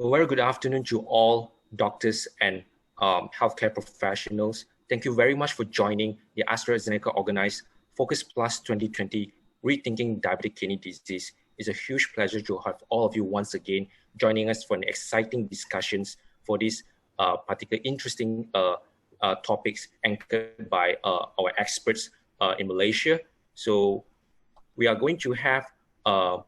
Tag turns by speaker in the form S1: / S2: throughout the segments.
S1: A very good afternoon to all doctors and healthcare professionals. Thank you very much for joining the AstraZeneca organized Focus Plus 2020 Rethinking Diabetic Kidney Disease. It's a huge pleasure to have all of you once again joining us for an exciting discussions for these particular interesting topics anchored by our experts in Malaysia. So we are going to have a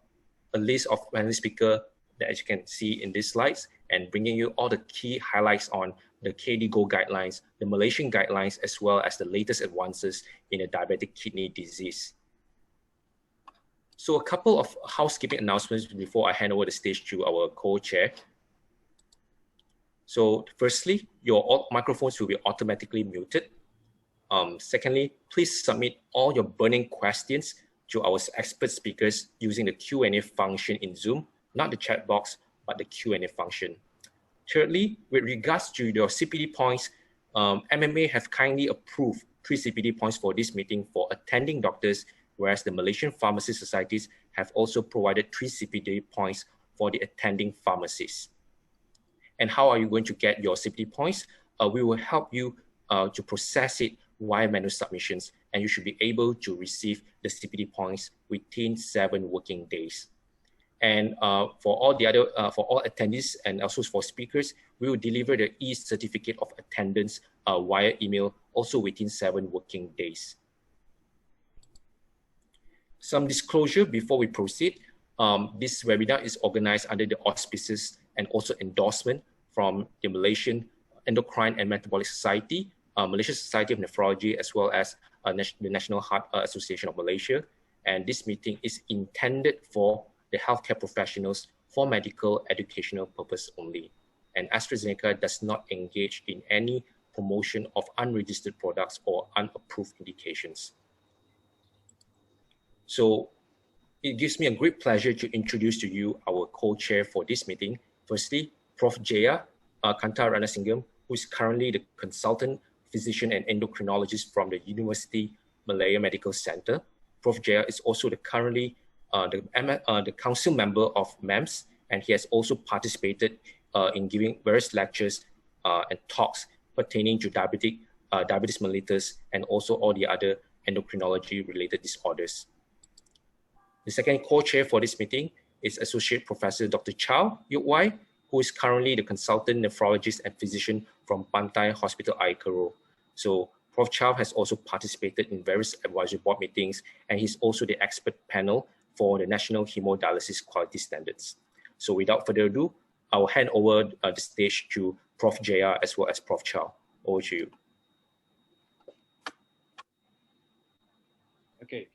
S1: list of panel speakers that as you can see in these slides and bringing you all the key highlights on the KDIGO guidelines, the Malaysian guidelines, as well as the latest advances in the diabetic kidney disease. So a couple of housekeeping announcements before I hand over the stage to our co-chair. So firstly, your microphones will be automatically muted. Secondly, please submit all your burning questions to our expert speakers using the Q&A function in Zoom, not the chat box, but the Q&A function. Thirdly, with regards to your CPD points, MMA have kindly approved 3 CPD points for this meeting for attending doctors, whereas the Malaysian Pharmacy Societies have also provided 3 CPD points for the attending pharmacists. And how are you going to get your CPD points? We will help you to process it via manual submissions, and you should be able to receive the CPD points within 7 working days. And for all the other, for all attendees and also for speakers, we will deliver the e-certificate of attendance via email also within 7 working days. Some disclosure before we proceed. This webinar is organized under the auspices and also endorsement from the Malaysian Endocrine and Metabolic Society, Malaysian Society of Nephrology, as well as the National Heart Association of Malaysia. And this meeting is intended for the healthcare professionals for medical educational purpose only. And AstraZeneca does not engage in any promotion of unregistered products or unapproved indications. So it gives me a great pleasure to introduce to you our co-chair for this meeting. Firstly, Prof. Jaya Kanta Ranasingam, who is currently the consultant physician and endocrinologist from the University Malaya Medical Center. Prof. Jaya is also currently the council member of MEMS, and he has also participated in giving various lectures and talks pertaining to diabetes mellitus and also all the other endocrinology related disorders. The second co-chair for this meeting is Associate Professor Dr. Chow Yuk Wai, who is currently the consultant nephrologist and physician from Pantai Hospital Air Keroh. So Prof. Chow has also participated in various advisory board meetings, and he's also the expert panel for the National Hemodialysis Quality Standards. So without further ado, I will hand over the stage to Prof. Jaya as well as Prof. Chow. Over to you.
S2: Okay,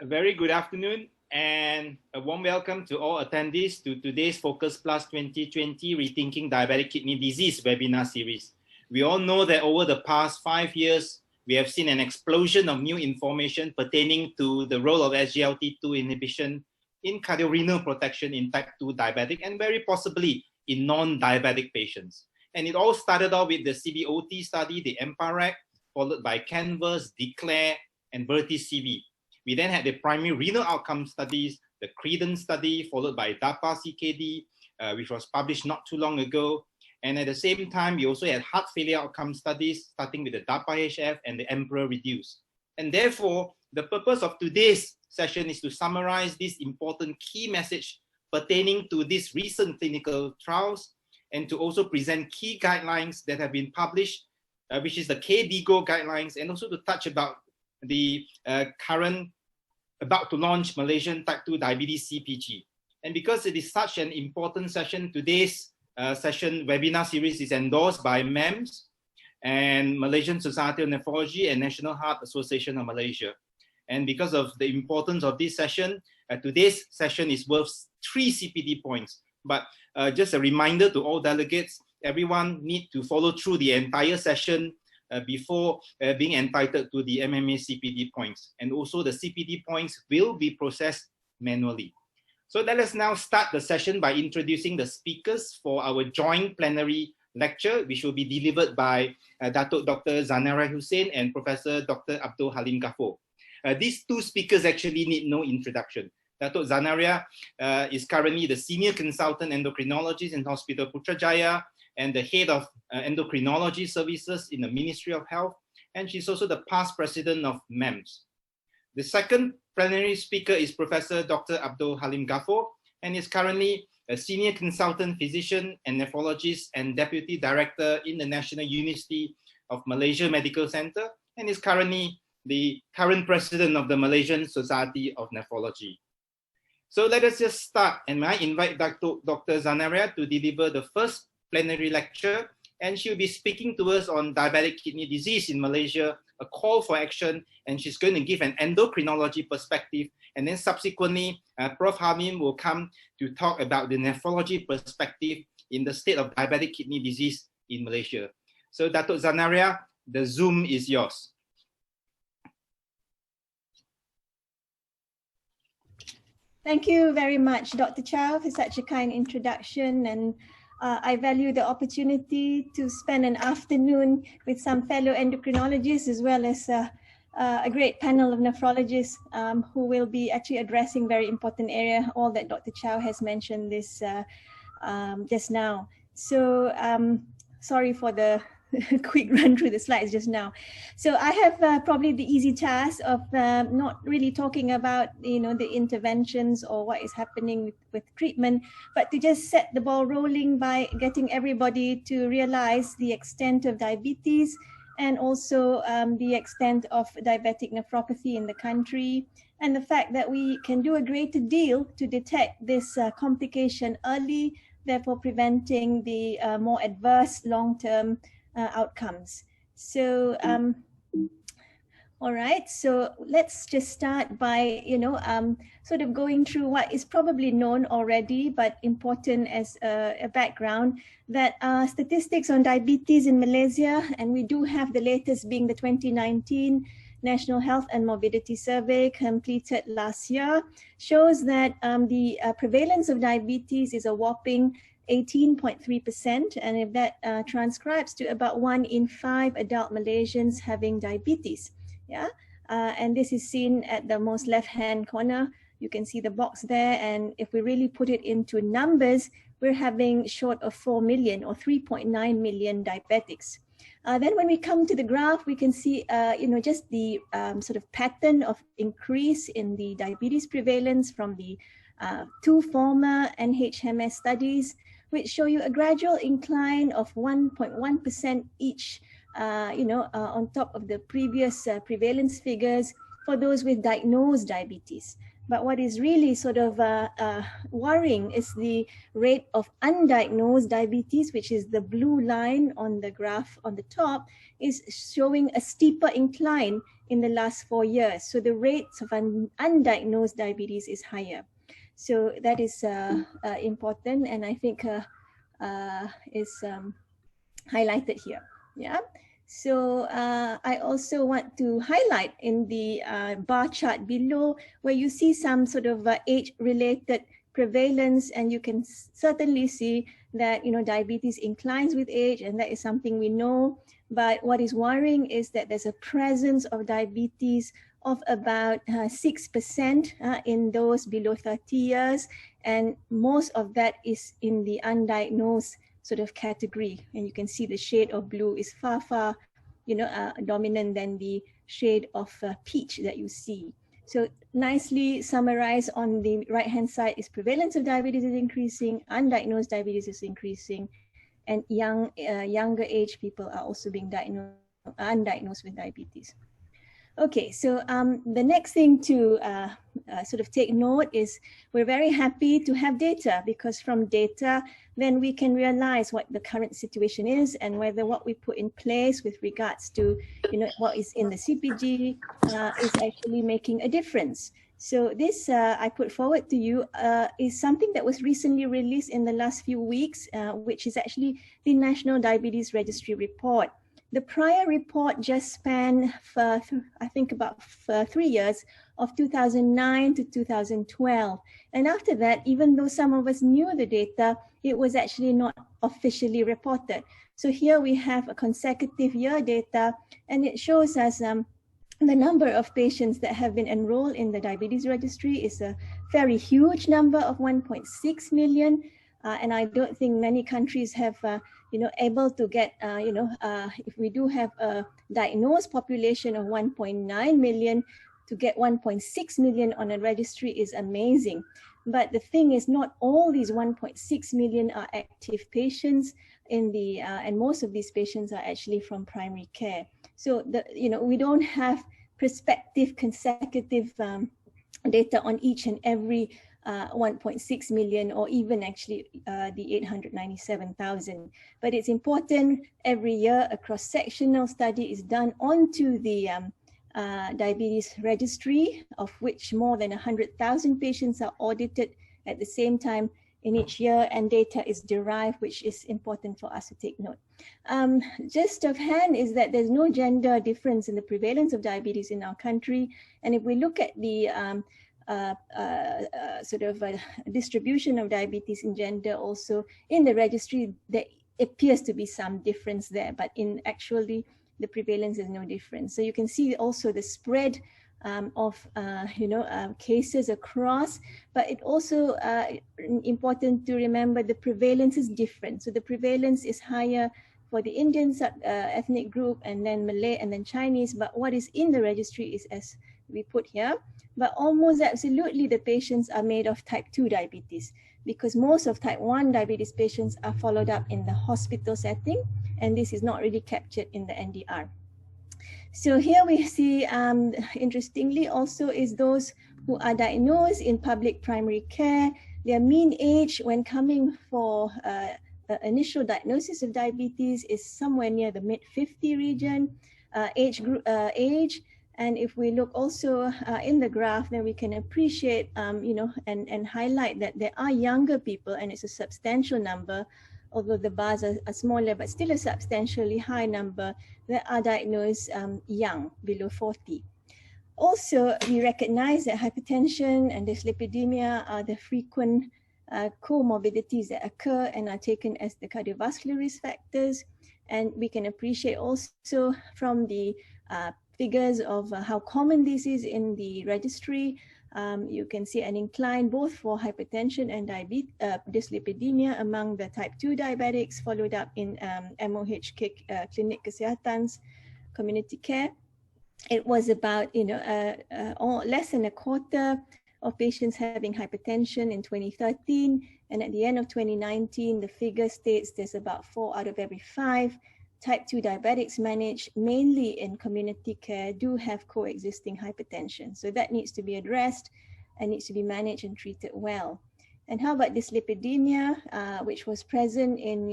S2: a very good afternoon and a warm welcome to all attendees to today's Focus Plus 2020 Rethinking Diabetic Kidney Disease webinar series. We all know that over the past 5 years, we have seen an explosion of new information pertaining to the role of SGLT2 inhibition in cardiorenal protection in type 2 diabetic and very possibly in non-diabetic patients. And it all started off with the CBOT study, the EMPA-REC, followed by CANVAS, DECLARE, and VERTIS-CV. We then had the primary renal outcome studies, the CREDENCE study, followed by DAPA-CKD, which was published not too long ago. And at the same time, we also had heart failure outcome studies, starting with the DAPA-HF and the EMPEROR-Reduce. And therefore, the purpose of today's session is to summarize this important key message pertaining to these recent clinical trials and to also present key guidelines that have been published, which is the KDIGO guidelines, and also to touch about the current about to launch Malaysian type 2 diabetes CPG. And because it is such an important session, today's session webinar series is endorsed by MEMS and Malaysian Society of Nephrology and National Heart Association of Malaysia. And because of the importance of this session, today's session is worth 3 CPD points. But just a reminder to all delegates, everyone need to follow through the entire session before being entitled to the MMA CPD points. And also the CPD points will be processed manually. So let us now start the session by introducing the speakers for our joint plenary lecture, which will be delivered by Dr. Zanara Hussain and Professor Dr. Abdul Halim Ghaffur. These two speakers actually need no introduction. Dato' Zanaria is currently the Senior Consultant Endocrinologist in Hospital Putrajaya and the Head of Endocrinology Services in the Ministry of Health. And she's also the past President of MEMS. The second plenary speaker is Professor Dr. Abdul Halim Ghaffur, and is currently a Senior Consultant Physician and Nephrologist and Deputy Director in the National University of Malaysia Medical Center, and is currently the current President of the Malaysian Society of Nephrology. So let us just start, and I invite Dr. Zanaria to deliver the first plenary lecture, and she'll be speaking to us on diabetic kidney disease in Malaysia, a call for action, and she's going to give an endocrinology perspective, and then subsequently Prof. Hamim will come to talk about the nephrology perspective in the state of diabetic kidney disease in Malaysia. So Dato' Zanaria, the Zoom is yours.
S3: Thank you very much, Dr. Chow, for such a kind introduction, and I value the opportunity to spend an afternoon with some fellow endocrinologists as well as a great panel of nephrologists who will be actually addressing very important area, all that Dr. Chow has mentioned this just now. So sorry for the quick run through the slides just now. So I have probably the easy task of not really talking about, you know, the interventions or what is happening with treatment, but to just set the ball rolling by getting everybody to realize the extent of diabetes and also the extent of diabetic nephropathy in the country, and the fact that we can do a greater deal to detect this complication early, therefore preventing the more adverse long-term outcomes. So, all right, so let's just start by, you know, sort of going through what is probably known already, but important as a background, that statistics on diabetes in Malaysia, and we do have the latest being the 2019 National Health and Morbidity Survey completed last year, shows that the prevalence of diabetes is a whopping 18.3%, and if that transcribes to about 1 in 5 adult Malaysians having diabetes. Yeah, and this is seen at the most left-hand corner. You can see the box there, and if we really put it into numbers, we're having short of 4 million or 3.9 million diabetics. Then when we come to the graph, we can see, you know, just the sort of pattern of increase in the diabetes prevalence from the 2 former NHMS studies, which show you a gradual incline of 1.1% each, you know, on top of the previous prevalence figures for those with diagnosed diabetes. But what is really sort of worrying is the rate of undiagnosed diabetes, which is the blue line on the graph on the top, is showing a steeper incline in the last 4 years. So the rates of undiagnosed diabetes is higher. So that is important, and I think is highlighted here. Yeah. So I also want to highlight in the bar chart below where you see some sort of age-related prevalence, and you can certainly see that, you know, diabetes inclines with age, and that is something we know. But what is worrying is that there's a presence of diabetes of about 6% in those below 30 years, and most of that is in the undiagnosed sort of category. And you can see the shade of blue is far, far, you know, dominant than the shade of peach that you see. So nicely summarized on the right-hand side is prevalence of diabetes is increasing, undiagnosed diabetes is increasing, and younger age people are also being undiagnosed with diabetes. Okay, so the next thing to sort of take note is we're very happy to have data, because from data, then we can realize what the current situation is and whether what we put in place with regards to, you know, what is in the CPG is actually making a difference. So this I put forward to you is something that was recently released in the last few weeks, which is actually the National Diabetes Registry report. The prior report just spanned for, I think, about 3 years, of 2009 to 2012. And after that, even though some of us knew the data, it was actually not officially reported. So here we have a consecutive year data, and it shows us the number of patients that have been enrolled in the diabetes registry is a very huge number of 1.6 million. And I don't think many countries have, able to get, if we do have a diagnosed population of 1.9 million, to get 1.6 million on a registry is amazing. But the thing is, not all these 1.6 million are active patients in the, and most of these patients are actually from primary care. So we don't have prospective consecutive data on each and every 1.6 million, or even actually the 897,000. But it's important every year a cross-sectional study is done onto the diabetes registry, of which more than 100,000 patients are audited at the same time in each year, and data is derived, which is important for us to take note. Just offhand is that there's no gender difference in the prevalence of diabetes in our country. And if we look at the distribution of diabetes in gender also in the registry, there appears to be some difference there, but in actually the prevalence is no difference. So you can see also the spread of cases across, but it also important to remember the prevalence is different. So the prevalence is higher for the Indian ethnic group, and then Malay, and then Chinese, but what is in the registry is as we put here. But almost absolutely the patients are made of type 2 diabetes, because most of type 1 diabetes patients are followed up in the hospital setting, and this is not really captured in the NDR. So here we see, interestingly also, is those who are diagnosed in public primary care. Their mean age when coming for initial diagnosis of diabetes is somewhere near the mid-50 region, age. And if we look also in the graph, then we can appreciate, and highlight that there are younger people, and it's a substantial number, although the bars are smaller, but still a substantially high number that are diagnosed young, below 40. Also, we recognize that hypertension and dyslipidemia are the frequent comorbidities that occur and are taken as the cardiovascular risk factors. And we can appreciate also from the figures of how common this is in the registry. You can see an incline both for hypertension and dyslipidemia among the type 2 diabetics, followed up in MOH Clinic Kesehatan's community care. It was about less than a quarter of patients having hypertension in 2013, and at the end of 2019, the figure states there's about 4 out of every 5 type 2 diabetics managed mainly in community care do have coexisting hypertension. So that needs to be addressed and needs to be managed and treated well. And how about dyslipidemia, which was present in,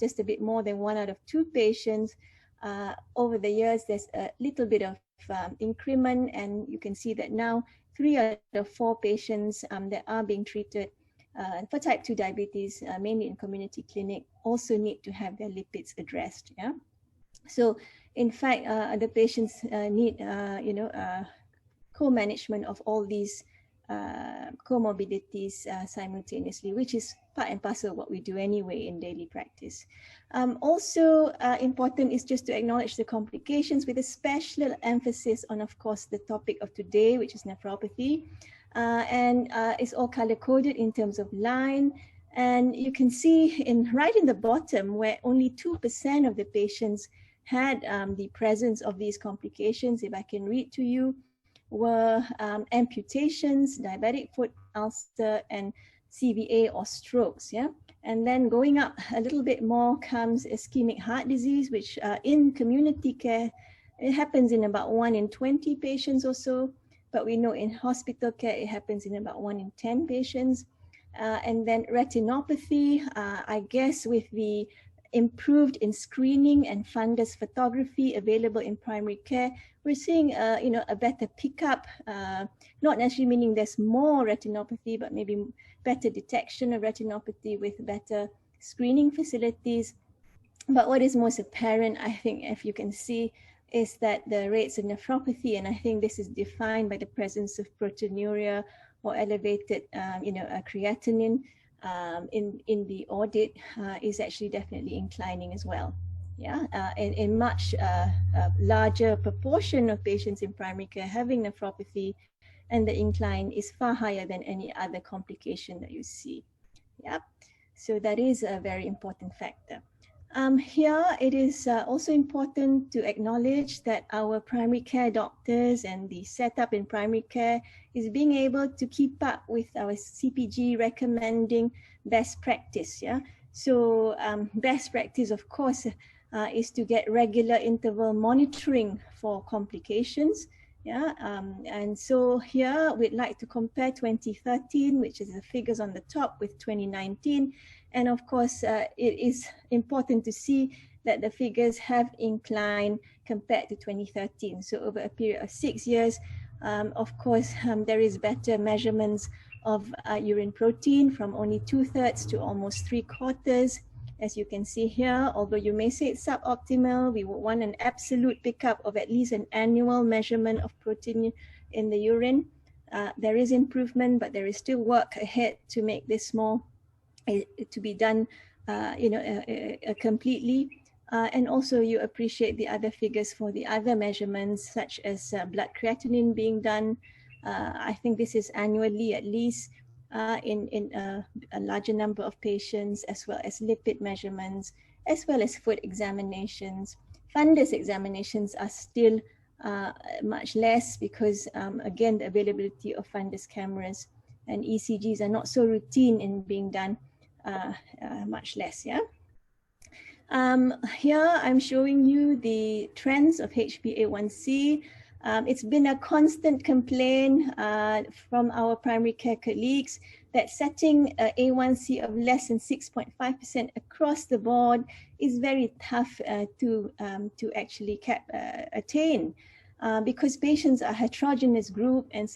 S3: just a bit more than 1 out of 2 patients. Over the years, there's a little bit of increment, and you can see that now 3 out of 4 patients that are being treated for type 2 diabetes, mainly in community clinic, also need to have their lipids addressed. Yeah. So in fact, the patients need, co-management of all these comorbidities simultaneously, which is part and parcel of what we do anyway in daily practice. Also important is just to acknowledge the complications with a special emphasis on, of course, the topic of today, which is nephropathy. And it's all color-coded in terms of line. And you can see right in the bottom where only 2% of the patients had the presence of these complications, if I can read to you, were amputations, diabetic foot ulcer, and CVA or strokes. Yeah. And then going up a little bit more comes ischemic heart disease, which in community care, it happens in about 1 in 20 patients or so. But we know in hospital care, it happens in about 1 in 10 patients. And then retinopathy, I guess with the improved in screening and fundus photography available in primary care, we're seeing a better pickup, not necessarily meaning there's more retinopathy, but maybe better detection of retinopathy with better screening facilities. But what is most apparent, I think, if you can see, is that the rates of nephropathy, and I think this is defined by the presence of proteinuria or elevated, creatinine in the audit, is actually definitely inclining as well. Yeah, a much larger proportion of patients in primary care having nephropathy, and the incline is far higher than any other complication that you see. Yeah, so that is a very important factor. Here, it is also important to acknowledge that our primary care doctors and the setup in primary care is being able to keep up with our CPG recommending best practice. Yeah, so best practice, of course, is to get regular interval monitoring for complications. Yeah, and so here we'd like to compare 2013, which is the figures on the top, with 2019. And of course, it is important to see that the figures have inclined compared to 2013. So over a period of 6 years, of course, there is better measurements of urine protein from only 2/3 to almost 3/4. As you can see here, although you may say it's suboptimal, we would want an absolute pickup of at least an annual measurement of protein in the urine. There is improvement, but there is still work ahead to make this more, to be done, completely. And also you appreciate the other figures for the other measurements, such as blood creatinine being done. I think this is annually at least, in a larger number of patients, as well as lipid measurements, as well as foot examinations. Fundus examinations are still much less because, again, the availability of fundus cameras and ECGs are not so routine in being done, much less, yeah? Here I'm showing you the trends of HbA1c. It's been a constant complaint from our primary care colleagues that setting A1C of less than 6.5% across the board is very tough to actually attain, because patients are a heterogeneous group, and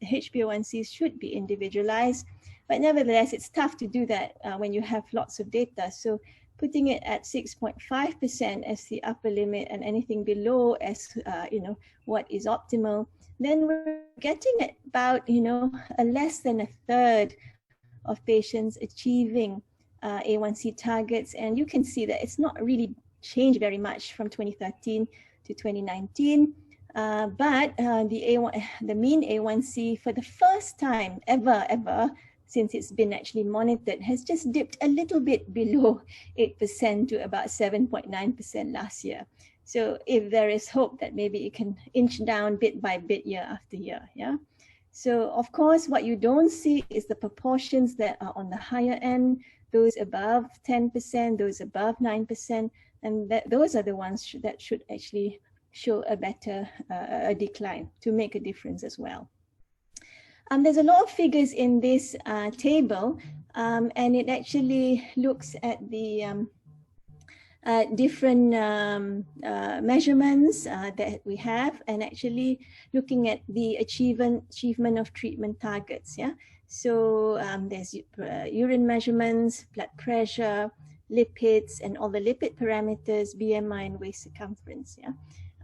S3: HbA1Cs should be individualized. But nevertheless, it's tough to do that when you have lots of data. So putting it at 6.5% as the upper limit, and anything below as what is optimal, then we're getting at about less than a third of patients achieving A1C targets. And you can see that it's not really changed very much from 2013 to 2019. But the mean A1C for the first time ever since it's been actually monitored has just dipped a little bit below 8% to about 7.9% last year. So if there is hope that maybe it can inch down bit by bit year after year, yeah? So of course, what you don't see is the proportions that are on the higher end, those above 10%, those above 9%, and those are the ones that should actually show a better decline to make a difference as well. There's a lot of figures in this table, and it actually looks at the different measurements that we have, and actually looking at the achievement of treatment targets. Yeah, so there's urine measurements, blood pressure, lipids, and all the lipid parameters, BMI, and waist circumference. Yeah.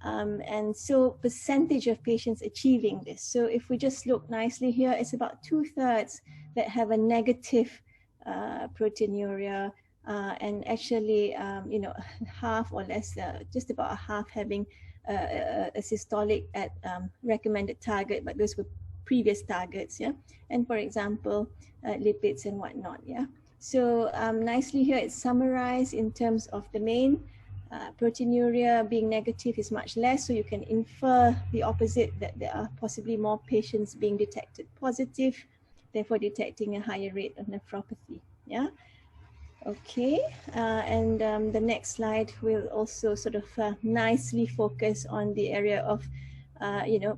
S3: And so percentage of patients achieving this. So if we just look nicely here, it's about 2/3 that have a negative proteinuria, and actually, half or less, just about a half having a systolic at recommended target, but those were previous targets, yeah. And for example, lipids and whatnot, yeah. So nicely here, it's summarized in terms of the main. Proteinuria being negative is much less, so you can infer the opposite, that there are possibly more patients being detected positive, therefore detecting a higher rate of nephropathy. Yeah. Okay, and the next slide will also sort of nicely focus on the area of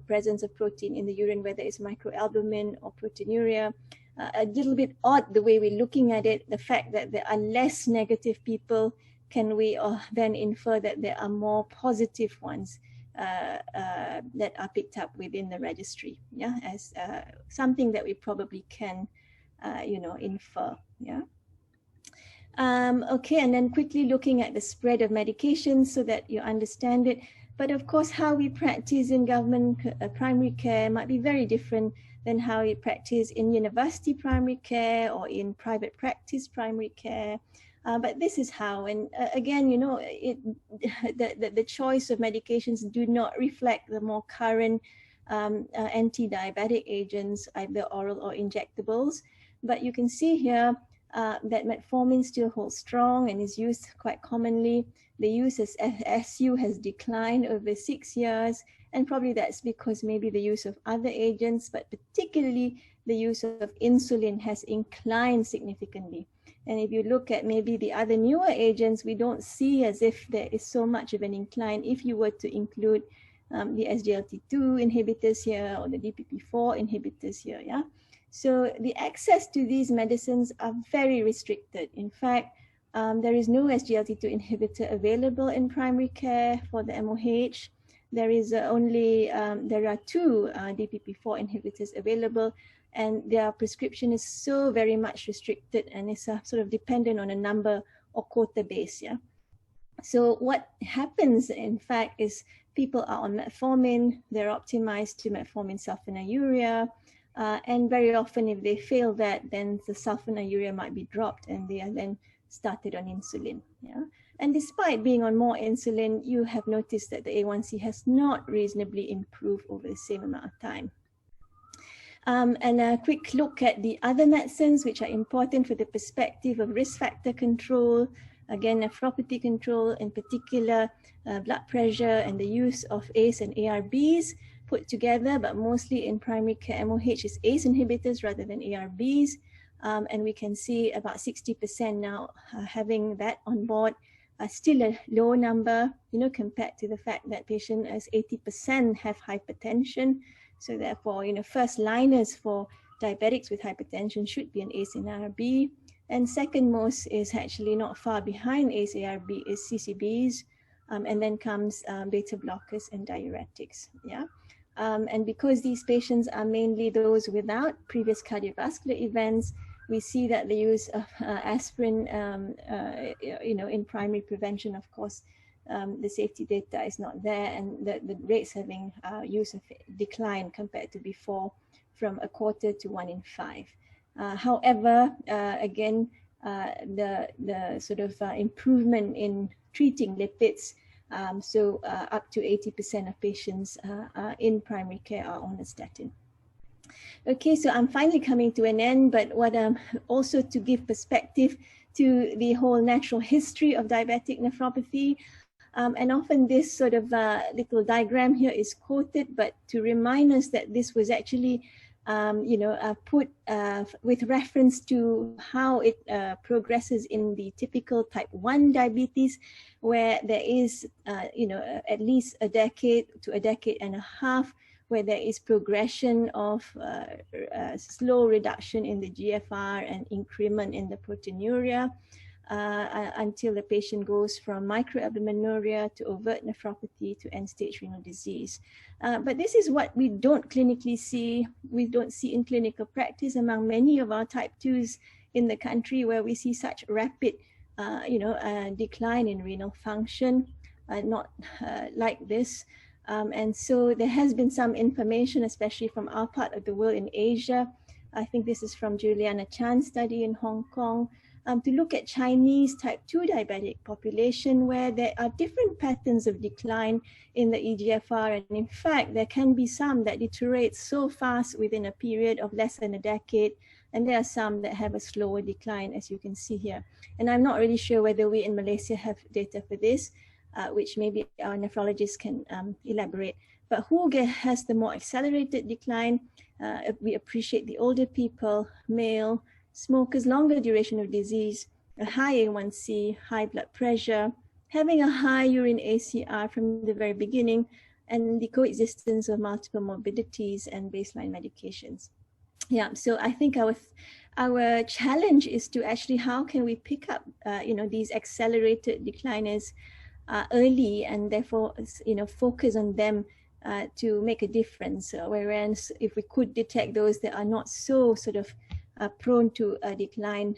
S3: presence of protein in the urine, whether it's microalbumin or proteinuria. A little bit odd the way we're looking at it, the fact that there are less negative people. Can we then infer that there are more positive ones that are picked up within the registry? Yeah, as something that we probably can, infer. Yeah. Okay, and then quickly looking at the spread of medications so that you understand it. But of course, how we practice in government primary care might be very different than how we practice in university primary care or in private practice primary care. But this is how, and again, you know, the choice of medications do not reflect the more current anti-diabetic agents, either oral or injectables. But you can see here that metformin still holds strong and is used quite commonly. The use as SU has declined over 6 years, and probably that's because maybe the use of other agents, but particularly the use of insulin has inclined significantly. And if you look at maybe the other newer agents, we don't see as if there is so much of an incline if you were to include the SGLT2 inhibitors here or the DPP4 inhibitors here, yeah? So the access to these medicines are very restricted. In fact, there is no SGLT2 inhibitor available in primary care for the MOH. There is there are 2 DPP4 inhibitors available, and their prescription is so very much restricted and is sort of dependent on a number or quota base, yeah? So what happens, in fact, is people are on metformin, they're optimized to metformin sulfonylurea, and very often if they fail that, then the sulfonylurea might be dropped and they are then started on insulin, yeah? And despite being on more insulin, you have noticed that the A1C has not reasonably improved over the same amount of time. And a quick look at the other medicines which are important for the perspective of risk factor control. Again, nephropathy control, in particular, blood pressure and the use of ACE and ARBs put together, but mostly in primary care MOH is ACE inhibitors rather than ARBs. And we can see about 60% now having that on board. Still a low number, you know, compared to the fact that patient as 80% have hypertension. So therefore, you know, first liners for diabetics with hypertension should be an ACE and ARB. And second most is actually not far behind ACE ARB is CCBs. And then comes beta blockers and diuretics, yeah? And because these patients are mainly those without previous cardiovascular events, we see that the use of aspirin, you know, in primary prevention, of course, the safety data is not there, and the rates having use of decline compared to before from 1/4 to 1 in 5. However, again, the sort of improvement in treating lipids, so up to 80% of patients in primary care are on a statin. Okay, so I'm finally coming to an end, but what also to give perspective to the whole natural history of diabetic nephropathy. And often this sort of little diagram here is quoted, but to remind us that this was actually you know, put with reference to how it progresses in the typical type 1 diabetes, where there is, you know, at least a decade to a decade and a half, where there is progression of slow reduction in the GFR and increment in the proteinuria until the patient goes from microalbuminuria to overt nephropathy to end-stage renal disease. But this is what we don't clinically see. We don't see in clinical practice among many of our type 2s in the country, where we see such rapid, you know, decline in renal function, not like this. And so there has been some information, especially from our part of the world in Asia. I think this is from Juliana Chan's study in Hong Kong, to look at Chinese type 2 diabetic population, where there are different patterns of decline in the eGFR. And in fact, there can be some that deteriorate so fast within a period of less than a decade. And there are some that have a slower decline, as you can see here. And I'm not really sure whether we in Malaysia have data for this, which maybe our nephrologists can elaborate. But who has the more accelerated decline? We appreciate the older people, male, smokers, longer duration of disease, a high A1C, high blood pressure, having a high urine ACR from the very beginning, and the coexistence of multiple morbidities and baseline medications. Yeah, so I think our challenge is to actually, how can we pick up, you know, these accelerated decliners early, and therefore, you know, focus on them to make a difference. Whereas if we could detect those that are not so sort of prone to a decline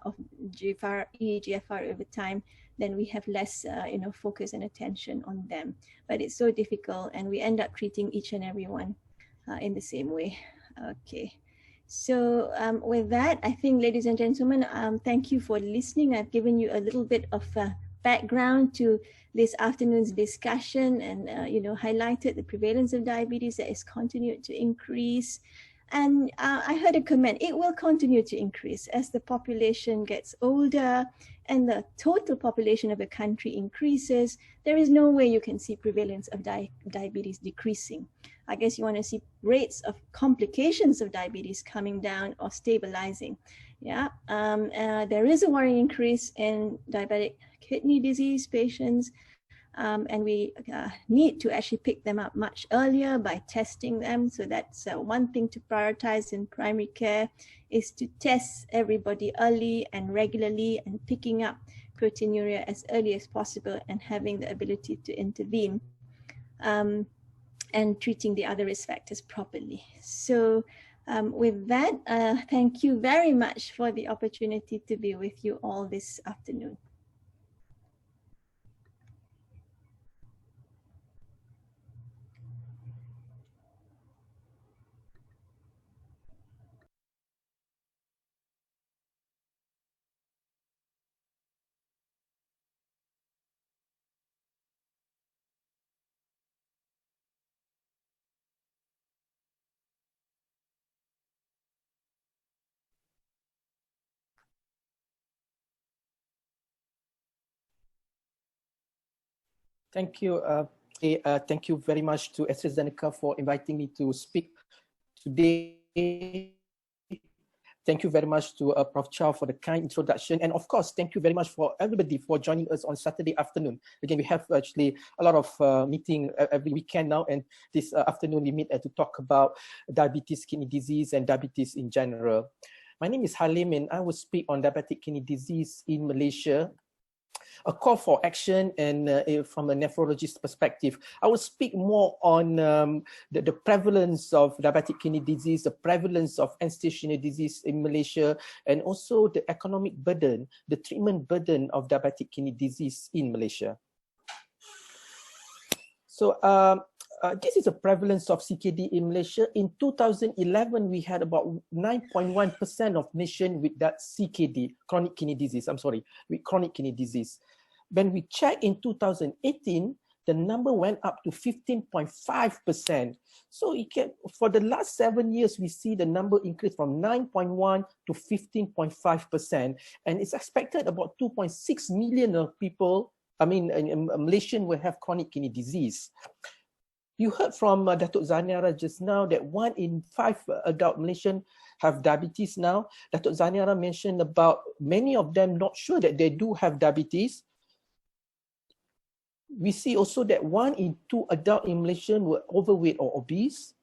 S3: of eGFR over time, then we have less, you know, focus and attention on them. But it's so difficult, and we end up treating each and every one in the same way. Okay, So with that, I think, ladies and gentlemen, thank you for listening. I've given you a little bit of background to this afternoon's discussion and, highlighted the prevalence of diabetes that is continued to increase. And I heard a comment, it will continue to increase as the population gets older and the total population of a country increases. There is no way you can see prevalence of diabetes decreasing. I guess you want to see rates of complications of diabetes coming down or stabilizing. Yeah, there is a worrying increase in diabetic kidney disease patients. And we need to actually pick them up much earlier by testing them. So that's one thing to prioritize in primary care, is to test everybody early and regularly and picking up proteinuria as early as possible and having the ability to intervene and treating the other risk factors properly. So with that, thank you very much for the opportunity to be with you all this afternoon.
S4: Thank you. Thank you very much to AstraZeneca for inviting me to speak today. Thank you very much to Prof. Chow for the kind introduction. And of course, thank you very much for everybody for joining us on Saturday afternoon. Again, we have actually a lot of meeting every weekend now. And this afternoon, we meet to talk about diabetes, kidney disease, and diabetes in general. My name is Halim, and I will speak on diabetic kidney disease in Malaysia, a call for action, and from a nephrologist perspective. I will speak more on the prevalence of diabetic kidney disease, the prevalence of end-stage kidney disease in Malaysia, and also the economic burden, the treatment burden of diabetic kidney disease in Malaysia. So this is a prevalence of CKD in Malaysia. In 2011, we had about 9.1% of nation with that CKD, chronic kidney disease, with chronic kidney disease. When we check in 2018, the number went up to 15.5%. So for the last 7 years, we see the number increase from 9.1 to 15.5%. And it's expected about 2.6 million of people, Malaysian will have chronic kidney disease. You heard from Datuk Zaniara just now that 1 in 5 adult Malaysians have diabetes now. Datuk Zaniara mentioned about many of them not sure that they do have diabetes. We see also that 1 in 2 adult in Malaysia were overweight or obese,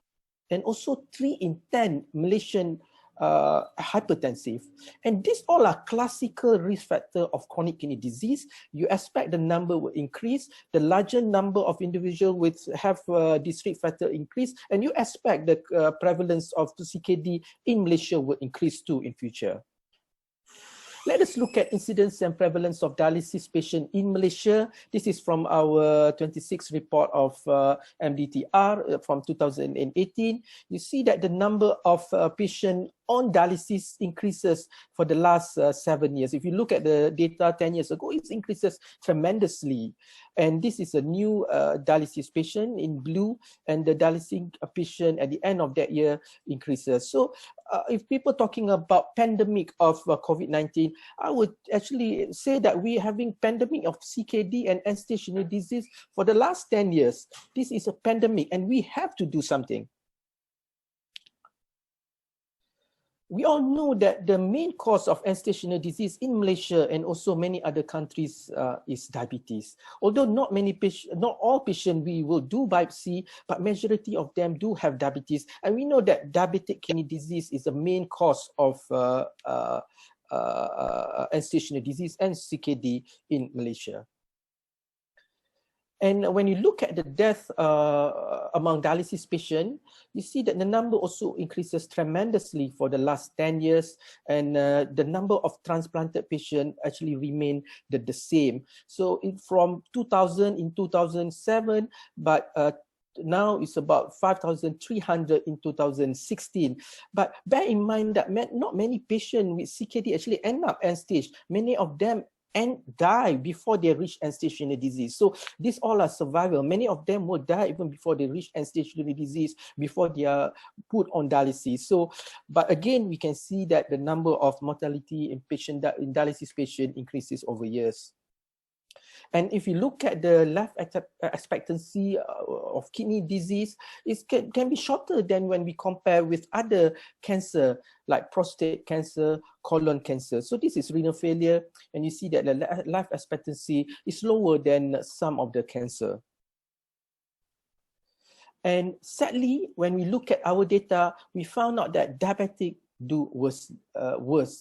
S4: and also 3 in 10 Malaysian hypertensive. And these all are classical risk factor of chronic kidney disease. You expect the number will increase, the larger number of individuals with have this risk factor increase, and you expect the prevalence of CKD in Malaysia will increase too in future. Let us look at incidence and prevalence of dialysis patient in Malaysia. This is from our 26 report of MDTR from 2018. You see that the number of patients on dialysis increases for the last 7 years. If you look at the data 10 years ago, it increases tremendously. And this is a new dialysis patient in blue, and the dialysis patient at the end of that year increases. So if people talking about pandemic of COVID-19, I would actually say that we're having pandemic of CKD and end-stage kidney disease for the last 10 years. This is a pandemic, and we have to do something. We all know that the main cause of end-stage kidney disease in Malaysia and also many other countries is diabetes. Although not all patients we will do biopsy, but majority of them do have diabetes. And we know that diabetic kidney disease is the main cause of end-stage kidney disease and CKD in Malaysia. And when you look at the death among dialysis patients, you see that the number also increases tremendously for the last 10 years, and the number of transplanted patients actually remain the same. So from 2000 in 2007, but now it's about 5,300 in 2016. But bear in mind that not many patients with CKD actually end up end stage. Many of them die before they reach end stage renal disease. So these all are survival. Many of them will die even before they reach end stage renal disease, before they are put on dialysis. So, but again, we can see that the number of mortality in dialysis patient increases over years. And if you look at the life expectancy of kidney disease, it can be shorter than when we compare with other cancer like prostate cancer, colon cancer. So this is renal failure, and you see that the life expectancy is lower than some of the cancer. And sadly, when we look at our data, we found out that diabetic do worse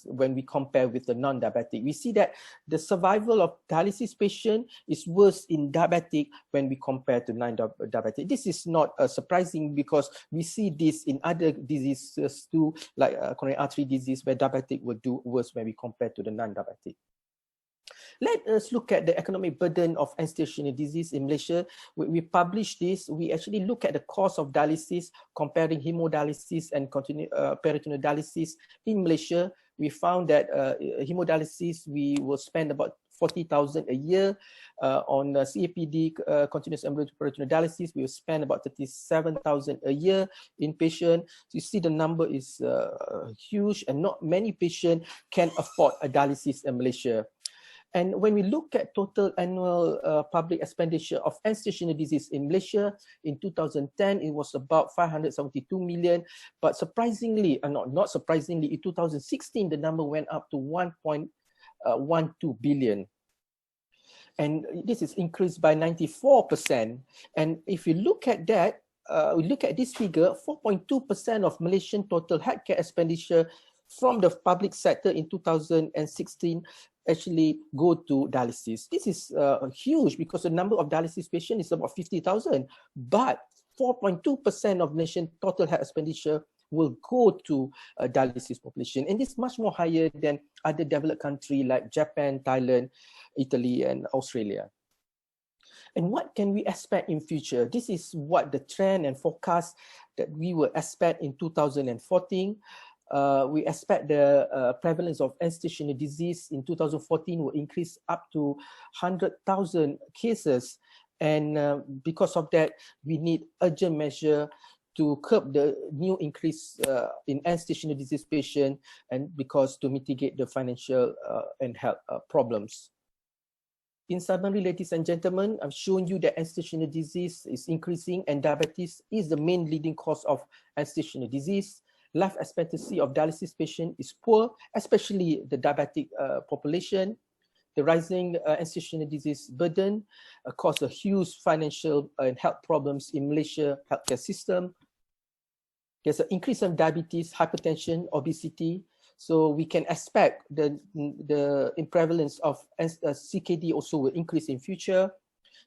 S4: when we compare with the non-diabetic. We see that the survival of dialysis patient is worse in diabetic when we compare to non-diabetic. This is not surprising because we see this in other diseases too, like coronary artery disease, where diabetic will do worse when we compare to the non-diabetic. Let us look at the economic burden of end-stage renal disease in Malaysia. We published this. We actually look at the cost of dialysis, comparing hemodialysis and peritoneal dialysis in Malaysia. We found that hemodialysis, we will spend about 40,000 a year. On CAPD, continuous ambulatory peritoneal dialysis, we will spend about 37,000 a year in patient. So you see the number is huge, and not many patients can afford a dialysis in Malaysia. And when we look at total annual public expenditure of end-stage renal disease in Malaysia, in 2010, it was about 572 million. But surprisingly, not surprisingly, in 2016, the number went up to 1.12 billion. And this is increased by 94%. And if you look at that, we look at this figure, 4.2% of Malaysian total healthcare expenditure from the public sector in 2016 actually go to dialysis. This is huge because the number of dialysis patients is about 50,000, but 4.2% of nation total health expenditure will go to dialysis population. And this is much more higher than other developed countries like Japan, Thailand, Italy, and Australia. And what can we expect in future? This is what the trend and forecast that we will expect in 2014. We expect the prevalence of end-stage renal disease in 2014 will increase up to 100,000 cases. And because of that, we need urgent measure to curb the new increase in end-stage renal disease patient, and because to mitigate the financial and health problems. In summary, ladies and gentlemen, I've shown you that end-stage renal disease is increasing, and diabetes is the main leading cause of end-stage renal disease. Life expectancy of dialysis patient is poor, especially the diabetic population. The rising end-stage renal disease burden cause a huge financial and health problems in Malaysia healthcare system. There's an increase of diabetes, hypertension, obesity. So we can expect the prevalence of CKD also will increase in future.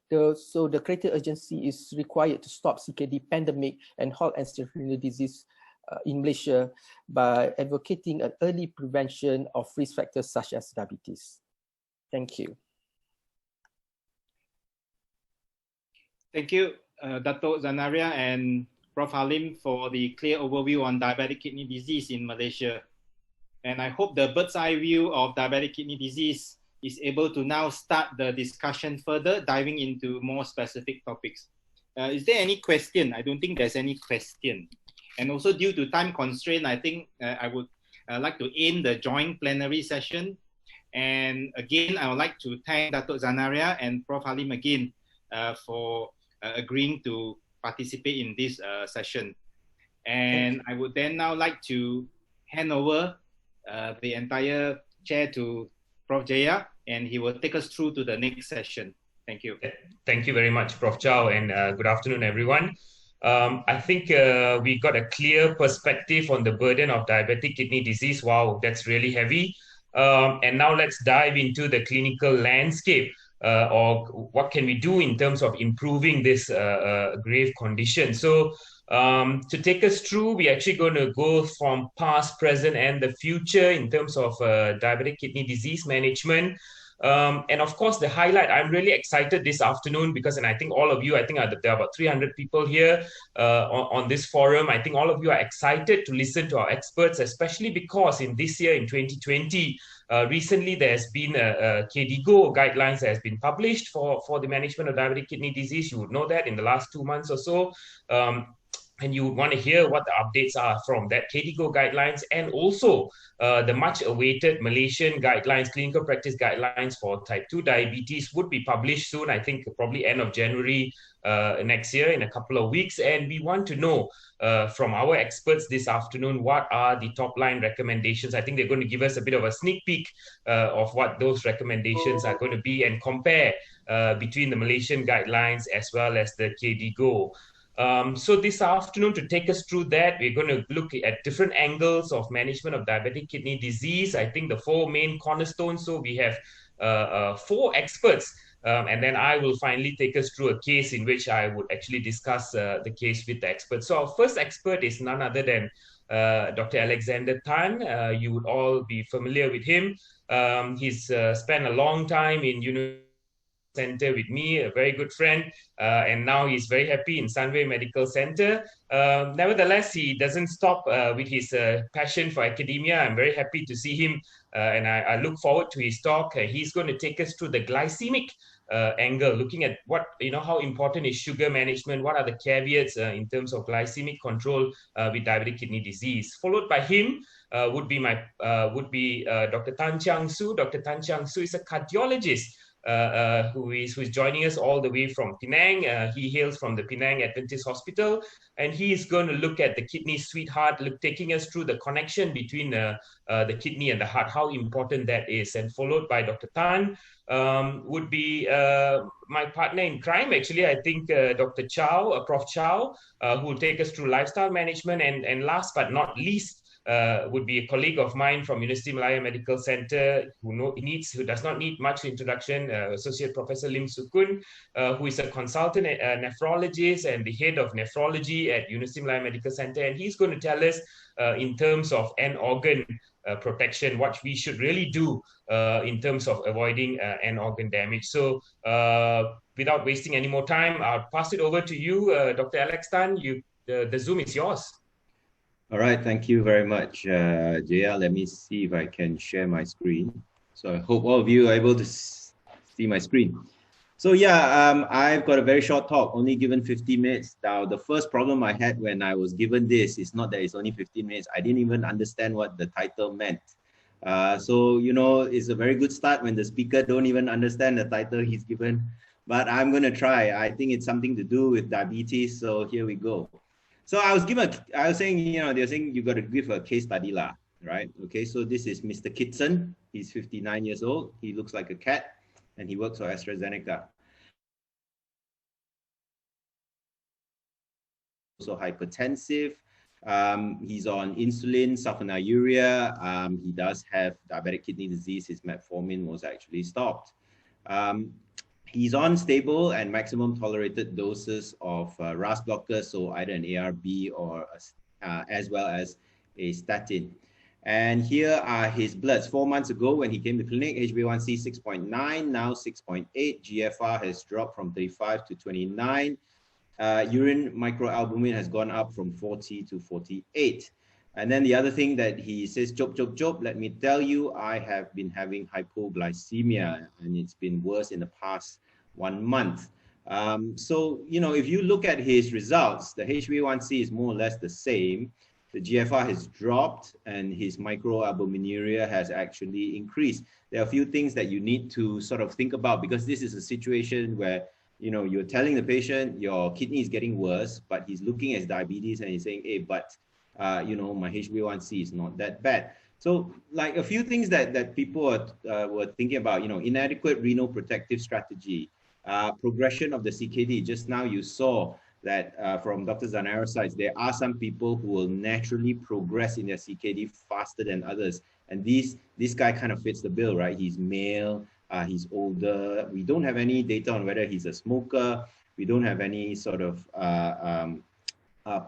S4: So the greater urgency is required to stop CKD pandemic and halt end-stage renal disease in Malaysia by advocating an early prevention of risk factors such as diabetes. Thank you.
S2: Thank you, Dato' Zanaria and Prof. Halim, for the clear overview on diabetic kidney disease in Malaysia. And I hope the bird's eye view of diabetic kidney disease is able to now start the discussion further, diving into more specific topics. Is there any question? I don't think there's any question. And also due to time constraint, I think I would like to end the joint plenary session. And again, I would like to thank Dato' Zanaria and Prof. Halim again for agreeing to participate in this session. And I would then now like to hand over the entire chair to Prof. Jaya, and he will take us through to the next session. Thank you.
S5: Thank you very much, Prof. Chow, and good afternoon, everyone. I think we got a clear perspective on the burden of diabetic kidney disease. Wow, that's really heavy. And now let's dive into the clinical landscape, or what can we do in terms of improving this grave condition. So to take us through, we're actually going to go from past, present, and the future in terms of diabetic kidney disease management. And of course, the highlight, I'm really excited this afternoon because, and I think all of you, I think there are about 300 people here on this forum. I think all of you are excited to listen to our experts, especially because in this year, in 2020, recently there's been a KDIGO guidelines that has been published for the management of diabetic kidney disease. You would know that in the last 2 months or so. And you would want to hear what the updates are from that KDIGO guidelines, and also the much awaited Malaysian guidelines, clinical practice guidelines for type 2 diabetes would be published soon. I think probably end of January next year, in a couple of weeks. And we want to know from our experts this afternoon, what are the top line recommendations? I think they're going to give us a bit of a sneak peek of what those recommendations are going to be, and compare between the Malaysian guidelines as well as the KDIGO. So this afternoon, to take us through that, we're going to look at different angles of management of diabetic kidney disease. I think the 4 main cornerstones. So we have 4 experts, and then I will finally take us through a case in which I would actually discuss the case with the experts. So our first expert is none other than Dr. Alexander Tan. You would all be familiar with him. He's spent a long time in university Center with me, a very good friend, and now he's very happy in Sunway Medical Center. Nevertheless, he doesn't stop with his passion for academia. I'm very happy to see him, and I look forward to his talk. He's going to take us through the glycemic angle, looking at what, how important is sugar management, what are the caveats in terms of glycemic control with diabetic kidney disease. Followed by him would be Dr. Tan Chiang Su. Dr. Tan Chiang Su is a cardiologist who is joining us all the way from Penang. He hails from the Penang Adventist Hospital, and he is going to look at the kidney sweetheart, taking us through the connection between the kidney and the heart, how important that is. And followed by Dr. Tan would be my partner in crime, actually, I think Dr. Chow, Prof. Chow, who will take us through lifestyle management. And last but not least, would be a colleague of mine from University Malaya Medical Center who does not need much introduction, Associate Professor Lim Sukun, who is a consultant nephrologist and the head of nephrology at University Malaya Medical Center. And he's going to tell us in terms of end organ protection, what we should really do in terms of avoiding end organ damage. So without wasting any more time, I'll pass it over to you, Dr. Alex Tan. The Zoom is yours.
S6: All right, thank you very much, Jaya. Let me see if I can share my screen. So I hope all of you are able to see my screen. So yeah, I've got a very short talk, only given 15 minutes. Now, the first problem I had when I was given this is not that it's only 15 minutes. I didn't even understand what the title meant. So, it's a very good start when the speaker don't even understand the title he's given. But I'm going to try. I think it's something to do with diabetes. So here we go. So I was saying, they're saying you got to give a case study lah, right? Okay, so this is Mr. Kitson. He's 59 years old. He looks like a cat, and he works for AstraZeneca. Also hypertensive. He's on insulin, sulfonylurea. He does have diabetic kidney disease. His metformin was actually stopped. He's on stable and maximum tolerated doses of RAS blockers, so either an ARB or as well as a statin. And here are his bloods. 4 months ago when he came to clinic, HbA1c 6.9, now 6.8. GFR has dropped from 35 to 29. Urine microalbumin has gone up from 40 to 48. And then the other thing that he says, chop, let me tell you, I have been having hypoglycemia, and it's been worse in the past 1 month. So, if you look at his results, the HbA1c is more or less the same. The GFR has dropped, and his microalbuminuria has actually increased. There are a few things that you need to sort of think about, because this is a situation where, you're telling the patient your kidney is getting worse, but he's looking at his diabetes and he's saying, hey, but my HbA1c is not that bad. So like a few things that people were thinking about, inadequate renal protective strategy, progression of the CKD. Just now you saw that from Dr. Zanera's side, there are some people who will naturally progress in their CKD faster than others. And this guy kind of fits the bill, right? He's male, he's older. We don't have any data on whether he's a smoker. We don't have any sort of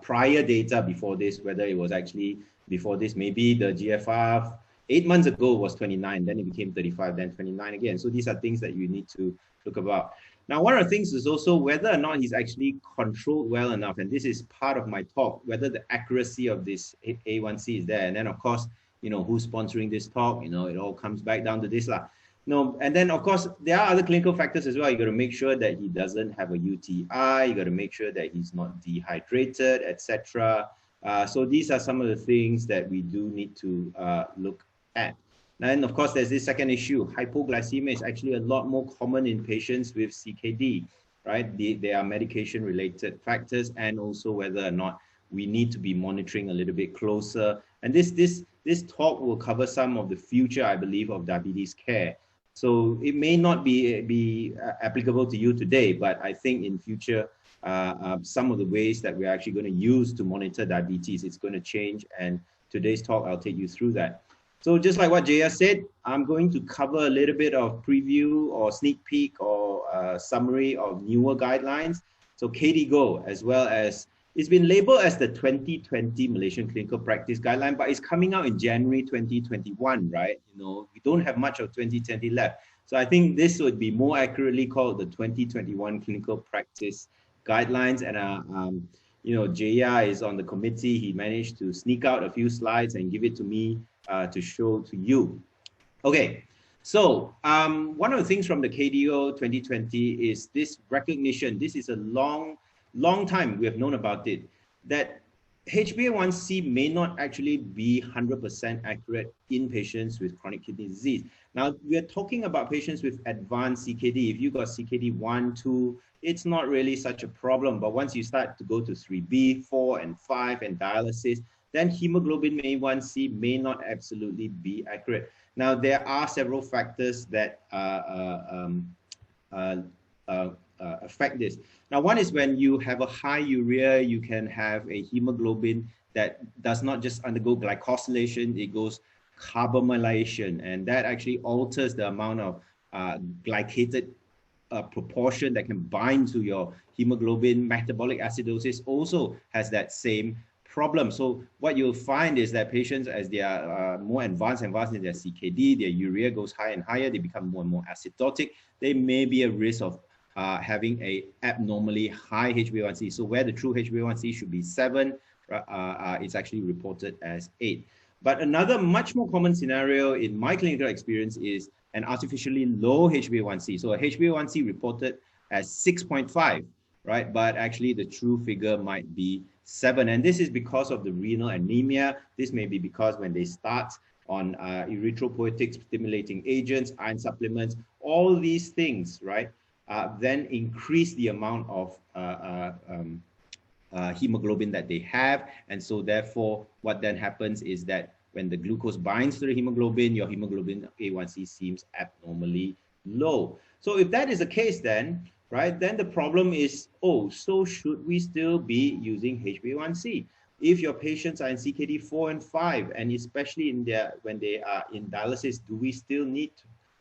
S6: prior data before this, whether it was actually before this. Maybe the GFR 8 months ago was 29, then it became 35, then 29 again. So these are things that you need to look about. Now, one of the things is also whether or not he's actually controlled well enough, and this is part of my talk, whether the accuracy of this A1C is there. And then, of course, who's sponsoring this talk, it all comes back down to this lah. No, and then of course there are other clinical factors as well. You got to make sure that he doesn't have a UTI. You got to make sure that he's not dehydrated, etc. So these are some of the things that we do need to look at. And of course, there's this second issue. Hypoglycemia is actually a lot more common in patients with CKD, right? There are medication-related factors, and also whether or not we need to be monitoring a little bit closer. And this talk will cover some of the future, I believe, of diabetes care. So it may not be applicable to you today, but I think in future, some of the ways that we're actually going to use to monitor diabetes, it's going to change. And today's talk, I'll take you through that. So just like what Jaya said, I'm going to cover a little bit of preview or sneak peek or summary of newer guidelines. So KDIGO, as well as, it's been labeled as the 2020 Malaysian Clinical Practice Guideline, but it's coming out in January 2021, right? We don't have much of 2020 left. So I think this would be more accurately called the 2021 Clinical Practice Guidelines. And, Jaya is on the committee. He managed to sneak out a few slides and give it to me to show to you. Okay, so one of the things from the KDIGO 2020 is this recognition. This is a long time we have known about it, that HbA1c may not actually be 100% accurate in patients with chronic kidney disease. Now, we are talking about patients with advanced CKD. If you got CKD 1, 2, it's not really such a problem. But once you start to go to 3B, 4, and 5, and dialysis, then hemoglobin A1c may not absolutely be accurate. Now, there are several factors that affect this. Now, one is when you have a high urea, you can have a hemoglobin that does not just undergo glycosylation, it goes carbamylation, and that actually alters the amount of glycated proportion that can bind to your hemoglobin. Metabolic acidosis also has that same problem. So what you'll find is that patients, as they are more advanced in their CKD, their urea goes higher and higher, they become more and more acidotic. They may be at risk of having a abnormally high HbA1c. So where the true HbA1c should be 7, it's actually reported as 8. But another much more common scenario in my clinical experience is an artificially low HbA1c. So a HbA1c reported as 6.5, right? But actually the true figure might be 7. And this is because of the renal anemia. This may be because when they start on erythropoietic stimulating agents, iron supplements, all these things, right? Then increase the amount of hemoglobin that they have. And so therefore, what then happens is that when the glucose binds to the hemoglobin, your hemoglobin A1c seems abnormally low. So if that is the case then, right, then the problem is, so should we still be using HbA1c? If your patients are in CKD 4 and 5, and especially when they are in dialysis, do we still need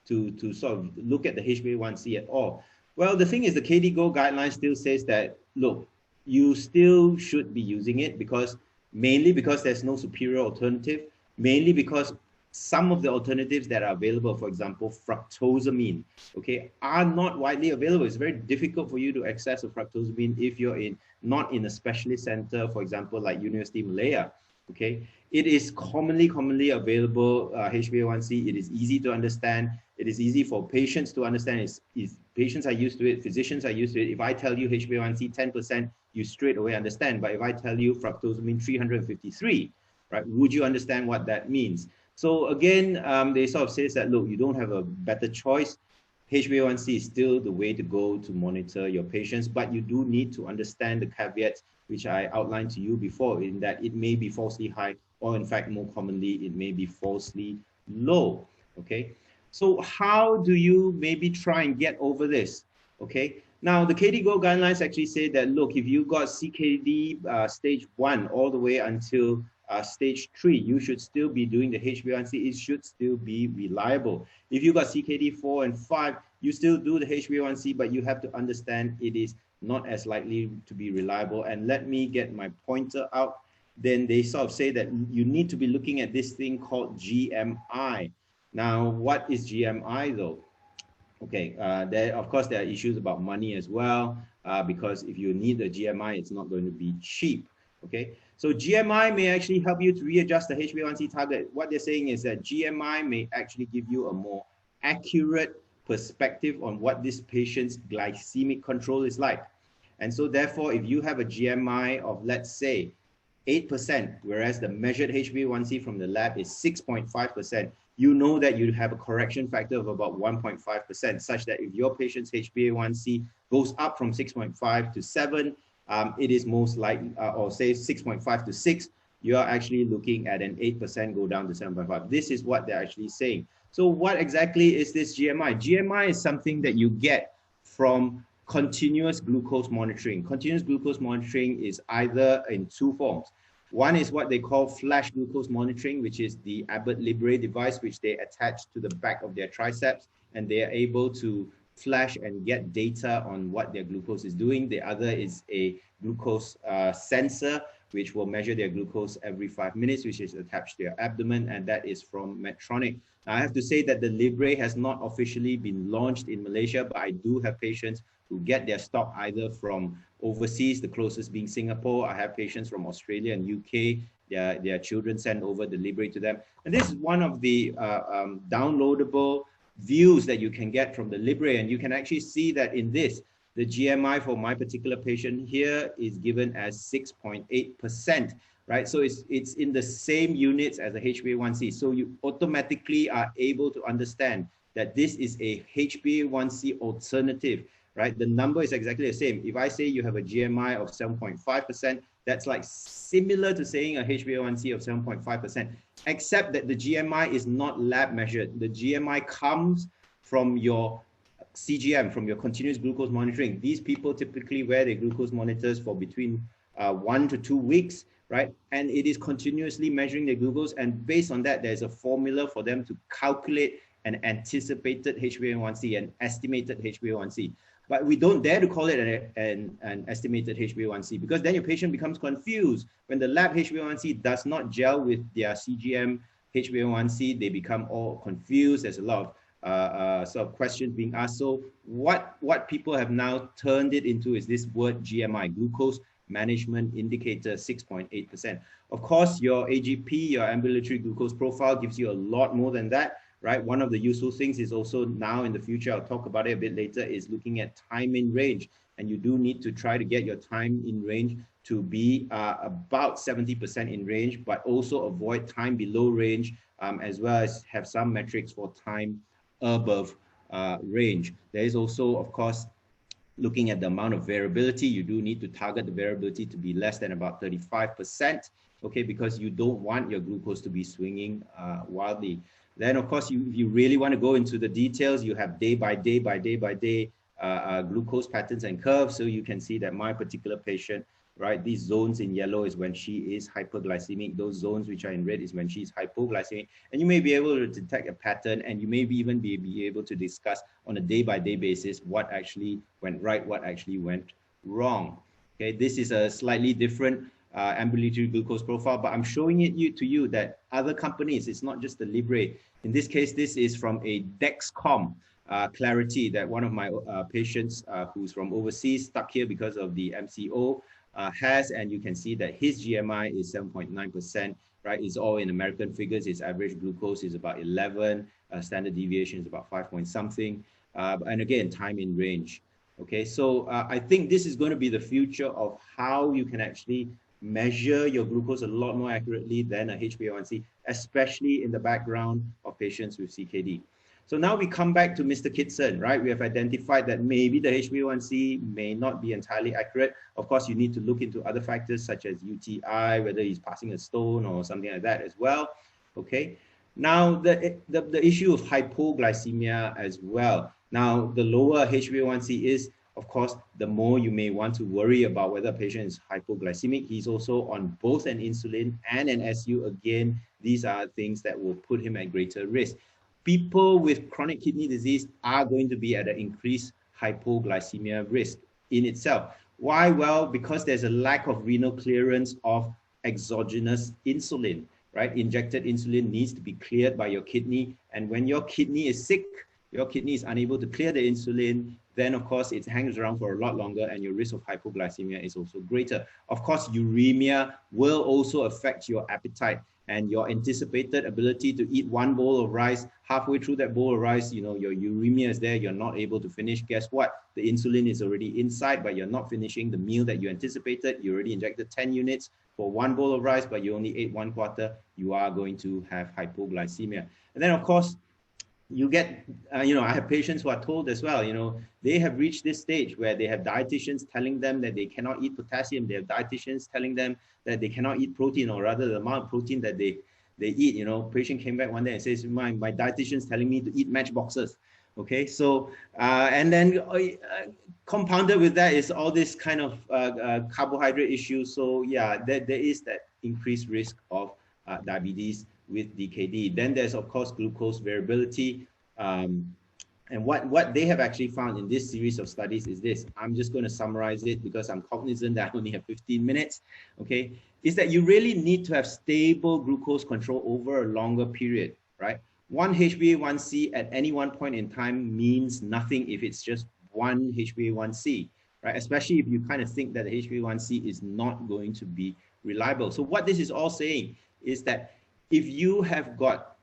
S6: to sort of look at the HbA1c at all? Well, the thing is, the KDIGO guideline still says that, look, you still should be using it mainly because there's no superior alternative, mainly because some of the alternatives that are available, for example, fructosamine, okay, are not widely available. It's very difficult for you to access a fructosamine if you're not in a specialist center, for example, like University Malaya, okay? It is commonly available, HbA1c. It is easy to understand. It is easy for patients to understand. Patients are used to it, physicians are used to it. If I tell you HbA1c 10%, you straight away understand. But if I tell you fructosamine 353, right, would you understand what that means? So again, they sort of says that, look, you don't have a better choice. HbA1c is still the way to go to monitor your patients, but you do need to understand the caveats, which I outlined to you before, in that it may be falsely high, or in fact, more commonly, it may be falsely low, okay? So how do you maybe try and get over this, okay? Now, the KDIGO guidelines actually say that, look, if you got CKD stage 1 all the way until stage 3, you should still be doing the HbA1c. It should still be reliable. If you got CKD 4 and 5, you still do the HbA1c, but you have to understand it is not as likely to be reliable. And let me get my pointer out then they sort of say that you need to be looking at this thing called GMI. Now, what is GMI though? Okay, of course, there are issues about money as well, because if you need the GMI, it's not going to be cheap. Okay, so GMI may actually help you to readjust the HbA1c target. What they're saying is that GMI may actually give you a more accurate perspective on what this patient's glycemic control is like. And so therefore, if you have a GMI of, let's say, 8%, whereas the measured HbA1c from the lab is 6.5%, you know that you have a correction factor of about 1.5%, such that if your patient's HbA1c goes up from 6.5 to 7, it is most likely, or say 6.5 to 6, you're actually looking at an 8% go down to 7.5. This is what they're actually saying. So what exactly is this GMI? GMI is something that you get from continuous glucose monitoring. Continuous glucose monitoring is either in two forms. One is what they call flash glucose monitoring, which is the Abbott Libre device, which they attach to the back of their triceps, and they are able to flash and get data on what their glucose is doing. The other is a glucose sensor, which will measure their glucose every 5 minutes, which is attached to their abdomen, and that is from Medtronic. Now, I have to say that the Libre has not officially been launched in Malaysia, but I do have patients who get their stock either from overseas, the closest being Singapore. I have patients from Australia and UK. Their children send over the Libre to them. And this is one of the downloadable views that you can get from the Libre. And you can actually see that in this, the GMI for my particular patient here is given as 6.8%, right? So it's in the same units as the HbA1c. So you automatically are able to understand that this is a HbA1c alternative, right? The number is exactly the same. If I say you have a GMI of 7.5%, that's like similar to saying a HbA1c of 7.5%, except that the GMI is not lab measured. The GMI comes from your CGM, from your continuous glucose monitoring. These people typically wear their glucose monitors for between 1 to 2 weeks, right? And it is continuously measuring their glucose. And based on that, there's a formula for them to calculate an anticipated HbA1c, an estimated HbA1c. But we don't dare to call it an estimated HbA1c, because then your patient becomes confused. When the lab HbA1c does not gel with their CGM HbA1c, they become all confused. There's a lot of sort of questions being asked. So what people have now turned it into is this word GMI, glucose management indicator, 6.8%. Of course, your AGP, your ambulatory glucose profile, gives you a lot more than that, right? One of the useful things is also now in the future, I'll talk about it a bit later, is looking at time in range. And you do need to try to get your time in range to be about 70% in range, but also avoid time below range, as well as have some metrics for time above range. There is also, of course, looking at the amount of variability. You do need to target the variability to be less than about 35%, okay, because you don't want your glucose to be swinging wildly. Then, of course, if you really want to go into the details, you have day by day glucose patterns and curves. So you can see that my particular patient, right, these zones in yellow is when she is hyperglycemic. Those zones which are in red is when she's hypoglycemic. And you may be able to detect a pattern, and you may even be able to discuss on a day-by-day basis what actually went right, what actually went wrong. Okay, this is a slightly different ambulatory glucose profile, but I'm showing it to you that other companies, it's not just the Libre. In this case, this is from a Dexcom Clarity that one of my patients who's from overseas, stuck here because of the MCO, has, and you can see that his GMI is 7.9%, right? It's all in American figures. His average glucose is about 11, standard deviation is about 5 point something, and again, time in range. Okay, so I think this is going to be the future of how you can actually measure your glucose a lot more accurately than a HbA1c, especially in the background of patients with CKD. So now we come back to Mr. Kitson, right? We have identified that maybe the HbA1c may not be entirely accurate. Of course, you need to look into other factors such as UTI, whether he's passing a stone or something like that as well. Okay. Now, the issue of hypoglycemia as well. Now, the lower HbA1c is, of course, the more you may want to worry about whether a patient is hypoglycemic. He's also on both an insulin and an SU. Again, these are things that will put him at greater risk. People with chronic kidney disease are going to be at an increased hypoglycemia risk in itself. Why? Well, because there's a lack of renal clearance of exogenous insulin, right? Injected insulin needs to be cleared by your kidney. And when your kidney is sick, your kidney is unable to clear the insulin, then of course it hangs around for a lot longer and your risk of hypoglycemia is also greater. Of course, uremia will also affect your appetite and your anticipated ability to eat one bowl of rice. Halfway through that bowl of rice, you know, your uremia is there, you're not able to finish. Guess what? The insulin is already inside, but you're not finishing the meal that you anticipated. You already injected 10 units for one bowl of rice, but you only ate 1/4. You are going to have hypoglycemia. And then of course, you get, you know, I have patients who are told as well, you know, they have reached this stage where they have dietitians telling them that they cannot eat potassium. They have dietitians telling them that they cannot eat protein, or rather the amount of protein that they eat. You know, patient came back one day and says, my dietitian's telling me to eat matchboxes. Okay, so, and then compounded with that is all this kind of carbohydrate issues. So yeah, there is that increased risk of diabetes with DKD. Then there's of course glucose variability. And what they have actually found in this series of studies is this. I'm just going to summarize it because I'm cognizant that I only have 15 minutes, okay? Is that you really need to have stable glucose control over a longer period, right? One HbA1c at any one point in time means nothing if it's just one HbA1c, right? Especially if you kind of think that the HbA1c is not going to be reliable. So what this is all saying is that if you have got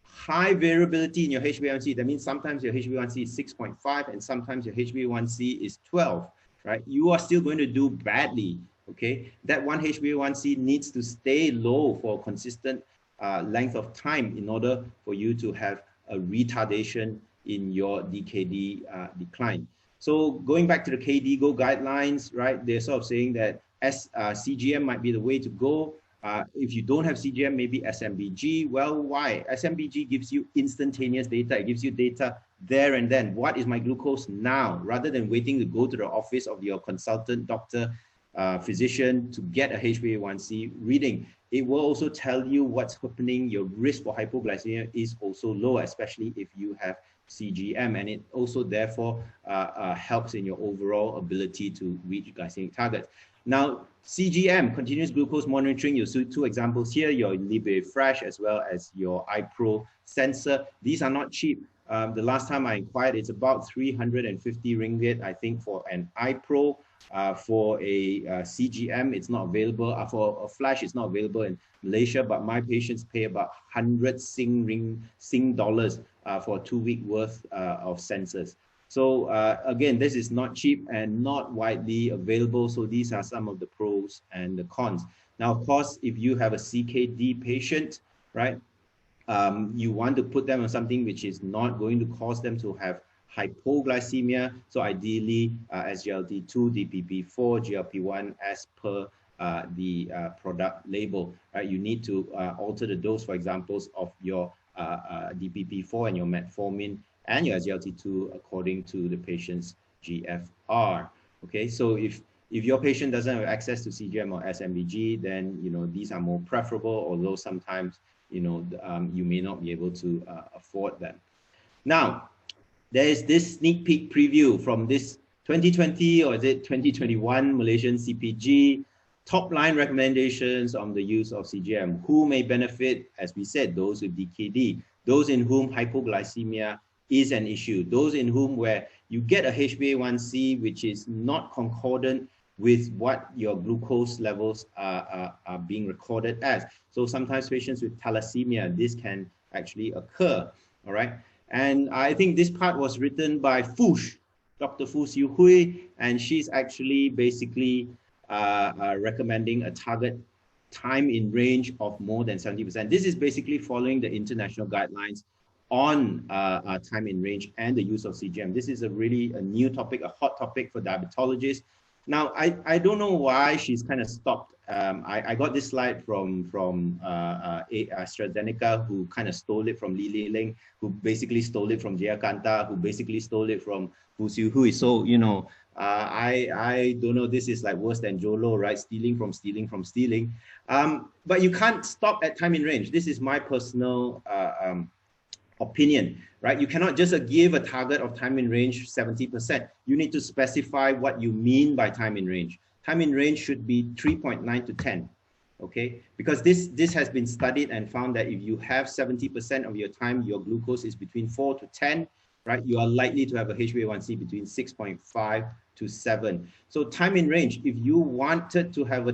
S6: high variability in your HbA1c, that means sometimes your HbA1c is 6.5 and sometimes your HbA1c is 12, right? You are still going to do badly, okay? That one HbA1c needs to stay low for a consistent length of time in order for you to have a retardation in your DKD decline. So going back to the KDIGO guidelines, right? They're sort of saying that CGM might be the way to go. If you don't have CGM, maybe SMBG. Well, why? SMBG gives you instantaneous data. It gives you data there and then. What is my glucose now? Rather than waiting to go to the office of your consultant, doctor, physician to get a HbA1c reading. It will also tell you what's happening. Your risk for hypoglycemia is also low, especially if you have CGM. And it also therefore helps in your overall ability to reach glycemic targets. Now, CGM, continuous glucose monitoring, you see two examples here, your Libre Fresh as well as your iPro sensor. These are not cheap. The last time I inquired, it's about 350 ringgit, I think, for an iPro. For a CGM, it's not available. For a Flash, it's not available in Malaysia, but my patients pay about 100 Sing dollars for a 2-week worth of sensors. So again, this is not cheap and not widely available. So these are some of the pros and the cons. Now, of course, if you have a CKD patient, right, you want to put them on something which is not going to cause them to have hypoglycemia. So ideally, SGLT2, DPP4, GLP-1 as per the product label, right? You need to alter the dose, for examples, of your DPP4 and your metformin and your SGLT2 according to the patient's GFR. Okay, so if your patient doesn't have access to CGM or SMBG, then you know these are more preferable, although sometimes you know you may not be able to afford them. Now, there is this sneak peek preview from this 2020 or is it 2021 Malaysian CPG top line recommendations on the use of CGM. Who may benefit? As we said, those with DKD, those in whom hypoglycemia is an issue, those in whom where you get a HbA1c which is not concordant with what your glucose levels are being recorded as. So sometimes patients with thalassemia, this can actually occur, all right? And I think this part was written by Fush, Dr. Fu Siu Hui, and she's actually basically recommending a target time in range of more than 70%. This is basically following the international guidelines on time in range and the use of CGM. This is a new topic, a hot topic for diabetologists. Now, I don't know why she's kind of stopped. I got this slide from AstraZeneca, who kind of stole it from Li Liling, who basically stole it from Jaya Kanta, who basically stole it from Fu Siu Hui. So, you know, I don't know, this is like worse than Jolo, right? Stealing from stealing from stealing. But you can't stop at time in range. This is my personal opinion, right? You cannot just give a target of time in range 70%. You need to specify what you mean by time in range. Time in range should be 3.9 to 10. okay? Because this has been studied and found that if you have 70% of your time, your glucose is between 4 to 10, right? You are likely to have a HbA1c between 6.5 to 7. So time in range, if you wanted to have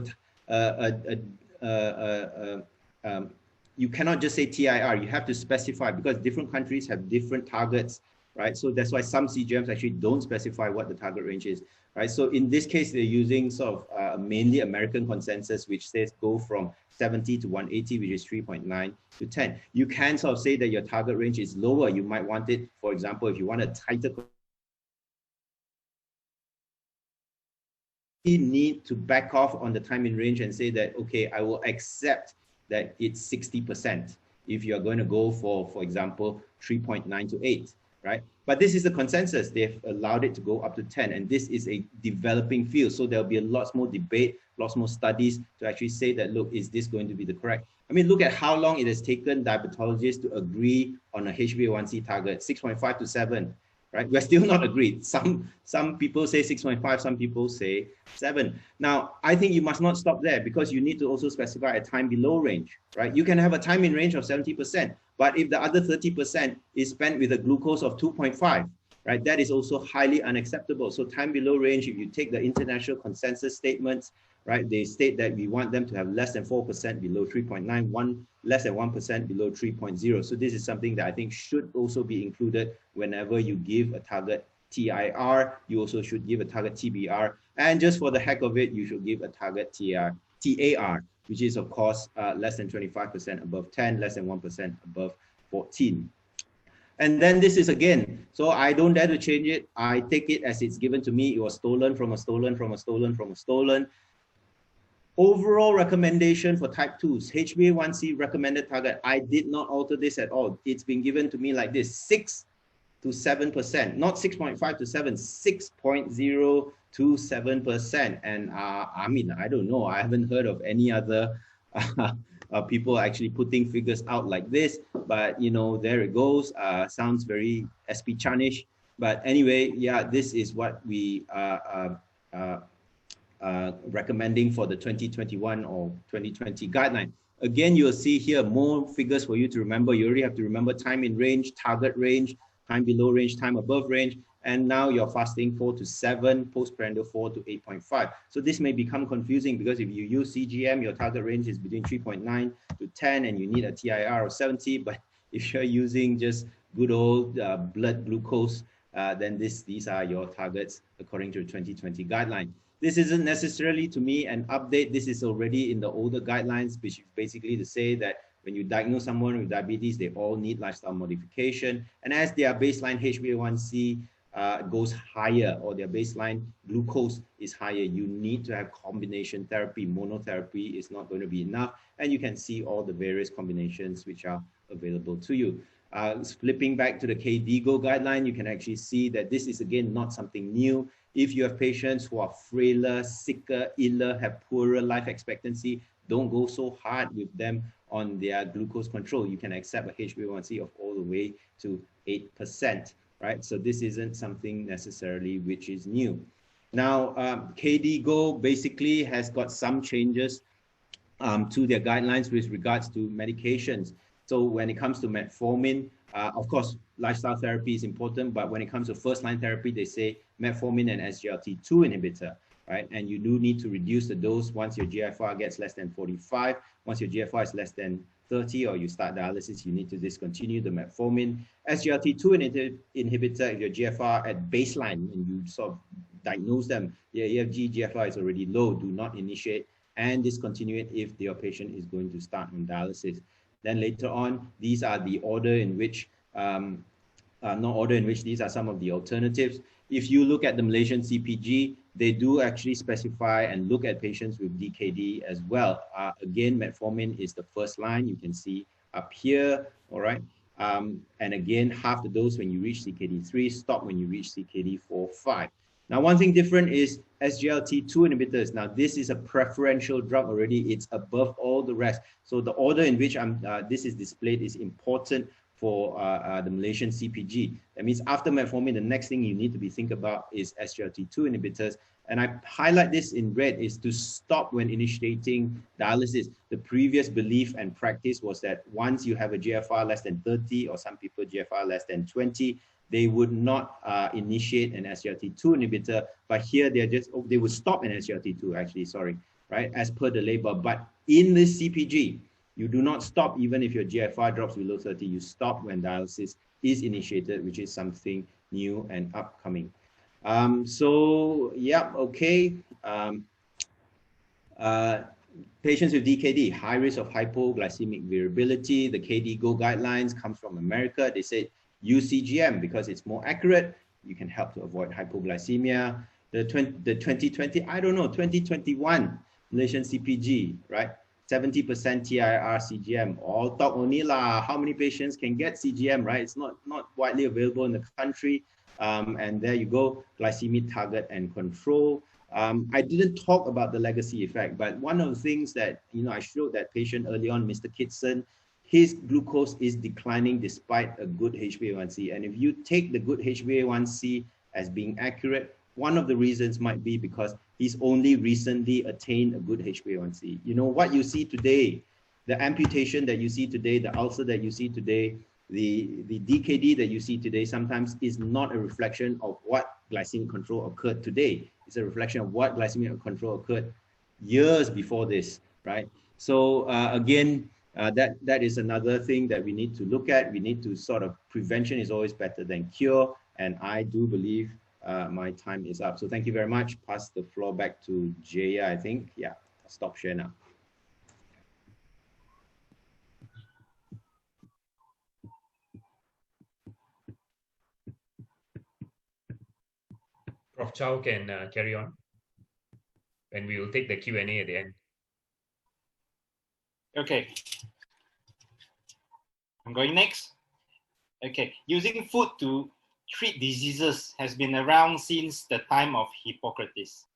S6: you cannot just say TIR, you have to specify, because different countries have different targets, right? So that's why some CGMs actually don't specify what the target range is, right? So in this case, they're using sort of mainly American consensus, which says go from 70 to 180, which is 3.9 to 10. You can sort of say that your target range is lower. You might want it, for example, if you want a tighter, you need to back off on the time in range and say that, okay, I will accept that it's 60% if you're going to go for example, 3.9 to 8, right? But this is the consensus. They've allowed it to go up to 10, and this is a developing field. So there'll be a lot more debate, lots more studies to actually say that, look, is this going to be the correct? I mean, look at how long it has taken diabetologists to agree on a HbA1c target, 6.5 to 7. Right? We're still not agreed. Some people say 6.5, some people say 7. Now, I think you must not stop there, because you need to also specify a time below range, right? You can have a time in range of 70%, but if the other 30% is spent with a glucose of 2.5, right, that is also highly unacceptable. So time below range, if you take the international consensus statements, right, they state that we want them to have less than 4% below 3.9, less than 1% below 3.0. So this is something that I think should also be included whenever you give a target TIR. You also should give a target TBR. And just for the heck of it, you should give a target TAR, which is, of course, less than 25% above 10, less than 1% above 14. And then this is again, so I don't dare to change it. I take it as it's given to me. It was stolen from a stolen, from a stolen, from a stolen. Overall recommendation for type 2s, HbA1c recommended target. I did not alter this at all. It's been given to me like this, 6 to 7%, not 6.5 to 7, 6.0 to 7%. And I mean, I don't know. I haven't heard of any other people actually putting figures out like this, but you know, there it goes. Sounds very SP Chanish, but anyway, yeah, this is what we recommending for the 2021 or 2020 guideline. Again, you'll see here more figures for you to remember. You already have to remember time in range, target range, time below range, time above range, and now you're fasting 4 to 7, postprandial 4 to 8.5. So this may become confusing, because if you use CGM, your target range is between 3.9 to 10, and you need a TIR of 70. But if you're using just good old blood glucose, then these are your targets according to the 2020 guideline. This isn't necessarily, to me, an update. This is already in the older guidelines, which is basically to say that when you diagnose someone with diabetes, they all need lifestyle modification. And as their baseline HbA1c goes higher, or their baseline glucose is higher, you need to have combination therapy. Monotherapy is not going to be enough. And you can see all the various combinations which are available to you. Flipping back to the KDIGO guideline, you can actually see that this is, again, not something new. If you have patients who are frailer, sicker, iller, have poorer life expectancy, don't go so hard with them on their glucose control. You can accept a HbA1c of all the way to 8%, right? So this isn't something necessarily which is new. Now, KDIGO basically has got some changes to their guidelines with regards to medications. So when it comes to metformin, of course, lifestyle therapy is important, but when it comes to first-line therapy, they say metformin and SGLT2 inhibitor, right? And you do need to reduce the dose once your GFR gets less than 45. Once your GFR is less than 30 or you start dialysis, you need to discontinue the metformin. SGLT2 inhibitor, if your GFR at baseline and you sort of diagnose them, your EFG GFR is already low, do not initiate and discontinue it if your patient is going to start on dialysis. Then later on, these are the order in which, these are some of the alternatives. If you look at the Malaysian CPG, they do actually specify and look at patients with DKD as well. Again, metformin is the first line. You can see up here, all right? And again, half the dose when you reach CKD3, stop when you reach CKD4, 5. Now, one thing different is SGLT2 inhibitors. Now, this is a preferential drug already. It's above all the rest. So the order in which this is displayed is important for the Malaysian CPG. That means after metformin, the next thing you need to be thinking about is SGLT2 inhibitors. And I highlight this in red, is to stop when initiating dialysis. The previous belief and practice was that once you have a GFR less than 30, or some people GFR less than 20, they would not initiate an SGLT2 inhibitor. But here they would stop an SGLT2 actually, sorry, right, as per the label. But in this CPG, you do not stop even if your GFR drops below 30. You stop when dialysis is initiated, which is something new and upcoming. So yeah, okay. Patients with DKD, high risk of hypoglycemic variability. The KDIGO guidelines comes from America. They say use CGM because it's more accurate. You can help to avoid hypoglycemia. The 2020, I don't know, 2021 Malaysian CPG, right? 70% TIR CGM. All talk only lah. How many patients can get CGM, right? It's not widely available in the country. And there you go, glycemic target and control. I didn't talk about the legacy effect, but one of the things that, I showed that patient early on, Mr. Kitson, his glucose is declining despite a good HbA1c. And if you take the good HbA1c as being accurate, one of the reasons might be because he's only recently attained a good HbA1c. What you see today, the amputation that you see today, the ulcer that you see today, the DKD that you see today sometimes is not a reflection of what glycemic control occurred today. It's a reflection of what glycemic control occurred years before this, right? So again, that is another thing that we need to look at. We need to prevention is always better than cure. And I do believe my time is up. So thank you very much. Pass the floor back to Jaya, I think. Yeah, I'll stop share now.
S5: Prof. Chow can carry on, and we will take the Q&A at the end.
S2: Okay. I'm going next. Okay. Using food to treat diseases has been around since the time of Hippocrates.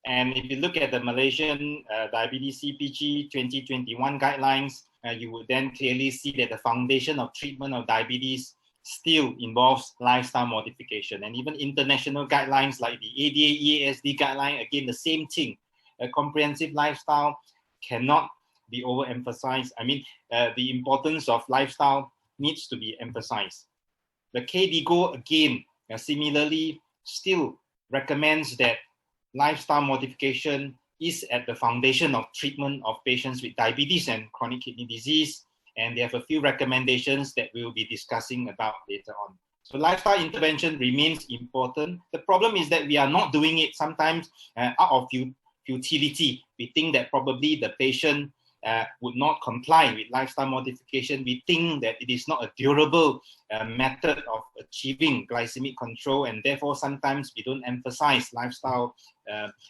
S2: And if you look at the Malaysian Diabetes CPG 2021 guidelines, you would then clearly see that the foundation of treatment of diabetes still involves lifestyle modification. And even international guidelines like the ADA EASD guideline, again, the same thing. A comprehensive lifestyle cannot be overemphasized. I mean, the importance of lifestyle needs to be emphasized. The KDIGO, again, similarly, still recommends that lifestyle modification is at the foundation of treatment of patients with diabetes and chronic kidney disease. And they have a few recommendations that we will be discussing about later on. So lifestyle intervention remains important. The problem is that we are not doing it sometimes out of futility. We think that probably the patient would not comply with lifestyle modification. We think that it is not a durable method of achieving glycemic control, and therefore sometimes we don't emphasize lifestyle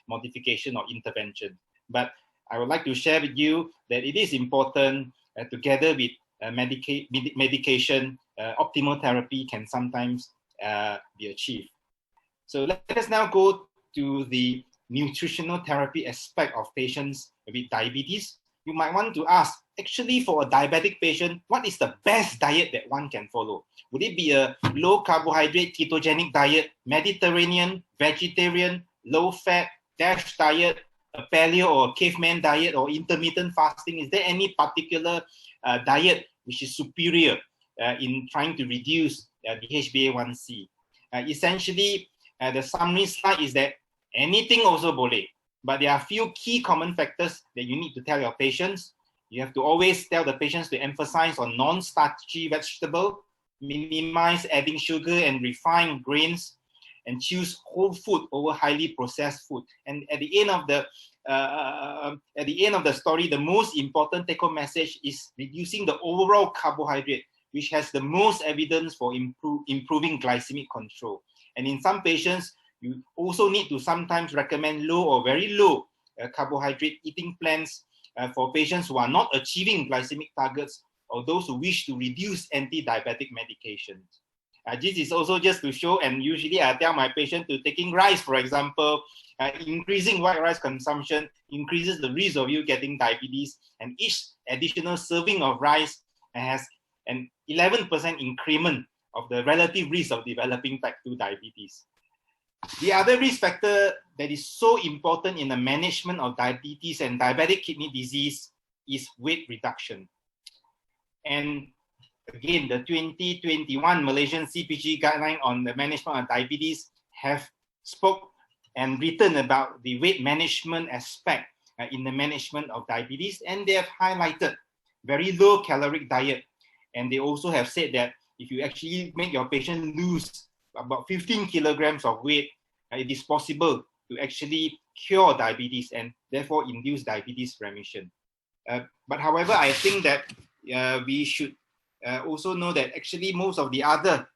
S2: modification or intervention. But I would like to share with you that it is important. Together with medication, optimal therapy can sometimes be achieved. So let us now go to the nutritional therapy aspect of patients with diabetes. You might want to ask, actually for a diabetic patient, what is the best diet that one can follow? Would it be a low carbohydrate ketogenic diet, Mediterranean, vegetarian, low fat, DASH diet, a paleo or a caveman diet, or intermittent fasting? Is there any particular diet which is superior in trying to reduce the HbA1c? Essentially, the summary slide is that anything also boleh, but there are a few key common factors that you need to tell your patients. You have to always tell the patients to emphasize on non-starchy vegetable, minimize adding sugar and refined grains, and choose whole food over highly processed food. And at the end of the story, the most important take-home message is reducing the overall carbohydrate, which has the most evidence for improving glycemic control. And in some patients, you also need to sometimes recommend low or very low carbohydrate eating plans for patients who are not achieving glycemic targets, or those who wish to reduce anti-diabetic medications. This is also just to show, and usually I tell my patient to taking rice, for example, increasing white rice consumption increases the risk of you getting diabetes, and each additional serving of rice has an 11% increment of the relative risk of developing type 2 diabetes. The other risk factor that is so important in the management of diabetes and diabetic kidney disease is weight reduction. And again, the 2021 Malaysian CPG guideline on the management of diabetes have spoke and written about the weight management aspect in the management of diabetes, and they have highlighted very low caloric diet. And they also have said that if you actually make your patient lose about 15 kilograms of weight, it is possible to actually cure diabetes and therefore induce diabetes remission. But however, I think that we should also know that actually most of the other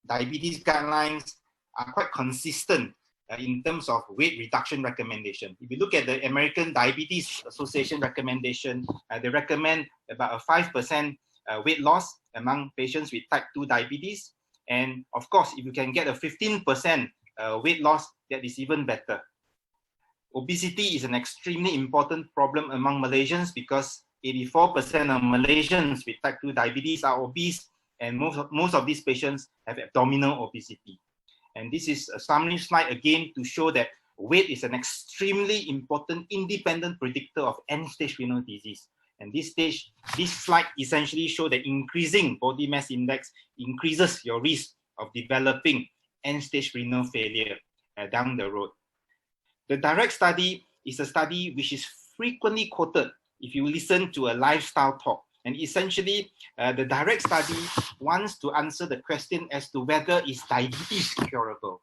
S2: diabetes guidelines are quite consistent in terms of weight reduction recommendation. If you look at the American Diabetes Association recommendation, they recommend about a 5% weight loss among patients with type 2 diabetes. And of course, if you can get a 15% weight loss, that is even better. Obesity is an extremely important problem among Malaysians because 84% of Malaysians with type 2 diabetes are obese, and most of these patients have abdominal obesity. And this is a summary slide again to show that weight is an extremely important independent predictor of end-stage renal disease. And this slide essentially shows that increasing body mass index increases your risk of developing end-stage renal failure down the road. The direct study is a study which is frequently quoted if you listen to a lifestyle talk. And essentially, the direct study wants to answer the question as to whether is diabetes curable.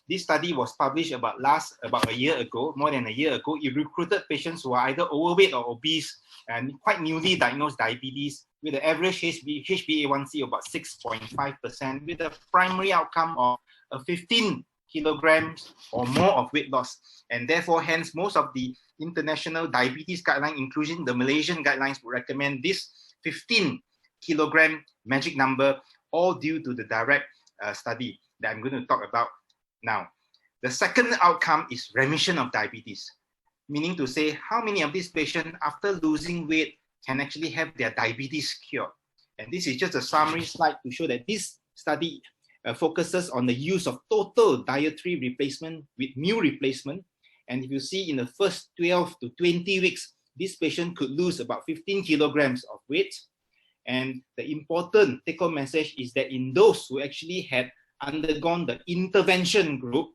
S2: This study was published about a year ago, more than a year ago. It recruited patients who are either overweight or obese and quite newly diagnosed diabetes with an average HbA1c of about 6.5%, with a primary outcome of 15 kilograms or more of weight loss. And therefore, hence, most of the international diabetes guideline, including the Malaysian guidelines, would recommend this 15 kilogram magic number, all due to the direct study that I'm going to talk about now. The second outcome is remission of diabetes, meaning to say how many of these patients after losing weight can actually have their diabetes cured. And this is just a summary slide to show that this study focuses on the use of total dietary replacement with meal replacement. And if you see in the first 12 to 20 weeks, this patient could lose about 15 kilograms of weight. And the important take-home message is that in those who actually had undergone the intervention group,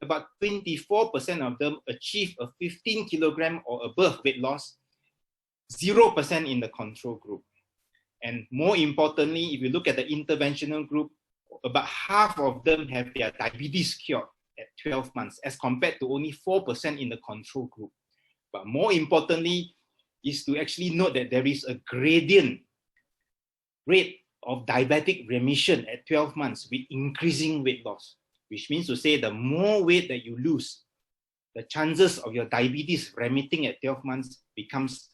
S2: about 24% of them achieved a 15 kilogram or above weight loss, 0% in the control group. And more importantly, if you look at the interventional group, about half of them have their diabetes cured at 12 months, as compared to only 4% in the control group. But more importantly is to actually note that there is a gradient rate of diabetic remission at 12 months with increasing weight loss, which means to say the more weight that you lose, the chances of your diabetes remitting at 12 months becomes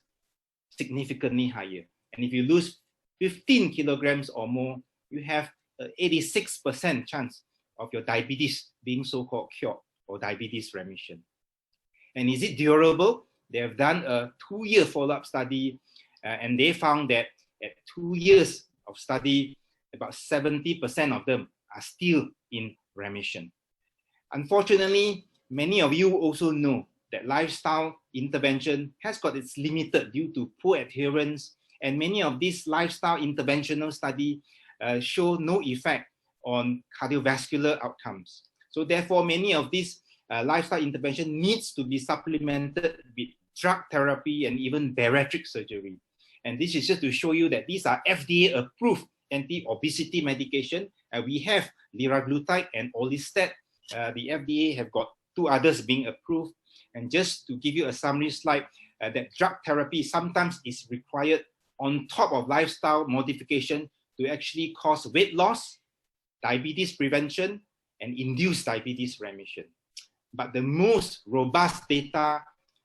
S2: significantly higher. And if you lose 15 kilograms or more, you have an 86% chance of your diabetes being so-called cured or diabetes remission. And is it durable? They have done a 2-year follow-up study, and they found that at 2 years of study, about 70% of them are still in remission. Unfortunately, many of you also know that lifestyle intervention has got its limited due to poor adherence, and many of these lifestyle interventional studies show no effect on cardiovascular outcomes. So therefore, many of these lifestyle intervention needs to be supplemented with drug therapy and even bariatric surgery. And this is just to show you that these are FDA-approved anti-obesity medication. We have liraglutide and orlistat. The FDA have got 2 others being approved. And just to give you a summary slide, that drug therapy sometimes is required on top of lifestyle modification to actually cause weight loss, diabetes prevention, and induce diabetes remission. But the most robust data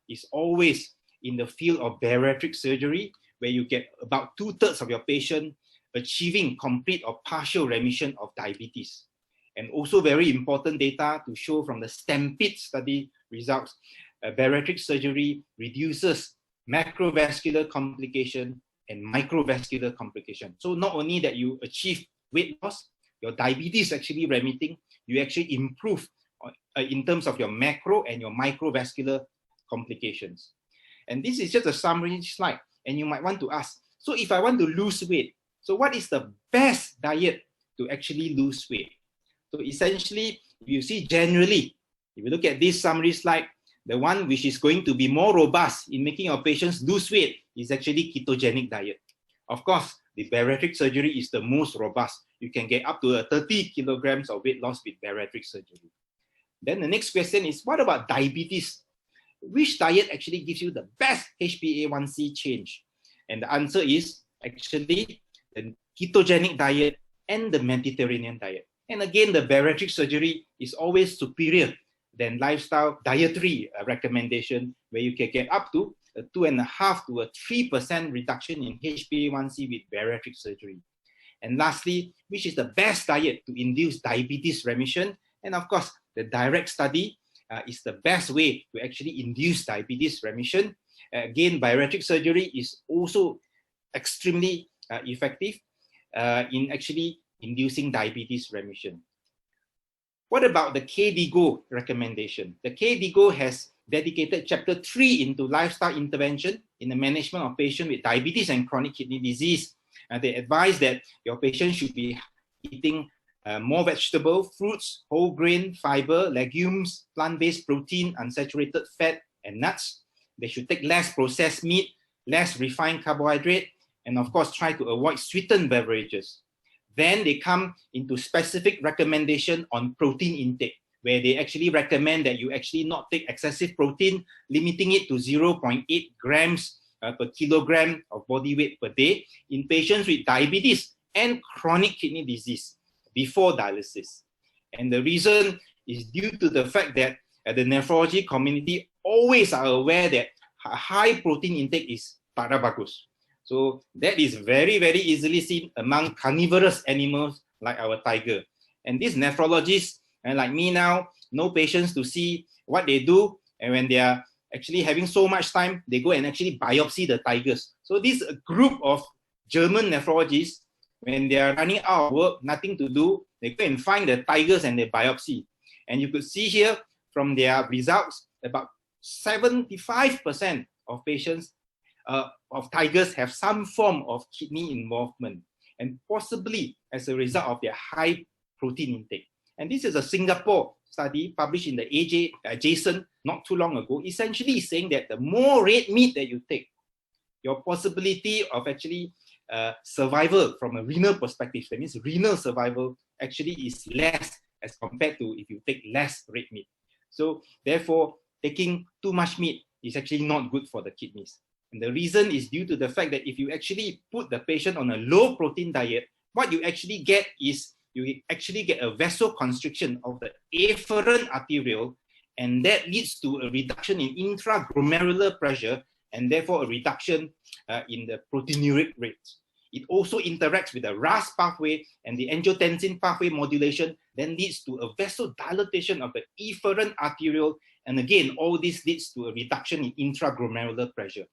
S2: is always in the field of bariatric surgery, where you get about 2/3 of your patient achieving complete or partial remission of diabetes. And also very important data to show from the STAMPEDE study results, bariatric surgery reduces macrovascular complication and microvascular complication. So not only that you achieve weight loss, your diabetes actually remitting, you actually improve in terms of your macro and your microvascular complications. And this is just a summary slide. And you might want to ask, so if I want to lose weight, so what is the best diet to actually lose weight? So essentially, you see generally, if you look at this summary slide, the one which is going to be more robust in making your patients lose weight is actually ketogenic diet. Of course, the bariatric surgery is the most robust. You can get up to 30 kilograms of weight loss with bariatric surgery. Then the next question is, what about diabetes? Which diet actually gives you the best HbA1c change? And the answer is actually the ketogenic diet and the Mediterranean diet. And again, the bariatric surgery is always superior than lifestyle dietary recommendation, where you can get up to a 2.5 to a 3% reduction in HbA1c with bariatric surgery. And lastly, which is the best diet to induce diabetes remission? And of course, the direct study is the best way to actually induce diabetes remission. Again, bariatric surgery is also extremely effective in actually inducing diabetes remission. What about the KDIGO recommendation? The KDIGO has dedicated chapter 3 into lifestyle intervention in the management of patients with diabetes and chronic kidney disease. They advise that your patient should be eating more vegetable, fruits, whole grain, fiber, legumes, plant-based protein, unsaturated fat, and nuts. They should take less processed meat, less refined carbohydrate, and of course, try to avoid sweetened beverages. Then they come into specific recommendation on protein intake, where they actually recommend that you actually not take excessive protein, limiting it to 0.8 grams per kilogram of body weight per day in patients with diabetes and chronic kidney disease before dialysis. And the reason is due to the fact that the nephrology community always are aware that high protein intake is para bagus. So that is very, very easily seen among carnivorous animals like our tiger. And these nephrologists, and like me now, know patients to see what they do. And when they are actually having so much time, they go and actually biopsy the tigers. So this group of German nephrologists, when they are running out of work, nothing to do, they go and find the tigers and they biopsy. And you could see here from their results, about 75% of patients of tigers have some form of kidney involvement, and possibly as a result of their high protein intake. And this is a Singapore study published in the JASN not too long ago, essentially saying that the more red meat that you take, your possibility of actually survival from a renal perspective, that means renal survival, actually is less as compared to if you take less red meat. So therefore, taking too much meat is actually not good for the kidneys. And the reason is due to the fact that if you actually put the patient on a low protein diet, what you actually get is you actually get a vasoconstriction of the afferent arteriole, and that leads to a reduction in intraglomerular pressure, and therefore a reduction in the proteinuria rate. It also interacts with the RAS pathway, and the angiotensin pathway modulation then leads to a vasodilatation of the efferent arteriole, and again, all this leads to a reduction in intraglomerular pressure.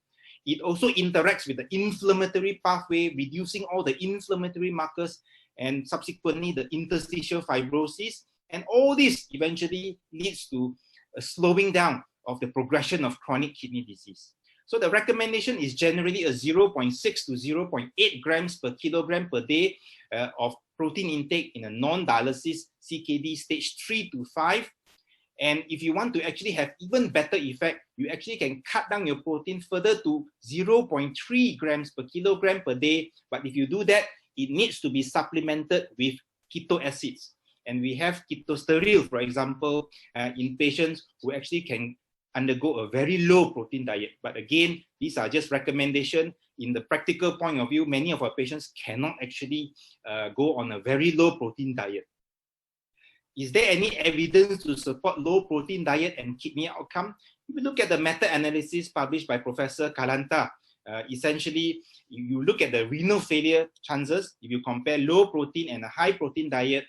S2: It also interacts with the inflammatory pathway, reducing all the inflammatory markers, and subsequently the interstitial fibrosis. And all this eventually leads to a slowing down of the progression of chronic kidney disease. So the recommendation is generally a 0.6 to 0.8 grams per kilogram per day of protein intake in a non-dialysis CKD stage 3 to 5. And if you want to actually have even better effect, you actually can cut down your protein further to 0.3 grams per kilogram per day. But if you do that, it needs to be supplemented with keto acids. And we have ketosterol, for example, in patients who actually can undergo a very low protein diet. But again, these are just recommendations. In the practical point of view, many of our patients cannot actually go on a very low protein diet. Is there any evidence to support low protein diet and kidney outcome? If you look at the meta-analysis published by Professor Kalanta, essentially, you look at the renal failure chances. If you compare low protein and a high protein diet,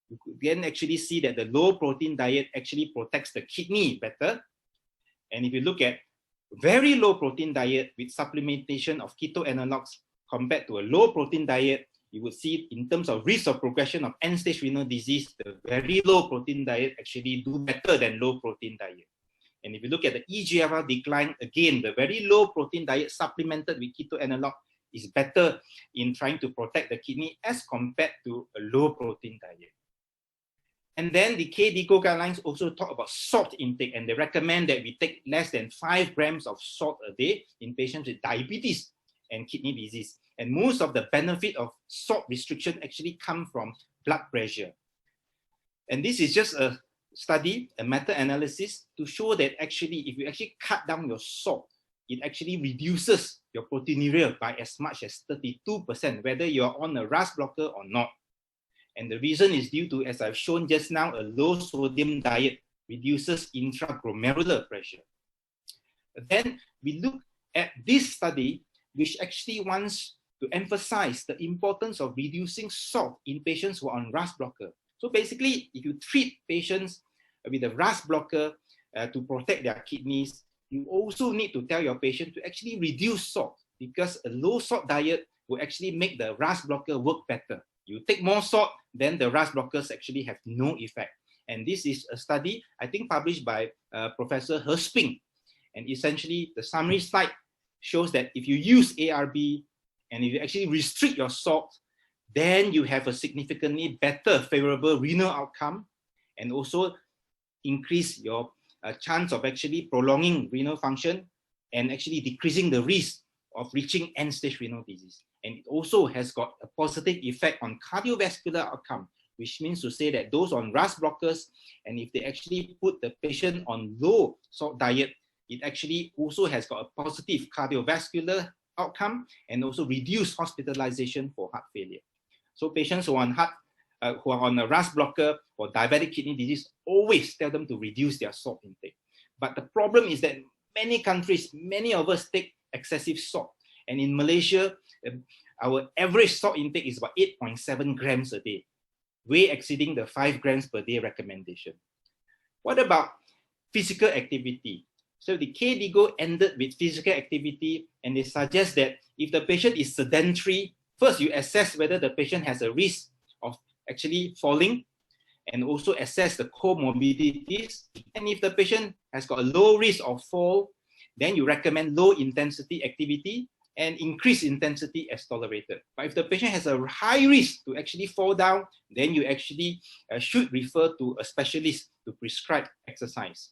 S2: you could then actually see that the low protein diet actually protects the kidney better. And if you look at very low protein diet with supplementation of keto analogs compared to a low protein diet, you would see in terms of risk of progression of end-stage renal disease, the very low protein diet actually do better than low protein diet. And if you look at the eGFR decline, again, the very low protein diet supplemented with keto analog is better in trying to protect the kidney as compared to a low protein diet. And then the KDIGO guidelines also talk about salt intake, and they recommend that we take less than 5 grams of salt a day in patients with diabetes and kidney disease. And most of the benefit of salt restriction actually come from blood pressure. And this is just a study, a meta-analysis to show that actually, if you actually cut down your salt, it actually reduces your proteinuria by as much as 32%, whether you're on a RAS blocker or not. And the reason is due to, as I've shown just now, a low sodium diet reduces intraglomerular pressure. Then we look at this study, which actually wants to emphasize the importance of reducing salt in patients who are on RAS blocker. So basically, if you treat patients with a RAS blocker to protect their kidneys, you also need to tell your patient to actually reduce salt, because a low salt diet will actually make the RAS blocker work better. You take more salt, then the RAS blockers actually have no effect. And this is a study, I think, published by Professor Hersping. And essentially, the summary slide shows that if you use ARB and if you actually restrict your salt, then you have a significantly better favorable renal outcome, and also increase your chance of actually prolonging renal function and actually decreasing the risk of reaching end-stage renal disease. And it also has got a positive effect on cardiovascular outcome, which means to say that those on RAS blockers, and if they actually put the patient on low salt diet, it actually also has got a positive cardiovascular outcome and also reduce hospitalization for heart failure. So patients who are on a RAS blocker for diabetic kidney disease, always tell them to reduce their salt intake. But the problem is that many countries, many of us take excessive salt. And in Malaysia, our average salt intake is about 8.7 grams a day, way exceeding the 5 grams per day recommendation. What about physical activity? So the KDIGO ended with physical activity, and they suggest that if the patient is sedentary, first you assess whether the patient has a risk of actually falling, and also assess the comorbidities. And if the patient has got a low risk of fall, then you recommend low intensity activity and increased intensity as tolerated. But if the patient has a high risk to actually fall down, then you actually should refer to a specialist to prescribe exercise.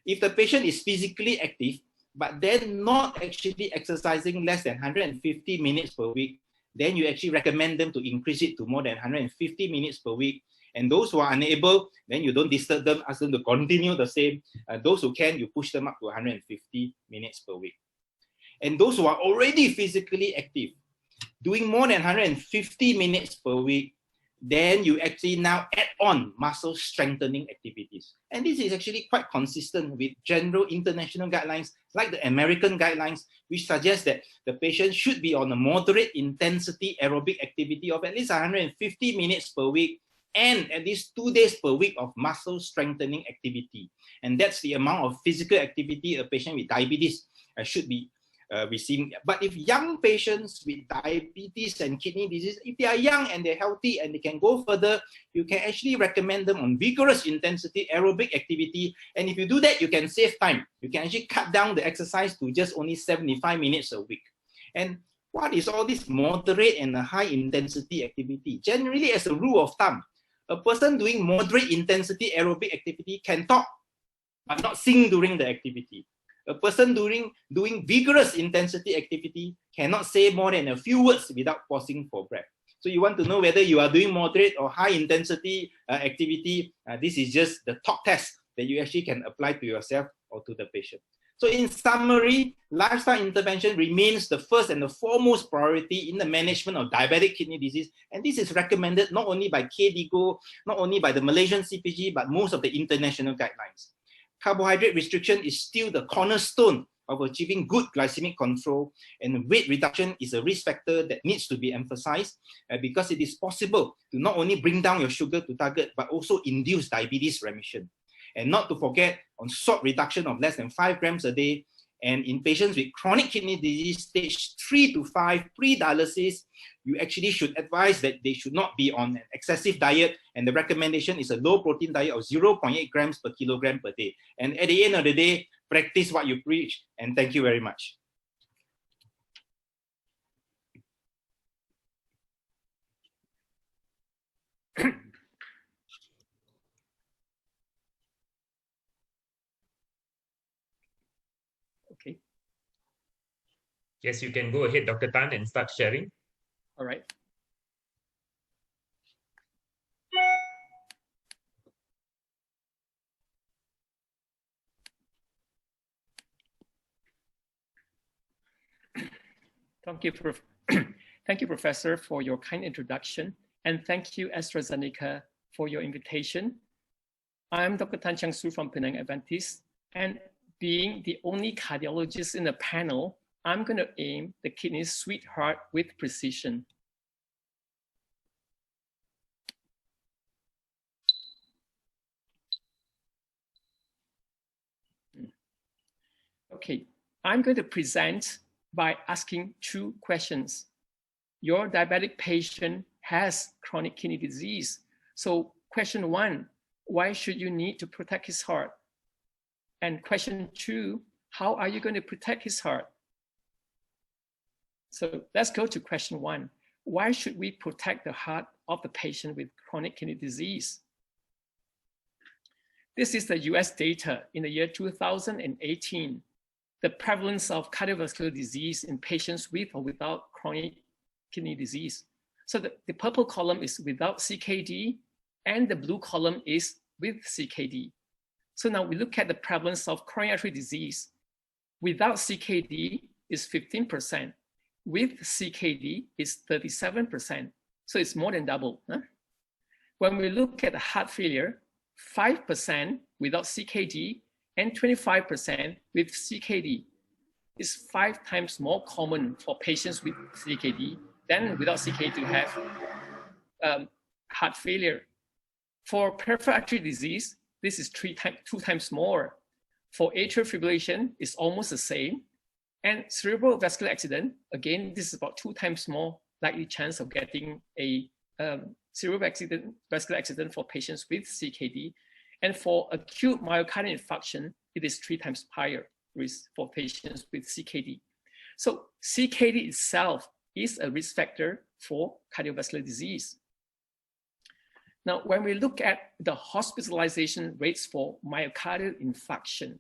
S2: If the patient is physically active, but then not actually exercising less than 150 minutes per week, then you actually recommend them to increase it to more than 150 minutes per week. And those who are unable, then you don't disturb them, ask them to continue the same. Those who can, you push them up to 150 minutes per week. And those who are already physically active, doing more than 150 minutes per week, then you actually now add on muscle strengthening activities. And this is actually quite consistent with general international guidelines, like the American guidelines, which suggest that the patient should be on a moderate intensity aerobic activity of at least 150 minutes per week, and at least 2 days per week of muscle strengthening activity. And that's the amount of physical activity a patient with diabetes should be receiving. But if young patients with diabetes and kidney disease, if they are young and they're healthy and they can go further, you can actually recommend them on vigorous intensity aerobic activity. And if you do that, you can save time. You can actually cut down the exercise to just only 75 minutes a week. And what is all this moderate and high intensity activity? Generally, as a rule of thumb, a person doing moderate intensity aerobic activity can talk, but not sing during the activity. A person doing vigorous intensity activity cannot say more than a few words without pausing for breath. So you want to know whether you are doing moderate or high intensity activity. This is just the top test that you actually can apply to yourself or to the patient. So in summary, lifestyle intervention remains the first and the foremost priority in the management of diabetic kidney disease. And this is recommended not only by KDIGO, not only by the Malaysian CPG, but most of the international guidelines. Carbohydrate restriction is still the cornerstone of achieving good glycemic control, and weight reduction is a risk factor that needs to be emphasized because it is possible to not only bring down your sugar to target, but also induce diabetes remission. And not to forget on salt reduction of less than 5 grams a day, And in patients with chronic kidney disease, stage 3 to 5, pre-dialysis, you actually should advise that they should not be on an excessive diet. And the recommendation is a low protein diet of 0.8 grams per kilogram per day. And at the end of the day, practice what you preach. And thank you very much.
S7: Okay.
S5: Yes, you can go ahead, Dr. Tan, and start sharing.
S7: All right. Thank you, thank you, Professor, for your kind introduction, and thank you, AstraZeneca, for your invitation. I'm Dr. Tan Chiang-Su from Penang Adventist, and being the only cardiologist in the panel, I'm going to aim the kidney sweetheart with precision. Okay, I'm going to present by asking 2 questions. Your diabetic patient has chronic kidney disease. So question 1, why should you need to protect his heart? And question 2, how are you going to protect his heart? So let's go to question 1. Why should we protect the heart of the patient with chronic kidney disease? This is the US data in the year 2018. The prevalence of cardiovascular disease in patients with or without chronic kidney disease. So the purple column is without CKD, and the blue column is with CKD. So now we look at the prevalence of coronary artery disease. Without CKD is 15%. With CKD is 37%. So it's more than double. Huh? When we look at the heart failure, 5% without CKD and 25% with CKD is 5 times more common for patients with CKD than without CKD to have heart failure. For peripheral artery disease, this is 2 times more. For atrial fibrillation, it's almost the same. And cerebral vascular accident, again, this is about 2 times more likely chance of getting a cerebral vascular accident for patients with CKD. And for acute myocardial infarction, it is 3 times higher risk for patients with CKD. So CKD itself is a risk factor for cardiovascular disease. Now, when we look at the hospitalization rates for myocardial infarction,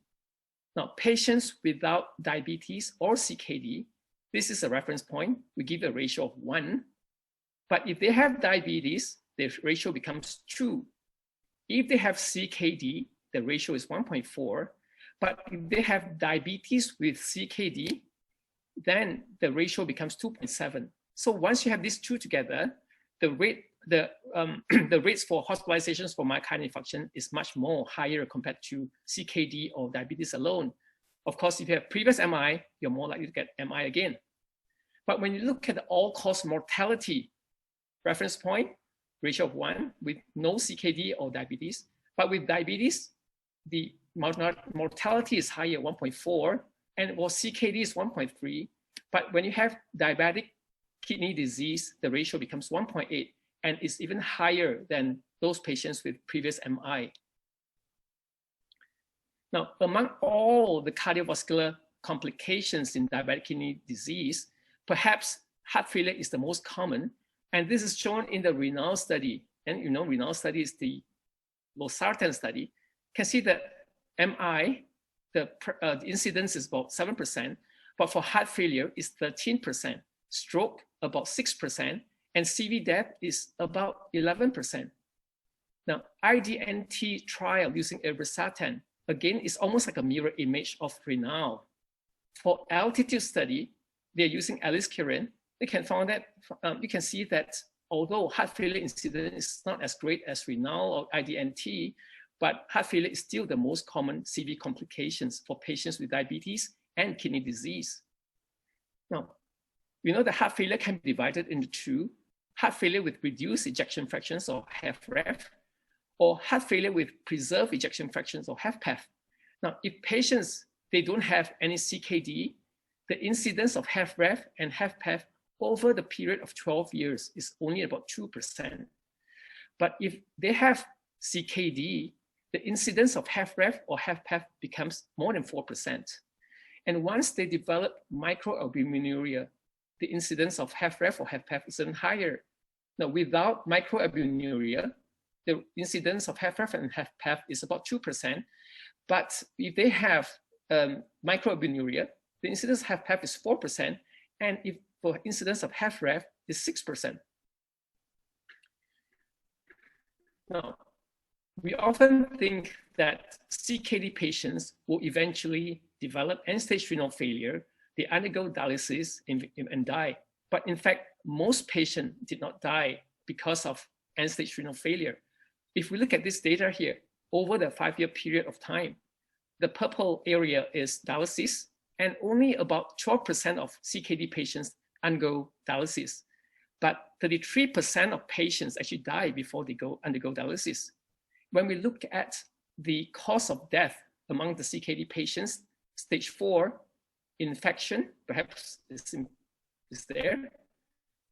S7: now patients without diabetes or CKD, this is a reference point, we give a ratio of 1. But if they have diabetes, the ratio becomes 2. If they have CKD, the ratio is 1.4. But if they have diabetes with CKD, then the ratio becomes 2.7. So once you have these 2 together, the rates for hospitalizations for myocardial infarction is much more higher compared to CKD or diabetes alone. Of course, if you have previous MI, you're more likely to get MI again. But when you look at the all-cause mortality reference point, ratio of 1 with no CKD or diabetes, but with diabetes, the mortality is higher, 1.4, and for CKD is 1.3. But when you have diabetic kidney disease, the ratio becomes 1.8, and is even higher than those patients with previous MI. Now, among all the cardiovascular complications in diabetic kidney disease, perhaps heart failure is the most common, and this is shown in the RENAL study. And you know, RENAL study is the losartan study. You can see that MI, the incidence is about 7%, but for heart failure is 13%, stroke about 6%, and CV death is about 11%. Now, IDNT trial using irbesartan, again, is almost like a mirror image of RENAL. For altitude study, they're using aliskiren. You can see that although heart failure incidence is not as great as RENAL or IDNT, but heart failure is still the most common CV complications for patients with diabetes and kidney disease. Now, we know that heart failure can be divided into 2, heart failure with reduced ejection fractions or HFrEF, or heart failure with preserved ejection fractions or HFpEF. Now, if patients they don't have any CKD, the incidence of HFrEF and HFpEF over the period of 12 years is only about 2%. But if they have CKD, the incidence of HFrEF or HFpEF becomes more than 4%. And once they develop microalbuminuria, the incidence of HFrEF or HFpEF is even higher. Now, without microalbuminuria, the incidence of HFrEF and HFpEF is about 2%. But if they have microalbuminuria, the incidence of HFpEF is 4%. And if the incidence of HFrEF is 6%. Now, we often think that CKD patients will eventually develop end-stage renal failure, they undergo dialysis and die. But in fact, most patients did not die because of end-stage renal failure. If we look at this data here, over the 5-year period of time, the purple area is dialysis, and only about 12% of CKD patients undergo dialysis. But 33% of patients actually die before they undergo dialysis. When we look at the cause of death among the CKD patients, stage 4, infection, perhaps is there.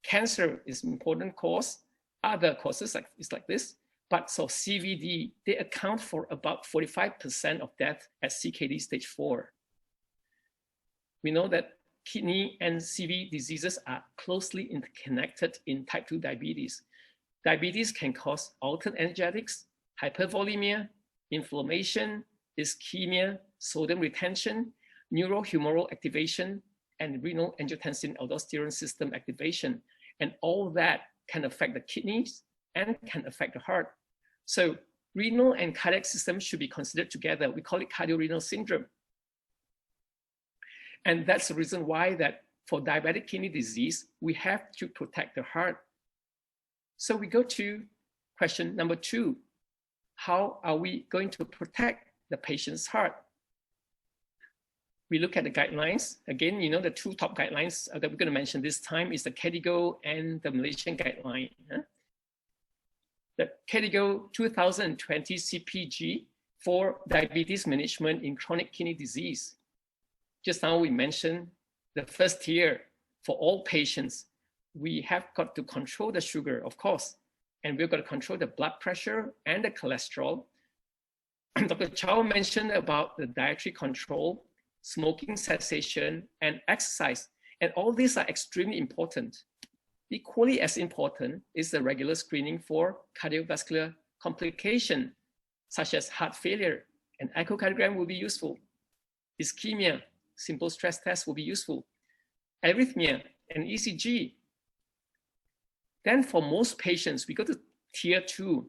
S7: Cancer is an important cause. Other causes is like this. But so CVD, they account for about 45% of death at CKD stage 4. We know that kidney and CV diseases are closely interconnected in type 2 diabetes. Diabetes can cause altered energetics, hypervolemia, inflammation, ischemia, sodium retention, neurohumoral activation, and renal angiotensin aldosterone system activation. And all that can affect the kidneys and can affect the heart. So renal and cardiac systems should be considered together. We call it cardiorenal syndrome. And that's the reason why that for diabetic kidney disease, we have to protect the heart. So we go to question number 2. How are we going to protect the patient's heart? We look at the guidelines. Again, you know, the 2 top guidelines that we're going to mention this time is the KDIGO and the Malaysian guideline. The KDIGO 2020 CPG for diabetes management in chronic kidney disease. Just now we mentioned the first tier for all patients. We have got to control the sugar, of course, and we've got to control the blood pressure and the cholesterol. Dr. Chow mentioned about the dietary control, smoking cessation, and exercise. And all these are extremely important. Equally as important is the regular screening for cardiovascular complication, such as heart failure. An echocardiogram will be useful. Ischemia, simple stress test will be useful. Arrhythmia, and ECG. Then for most patients, we go to tier 2.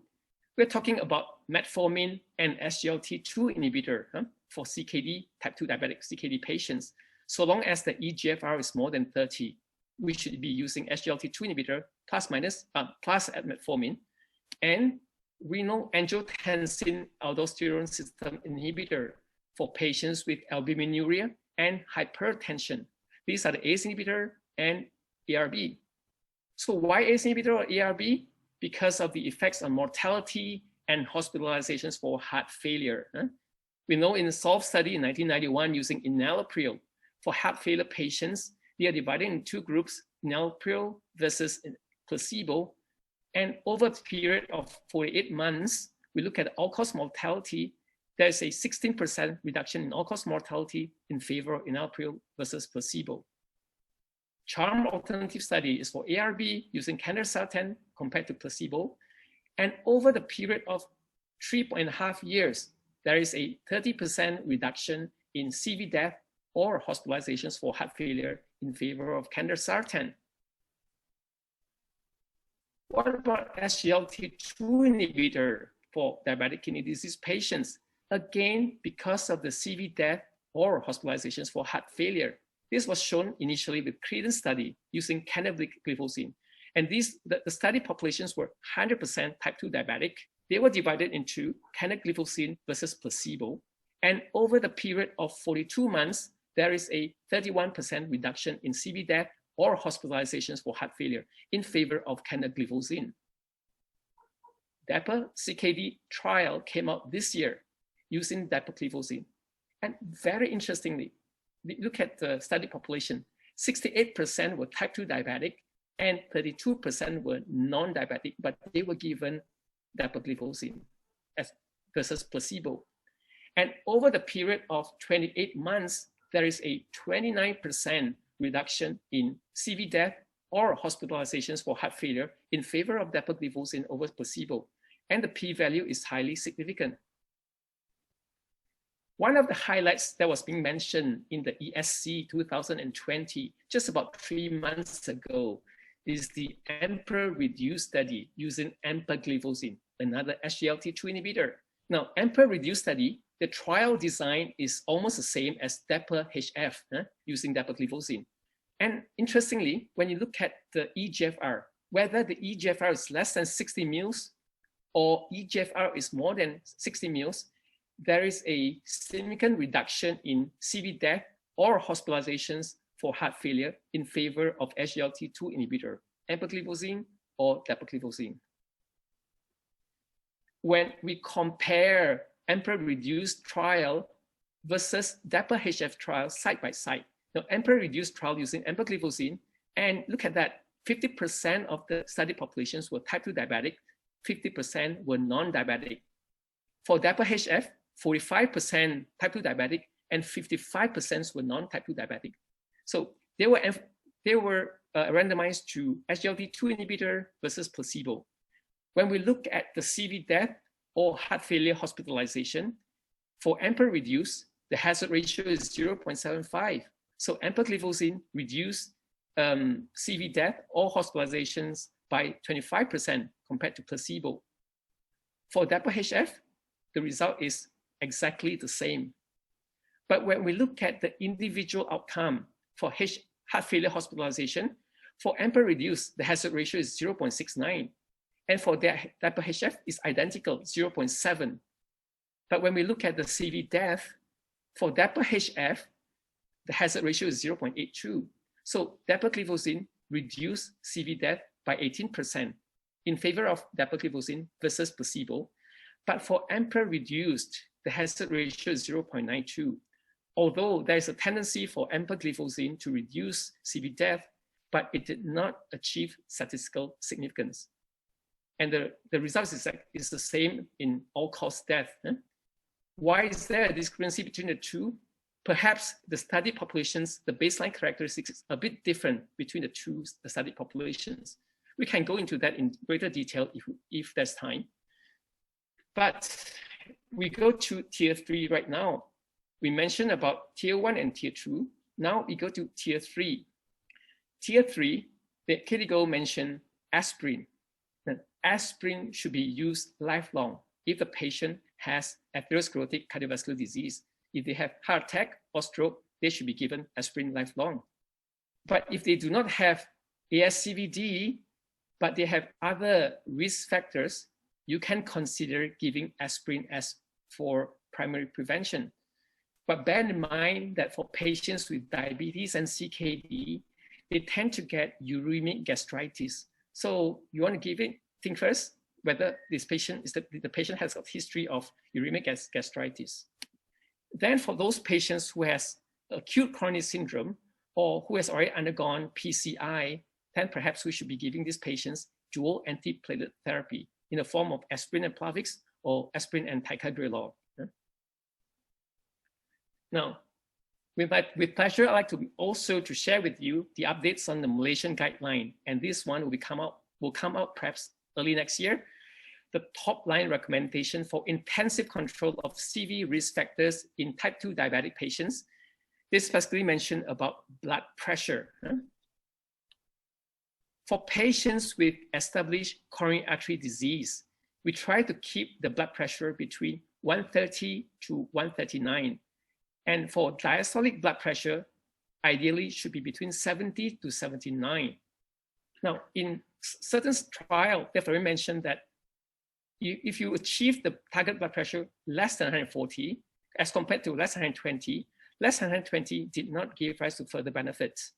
S7: We're talking about metformin and SGLT2 inhibitor for CKD, type 2 diabetic CKD patients. So long as the eGFR is more than 30, we should be using SGLT2 inhibitor plus metformin, and renal angiotensin aldosterone system inhibitor for patients with albuminuria and hypertension. These are the ACE inhibitor and ARB. So why ACE inhibitor or ARB? Because of the effects on mortality and hospitalizations for heart failure. We know in the SOLVE study in 1991 using enalapril for heart failure patients, they are divided in 2 groups, enalapril versus placebo. And over the period of 48 months, we look at all-cause mortality. There's a 16% reduction in all-cause mortality in favor of enalapril versus placebo. CHARM alternative study is for ARB using candesartan compared to placebo. And over the period of 3.5 years, there is a 30% reduction in CV death or hospitalizations for heart failure in favor of candesartan. What about SGLT2 inhibitor for diabetic kidney disease patients? Again, because of the CV death or hospitalizations for heart failure. This was shown initially with Credence study using canagliflozin. And the study populations were 100% type 2 diabetic. They were divided into canagliflozin versus placebo. And over the period of 42 months, there is a 31% reduction in CV death or hospitalizations for heart failure in favor of canagliflozin. DAPA CKD trial came out this year using dapagliflozin. And very interestingly, look at the study population. 68% were type 2 diabetic and 32% were non-diabetic, but they were given dapagliflozin versus placebo. And over the period of 28 months, there is a 29% reduction in CV death or hospitalizations for heart failure in favor of dapagliflozin over placebo. And the p-value is highly significant. One of the highlights that was being mentioned in the ESC 2020, just about 3 months ago, is the EMPEROR-Reduce study using empagliflozin, another SGLT2 inhibitor. Now, EMPEROR-Reduce study, the trial design is almost the same as DAPA-HF using dapagliflozin. And interestingly, when you look at the eGFR, whether the eGFR is less than 60 mils or eGFR is more than 60 mils, there is a significant reduction in CV death or hospitalizations for heart failure in favor of SGLT2 inhibitor, empagliflozin or dapagliflozin. When we compare EMPEROR-Reduce trial versus DAPA-HF trial side by side, now EMPEROR-Reduce trial using empagliflozin, and look at that, 50% of the study populations were type 2 diabetic, 50% were non-diabetic. For DAPA-HF, 45% type 2 diabetic and 55% were non-type 2 diabetic. So they were randomized to SGLT2 inhibitor versus placebo. When we look at the CV death or heart failure hospitalization, for EMPEROR-Reduce, the hazard ratio is 0.75. So empagliflozin reduced CV death or hospitalizations by 25% compared to placebo. For DAPA-HF, the result is exactly the same. But when we look at the individual outcome for heart failure hospitalization, for EMPEROR-Reduce, the hazard ratio is 0.69. And for DAPA-HF, it's identical, 0.7. But when we look at the CV death, for DAPA-HF, the hazard ratio is 0.82. So dapagliflozin reduced CV death by 18% in favor of dapagliflozin versus placebo. But for EMPEROR-Reduced, the hazard ratio is 0.92. Although there is a tendency for empagliflozin to reduce CV death, but it did not achieve statistical significance. And the result is the same in all-cause death. Why is there a discrepancy between the two? Perhaps the study populations, the baseline characteristics is a bit different between the study populations. We can go into that in greater detail if there's time. But we go to tier 3 right now. We mentioned about tier 1 and tier 2. Now we go to tier 3. Tier 3, the KDIGO mentioned aspirin. Then aspirin should be used lifelong if the patient has atherosclerotic cardiovascular disease. If they have heart attack or stroke, they should be given aspirin lifelong. But if they do not have ASCVD, but they have other risk factors, you can consider giving aspirin as for primary prevention. But bear in mind that for patients with diabetes and CKD, they tend to get uremic gastritis. So you want to give it, think first whether this patient the patient has a history of uremic gastritis. Then for those patients who has acute coronary syndrome or who has already undergone PCI, then perhaps we should be giving these patients dual antiplatelet therapy in the form of aspirin and Plavix or aspirin and ticagrelor. Now, with pleasure, I'd like to also to share with you the updates on the Malaysian guideline, and this one will come out perhaps early next year. The top line recommendation for intensive control of CV risk factors in type 2 diabetic patients. This specifically mentioned about blood pressure. For patients with established coronary artery disease, we try to keep the blood pressure between 130 to 139. And for diastolic blood pressure, ideally should be between 70 to 79. Now, in certain trial, they've already mentioned that if you achieve the target blood pressure less than 140, as compared to less than 120, less than 120 did not give rise to further benefits.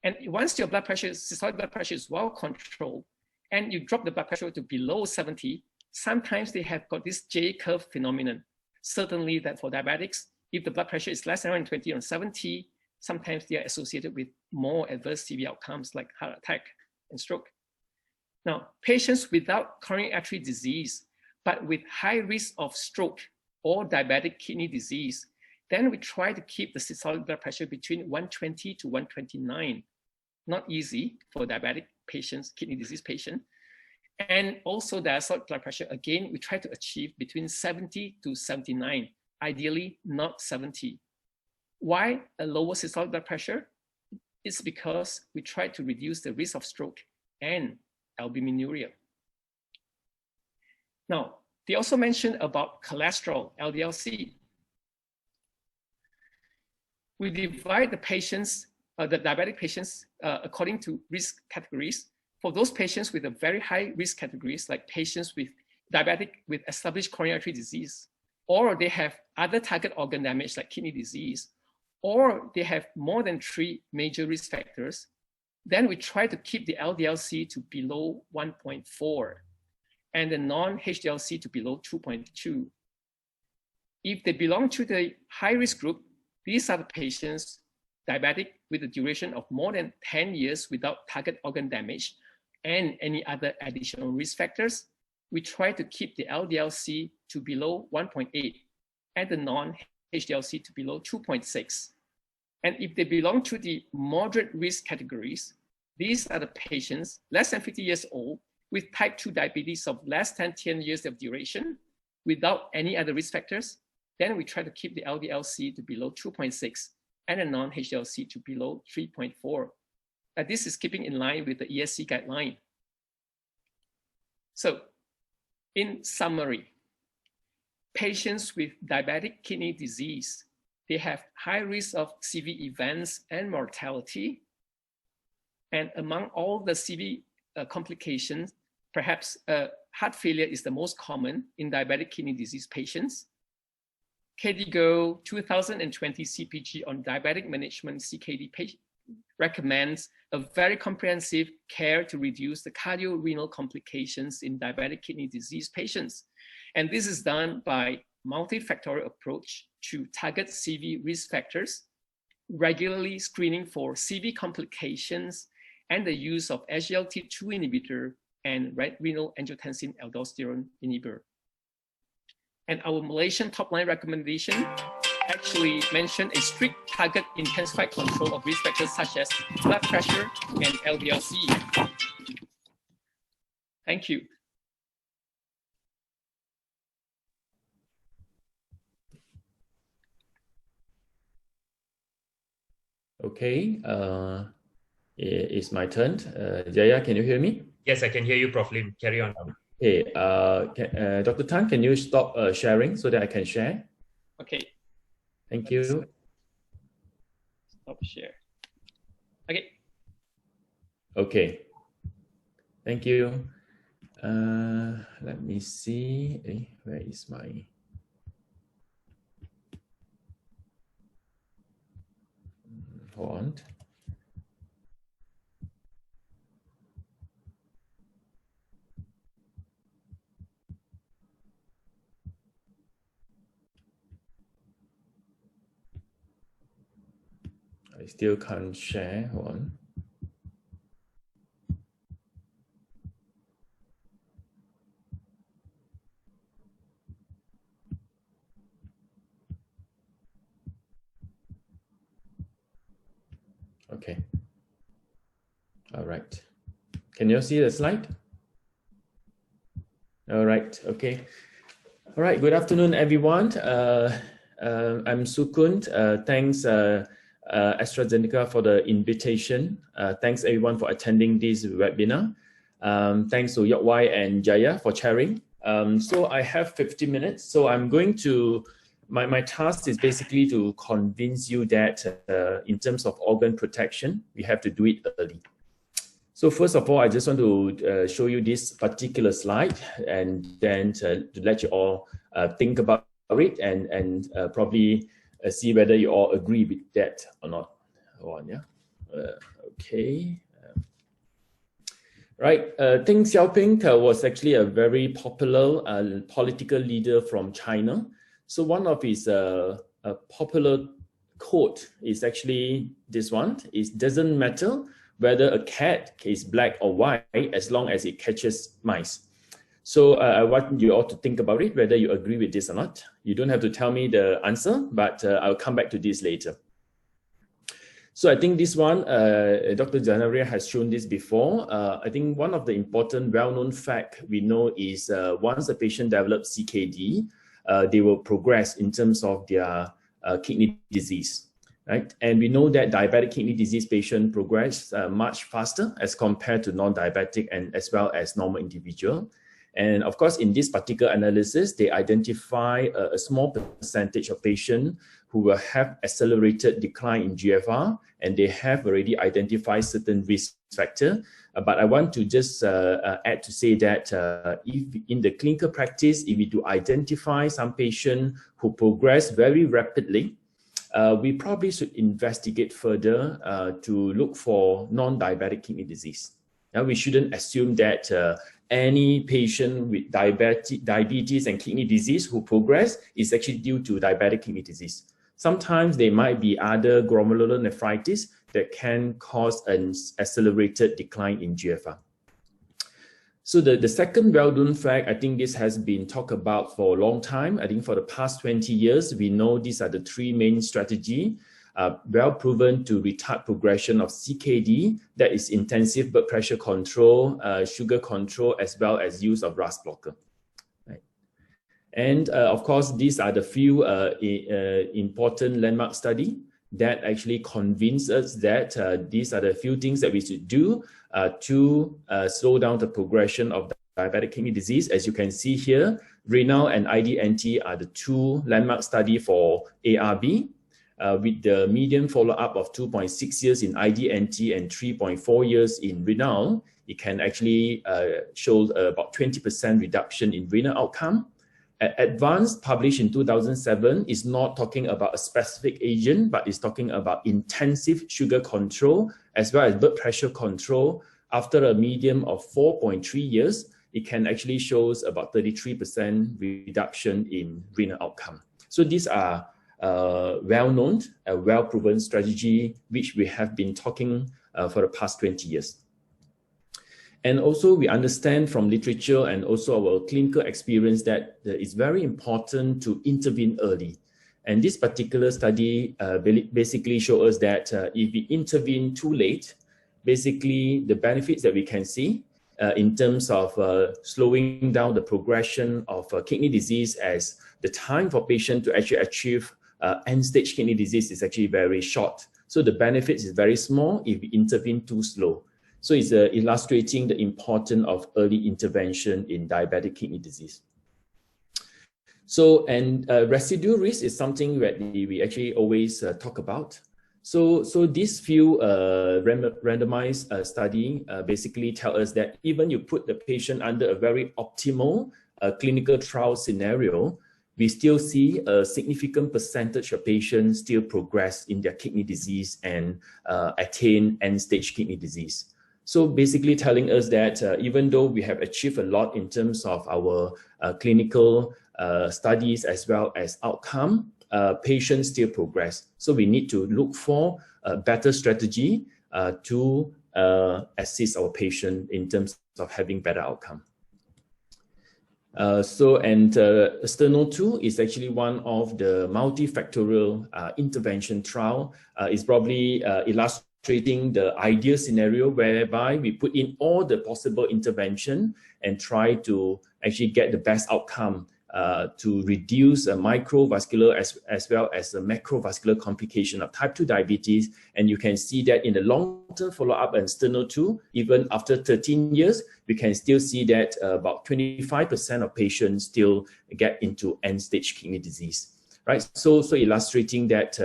S7: And once your systolic blood pressure is well controlled, and you drop the blood pressure to below 70, sometimes they have got this J-curve phenomenon. Certainly that for diabetics, if the blood pressure is less than 120 on 70, sometimes they are associated with more adverse CV outcomes like heart attack and stroke. Now, patients without coronary artery disease, but with high risk of stroke or diabetic kidney disease, then we try to keep the systolic blood pressure between 120 to 129. Not easy for diabetic patients, kidney disease patient. And also diastolic blood pressure, again, we try to achieve between 70 to 79, ideally not 70. Why a lower systolic blood pressure? It's because we try to reduce the risk of stroke and albuminuria. Now, they also mentioned about cholesterol, LDL-C. We divide the patients, the diabetic patients, according to risk categories. For those patients with a very high risk categories, like patients with diabetic with established coronary artery disease, or they have other target organ damage like kidney disease, or they have more than 3 major risk factors, then we try to keep the LDL-C to below 1.4 and the non-HDL-C to below 2.2. If they belong to the high-risk group, these are the patients diabetic with a duration of more than 10 years without target organ damage and any other additional risk factors. We try to keep the LDL-C to below 1.8 and the non-HDL-C to below 2.6. And if they belong to the moderate risk categories, these are the patients less than 50 years old with type 2 diabetes of less than 10 years of duration without any other risk factors. Then we try to keep the LDL-C to below 2.6 and the non-HDL-C to below 3.4. This is keeping in line with the ESC guideline. So in summary, patients with diabetic kidney disease, they have high risk of CV events and mortality. And among all the CV complications, perhaps heart failure is the most common in diabetic kidney disease patients. KDIGO 2020 CPG on diabetic management CKD recommends a very comprehensive care to reduce the cardiorenal complications in diabetic kidney disease patients. And this is done by multifactorial approach to target CV risk factors, regularly screening for CV complications, and the use of SGLT2 inhibitor and renal angiotensin aldosterone inhibitor. And our Malaysian top-line recommendation actually mentioned a strict target intensified control of risk factors such as blood pressure and LDL-C. Thank you.
S1: Okay, it's my turn. Jaya, can you hear me?
S5: Yes, I can hear you, Prof. Lim. Carry on.
S1: Okay, Dr. Tan, can you stop sharing so that I can share?
S7: Okay.
S1: Thank you.
S7: Stop share. Okay.
S1: Okay. Thank you. Let me see. Where is my... Hold on. I still can't share. Hold on. Okay. All right. Can you see the slide? All right. Okay. All right. Good afternoon, everyone. I'm Sukund. Thanks, AstraZeneca, for the invitation. Thanks, everyone, for attending this webinar. Thanks to Yok Wai and Jaya for chairing. So I have 50 minutes. So I'm going to... My task is basically to convince you that in terms of organ protection, we have to do it early. So first of all, I just want to show you this particular slide and then to let you all think about it and probably see whether you all agree with that or not. Hold on, yeah. Okay. Right. Deng Xiaoping was actually a very popular political leader from China. So one of his
S8: a popular quote is actually this one: it doesn't matter whether a cat is black or white as long as it catches mice. So I want you all to think about it, whether you agree with this or not. You don't have to tell me the answer, but I'll come back to this later. So I think this one, Dr. Janaria has shown this before. I think one of the important well-known fact we know is once a patient develops CKD, they will progress in terms of their kidney disease, right? And we know that diabetic kidney disease patient progress much faster as compared to non-diabetic and as well as normal individual. And of course, in this particular analysis, they identify a small percentage of patients who will have accelerated decline in GFR, and they have already identified certain risk factor. But I want to just add to say that if in the clinical practice, if we do identify some patient who progress very rapidly, we probably should investigate further to look for non-diabetic kidney disease. Now, we shouldn't assume that any patient with diabetes and kidney disease who progress is actually due to diabetic kidney disease. Sometimes there might be other glomerular nephritis that can cause an accelerated decline in GFR. So the second well-known fact, I think this has been talked about for a long time. I think for the past 20 years, we know these are the three main strategies well proven to retard progression of CKD, that is intensive blood pressure control, sugar control, as well as use of RAS blocker. Right. And of course, these are the few important landmark studies that actually convince us that these are the few things that we should do to slow down the progression of diabetic kidney disease. As you can see here, renal and IDNT are the two landmark studies for ARB. With the median follow-up of 2.6 years in IDNT and 3.4 years in renal, it can actually show about 20% reduction in renal outcome. Advanced, published in 2007, is not talking about a specific agent, but is talking about intensive sugar control as well as blood pressure control. After a median of 4.3 years, it can actually shows about 33% reduction in renal outcome. So these are well-known, well-proven strategy, which we have been talking for the past 20 years. And also we understand from literature and also our clinical experience that it's very important to intervene early. And this particular study basically shows us that if we intervene too late, basically the benefits that we can see in terms of slowing down the progression of kidney disease, as the time for patient to actually achieve end-stage kidney disease is actually very short. So the benefits is very small if we intervene too slow. So it's illustrating the importance of early intervention in diabetic kidney disease. So, and residual risk is something that we actually always talk about. So these few randomized study basically tell us that even you put the patient under a very optimal clinical trial scenario, we still see a significant percentage of patients still progress in their kidney disease and attain end-stage kidney disease. So basically telling us that even though we have achieved a lot in terms of our clinical studies as well as outcome, patients still progress. So we need to look for a better strategy to assist our patient in terms of having better outcome. Steno-2 is actually one of the multifactorial intervention trial. It's probably illustrating the ideal scenario whereby we put in all the possible intervention and try to actually get the best outcome to reduce microvascular as well as the macrovascular complication of type 2 diabetes. And you can see that in the long-term follow-up and Steno-2, even after 13 years, we can still see that about 25% of patients still get into end-stage kidney disease, right? So illustrating that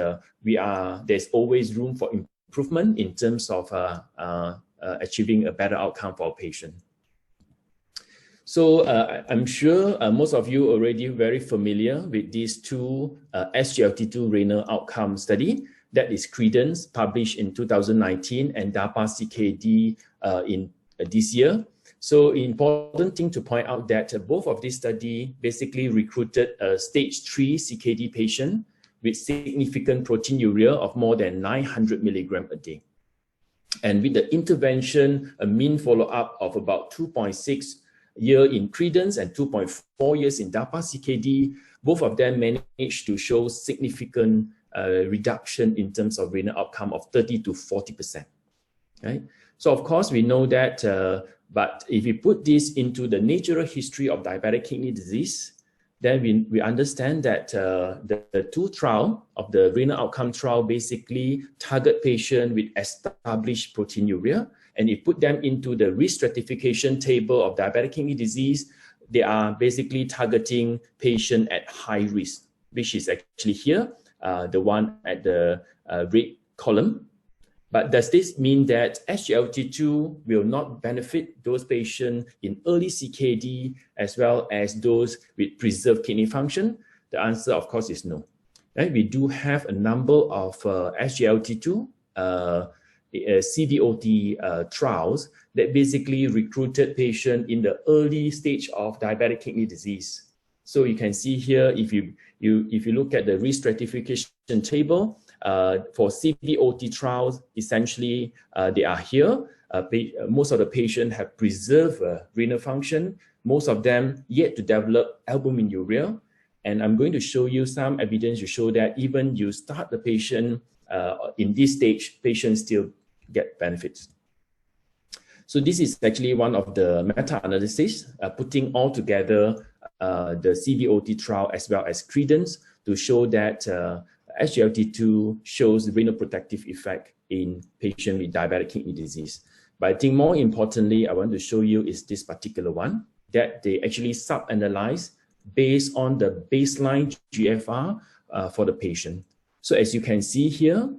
S8: there's always room for improvement in terms of achieving a better outcome for our patient. So I'm sure most of you are already very familiar with these two SGLT2 renal outcome study. That is Credence, published in 2019, and DAPA-CKD in this year. So important thing to point out that both of these studies basically recruited a stage 3 CKD patient with significant proteinuria of more than 900 milligram a day. And with the intervention, a mean follow-up of about 2.6 years in Credence and 2.4 years in DAPA-CKD, both of them managed to show significant reduction in terms of renal outcome of 30 to 40%. Right? So of course we know that, but if we put this into the natural history of diabetic kidney disease, then we understand that the two trial of the renal outcome trial basically target patients with established proteinuria, and if put them into the risk stratification table of diabetic kidney disease, they are basically targeting patients at high risk, which is actually here, the one at the red column. But does this mean that SGLT2 will not benefit those patients in early CKD as well as those with preserved kidney function? The answer, of course, is no. Right? We do have a number of SGLT2 CVOT trials that basically recruited patients in the early stage of diabetic kidney disease. So you can see here, if you look at the risk stratification table, for CVOT trials, essentially they are here. Most of the patients have preserved renal function. Most of them yet to develop albuminuria. And I'm going to show you some evidence to show that even you start the patient in this stage, patients still get benefits. So this is actually one of the meta-analysis putting all together the CVOT trial as well as Credence to show that SGLT2 shows renal protective effect in patients with diabetic kidney disease. But I think more importantly, I want to show you is this particular one, that they actually sub-analyze based on the baseline GFR for the patient. So as you can see here,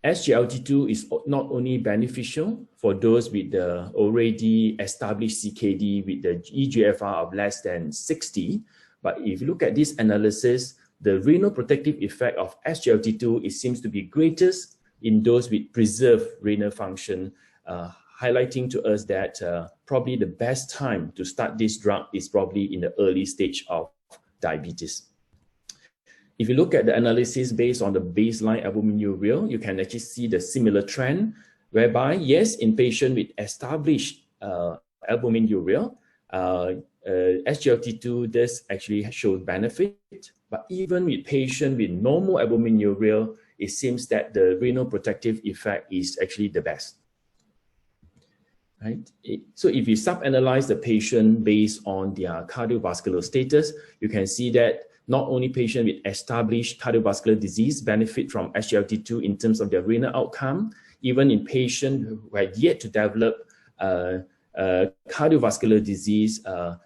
S8: SGLT2 is not only beneficial for those with the already established CKD with the eGFR of less than 60, but if you look at this analysis, the renal protective effect of SGLT2 seems to be greatest in those with preserved renal function, highlighting to us that probably the best time to start this drug is probably in the early stage of diabetes. If you look at the analysis based on the baseline albuminuria, you can actually see the similar trend, whereby yes, in patients with established albuminuria, SGLT2 does actually show benefit, but even with patients with normal albuminuria, it seems that the renal protective effect is actually the best. Right? So if you sub-analyze the patient based on their cardiovascular status, you can see that not only patients with established cardiovascular disease benefit from SGLT2 in terms of their renal outcome, even in patients who have yet to develop cardiovascular disease,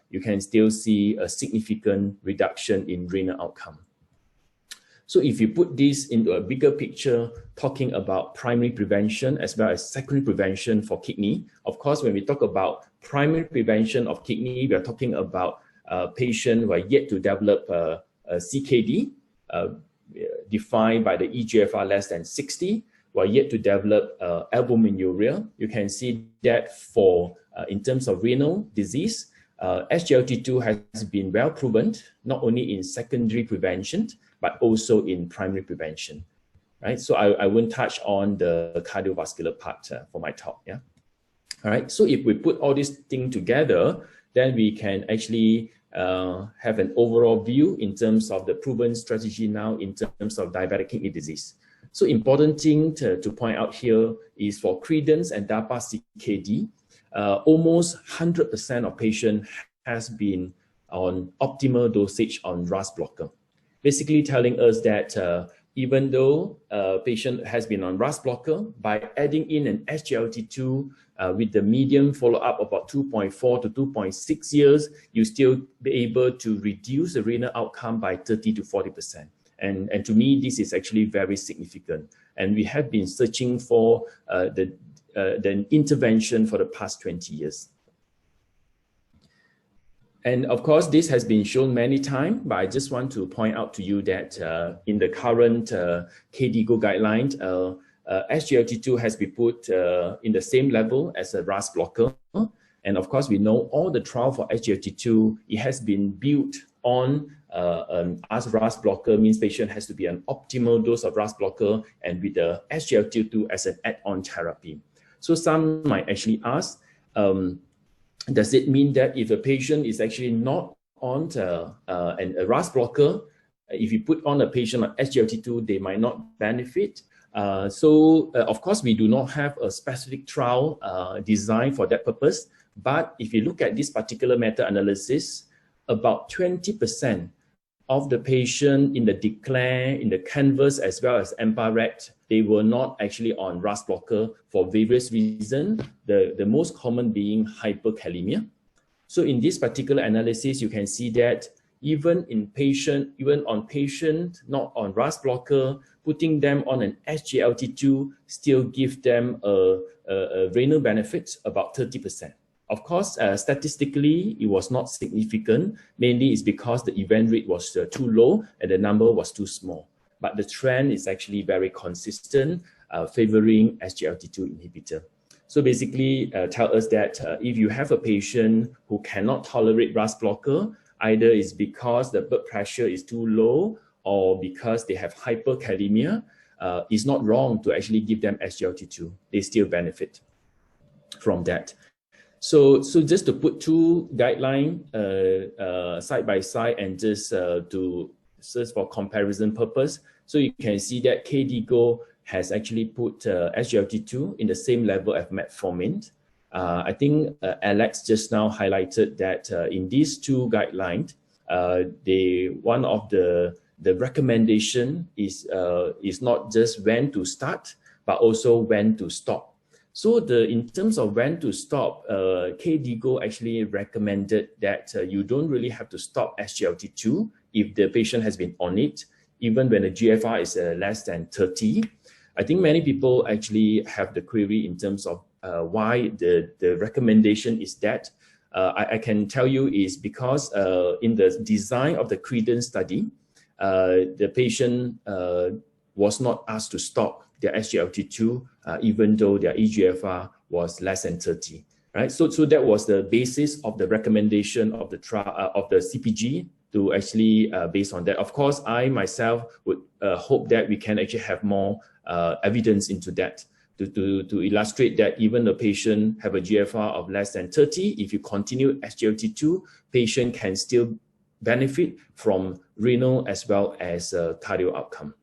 S8: you can still see a significant reduction in renal outcome. So if you put this into a bigger picture, talking about primary prevention as well as secondary prevention for kidney, of course, when we talk about primary prevention of kidney, we are talking about patients who are yet to develop CKD, defined by the eGFR less than 60, who are yet to develop albuminuria. You can see that for in terms of renal disease, SGLT2 has been well proven, not only in secondary prevention, but also in primary prevention, right? So I won't touch on the cardiovascular part for my talk, yeah? All right, so if we put all these things together, then we can actually have an overall view in terms of the proven strategy now in terms of diabetic kidney disease. So important thing to point out here is for Credence and DAPA-CKD, almost 100% of patients has been on optimal dosage on RAS blocker. Basically telling us that even though a patient has been on RAS blocker, by adding in an SGLT2 with the median follow-up about 2.4 to 2.6 years, you still be able to reduce the renal outcome by 30 to 40%. And to me, this is actually very significant. And we have been searching for the intervention for the past 20 years. And of course, this has been shown many times, but I just want to point out to you that in the current KDIGO guideline, SGLT2 has been put in the same level as a RAS blocker. And of course, we know all the trial for SGLT2, it has been built on an RAS blocker means patient has to be an optimal dose of RAS blocker and with the SGLT2 as an add-on therapy. So some might actually ask, does it mean that if a patient is actually not on a RAS blocker, if you put on a patient on SGLT2, they might not benefit? Of course, we do not have a specific trial designed for that purpose. But if you look at this particular meta-analysis, about 20% of the patient in the DECLARE, in the CANVAS, as well as EMPA-RECT, they were not actually on RAS blocker for various reasons, the most common being hyperkalemia. So in this particular analysis, you can see that even on patient not on RAS blocker, putting them on an SGLT2 still give them a renal benefit about 30%. Of course, statistically, it was not significant. Mainly it's because the event rate was too low and the number was too small. But the trend is actually very consistent, favoring SGLT2 inhibitor. So basically, tell us that if you have a patient who cannot tolerate RAS blocker, either it's because the blood pressure is too low or because they have hyperkalemia, it's not wrong to actually give them SGLT2. They still benefit from that. So just to put two guidelines side by side and just to search for comparison purpose. So you can see that KDIGO has actually put SGLT2 in the same level as metformin. I think Alex just now highlighted that in these two guidelines, one of the recommendation is not just when to start, but also when to stop. So in terms of when to stop, KDIGO actually recommended that you don't really have to stop SGLT2 if the patient has been on it, even when the GFR is less than 30. I think many people actually have the query in terms of why the recommendation is that. I can tell you is because in the design of the Credence study, the patient was not asked to stop their SGLT2 even though their eGFR was less than 30. Right? So that was the basis of the recommendation of the trial of the CPG to actually based on that. Of course, I myself would hope that we can actually have more evidence into that to illustrate that even the patient have a GFR of less than 30, if you continue SGLT2, patient can still benefit from renal as well as cardio outcome.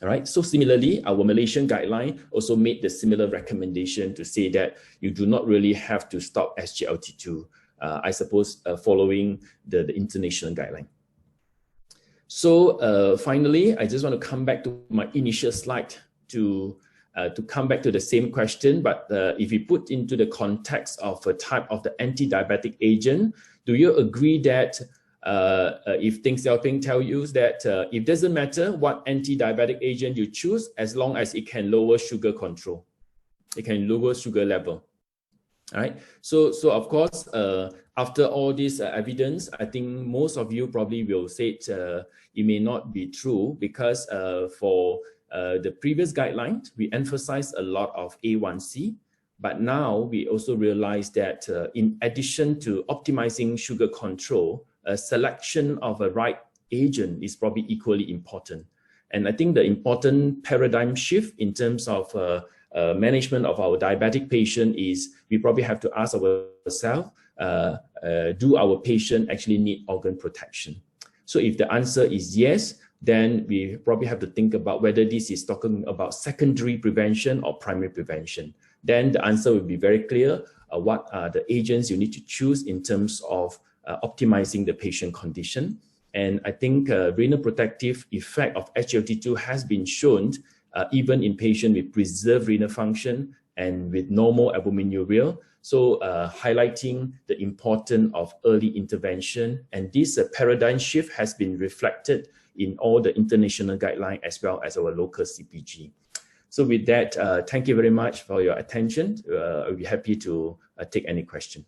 S8: All right. So similarly, our Malaysian guideline also made the similar recommendation to say that you do not really have to stop SGLT2, I suppose, following the international guideline. So finally, I just want to come back to my initial slide to come back to the same question, but if you put into the context of a type of the anti-diabetic agent, do you agree that if Deng Xiaoping tell you that it doesn't matter what anti-diabetic agent you choose, as long as it can lower sugar control, it can lower sugar level. All right. So of course, after all this evidence, I think most of you probably will say it may not be true because for the previous guideline, we emphasize a lot of A1C, but now we also realize that in addition to optimizing sugar control, a selection of a right agent is probably equally important. And I think the important paradigm shift in terms of management of our diabetic patient is we probably have to ask ourselves, do our patient actually need organ protection? So if the answer is yes, then we probably have to think about whether this is talking about secondary prevention or primary prevention. Then the answer will be very clear. What are the agents you need to choose in terms of optimizing the patient condition? And I think renal protective effect of SGLT2 has been shown even in patients with preserved renal function and with normal albuminuria. So highlighting the importance of early intervention. And this paradigm shift has been reflected in all the international guidelines as well as our local CPG. So with that, thank you very much for your attention. I'll be happy to take any question.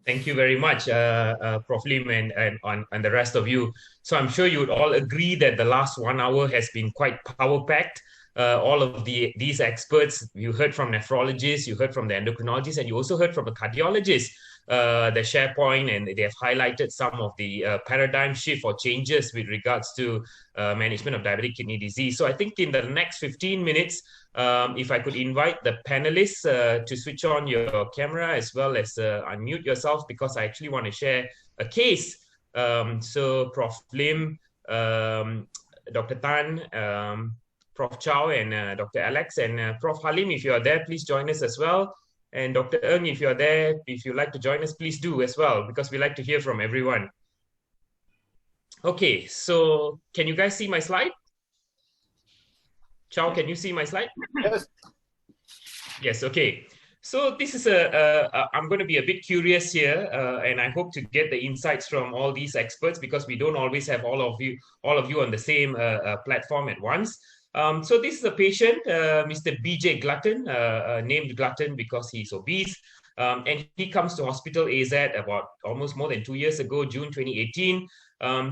S5: Thank you very much, Prof. Lim and the rest of you. So I'm sure you would all agree that the last 1 hour has been quite power-packed. All of these experts, you heard from nephrologists, you heard from the endocrinologists, and you also heard from the cardiologists. the SharePoint, and they have highlighted some of the paradigm shift or changes with regards to management of diabetic kidney disease. So I think in the next 15 minutes, if I could invite the panelists to switch on your camera as well as unmute yourself, because I actually want to share a case. So Prof. Lim, Dr. Tan, Prof. Chow, and Dr. Alex, and Prof. Halim, if you are there, please join us as well. And Dr. Ng, if you're there, if you'd like to join us, please do as well, because we like to hear from everyone. Okay, so can you guys see my slide? Chow, can you see my slide?
S2: Yes.
S5: Yes, okay. So this is I'm going to be a bit curious here, and I hope to get the insights from all these experts, because we don't always have all of you on the same platform at once. So this is a patient, Mr. BJ Glutton, named Glutton because he's obese. And he comes to hospital AZ about almost more than 2 years ago, June 2018.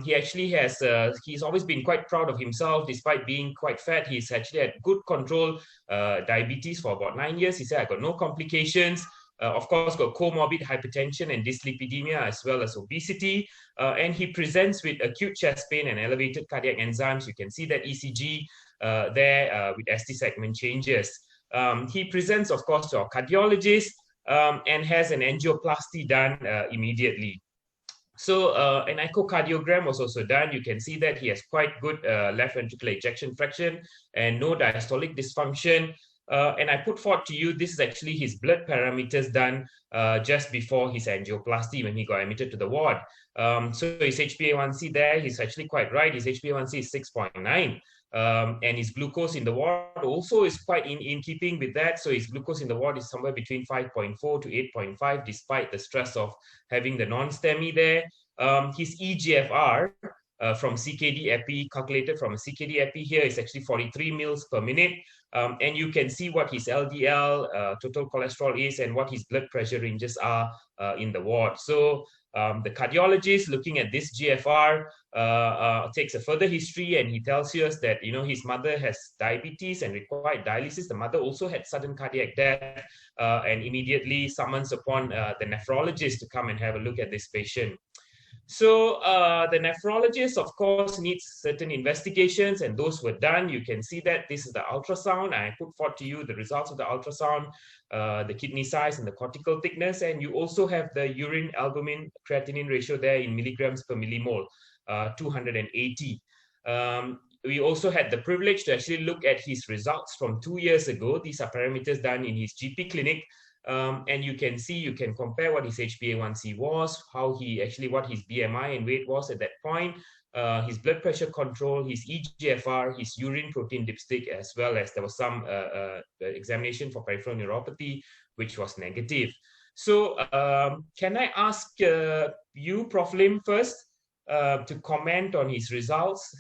S5: He actually has, he's always been quite proud of himself, despite being quite fat. He's actually had good control, diabetes for about 9 years. He said, I got no complications. Of course, got comorbid hypertension and dyslipidemia, as well as obesity. And he presents with acute chest pain and elevated cardiac enzymes. You can see that ECG there with ST segment changes. He presents, of course, to our cardiologist and has an angioplasty done immediately. So an echocardiogram was also done. You can see that he has quite good left ventricular ejection fraction and no diastolic dysfunction. And I put forward to you, this is actually his blood parameters done just before his angioplasty when he got admitted to the ward. So his HbA1c there, he's actually quite right. His HbA1c is 6.9. And his glucose in the ward also is quite in keeping with that. So his glucose in the ward is somewhere between 5.4 to 8.5, despite the stress of having the non-STEMI there. His EGFR from CKD epi, calculated from a CKD epi here, is actually 43 mils per minute. And you can see what his LDL, total cholesterol is, and what his blood pressure ranges are in the ward. So the cardiologist, looking at this GFR, takes a further history, and he tells us that, you know, his mother has diabetes and required dialysis. The mother also had sudden cardiac death, and immediately summons upon the nephrologist to come and have a look at this patient. So the nephrologist, of course, needs certain investigations, and those were done. You can see that this is the ultrasound. I put forward to you the results of the ultrasound, the kidney size and the cortical thickness, and you also have the urine albumin creatinine ratio there in milligrams per millimole, 280. We also had the privilege to actually look at his results from 2 years ago. These are parameters done in his GP clinic. And you can see, you can compare what his HbA1c was, how he actually, what his BMI and weight was at that point, his blood pressure control, his EGFR, his urine protein dipstick, as well as there was some examination for peripheral neuropathy, which was negative. So can I ask you, Prof. Lim, first to comment on his results?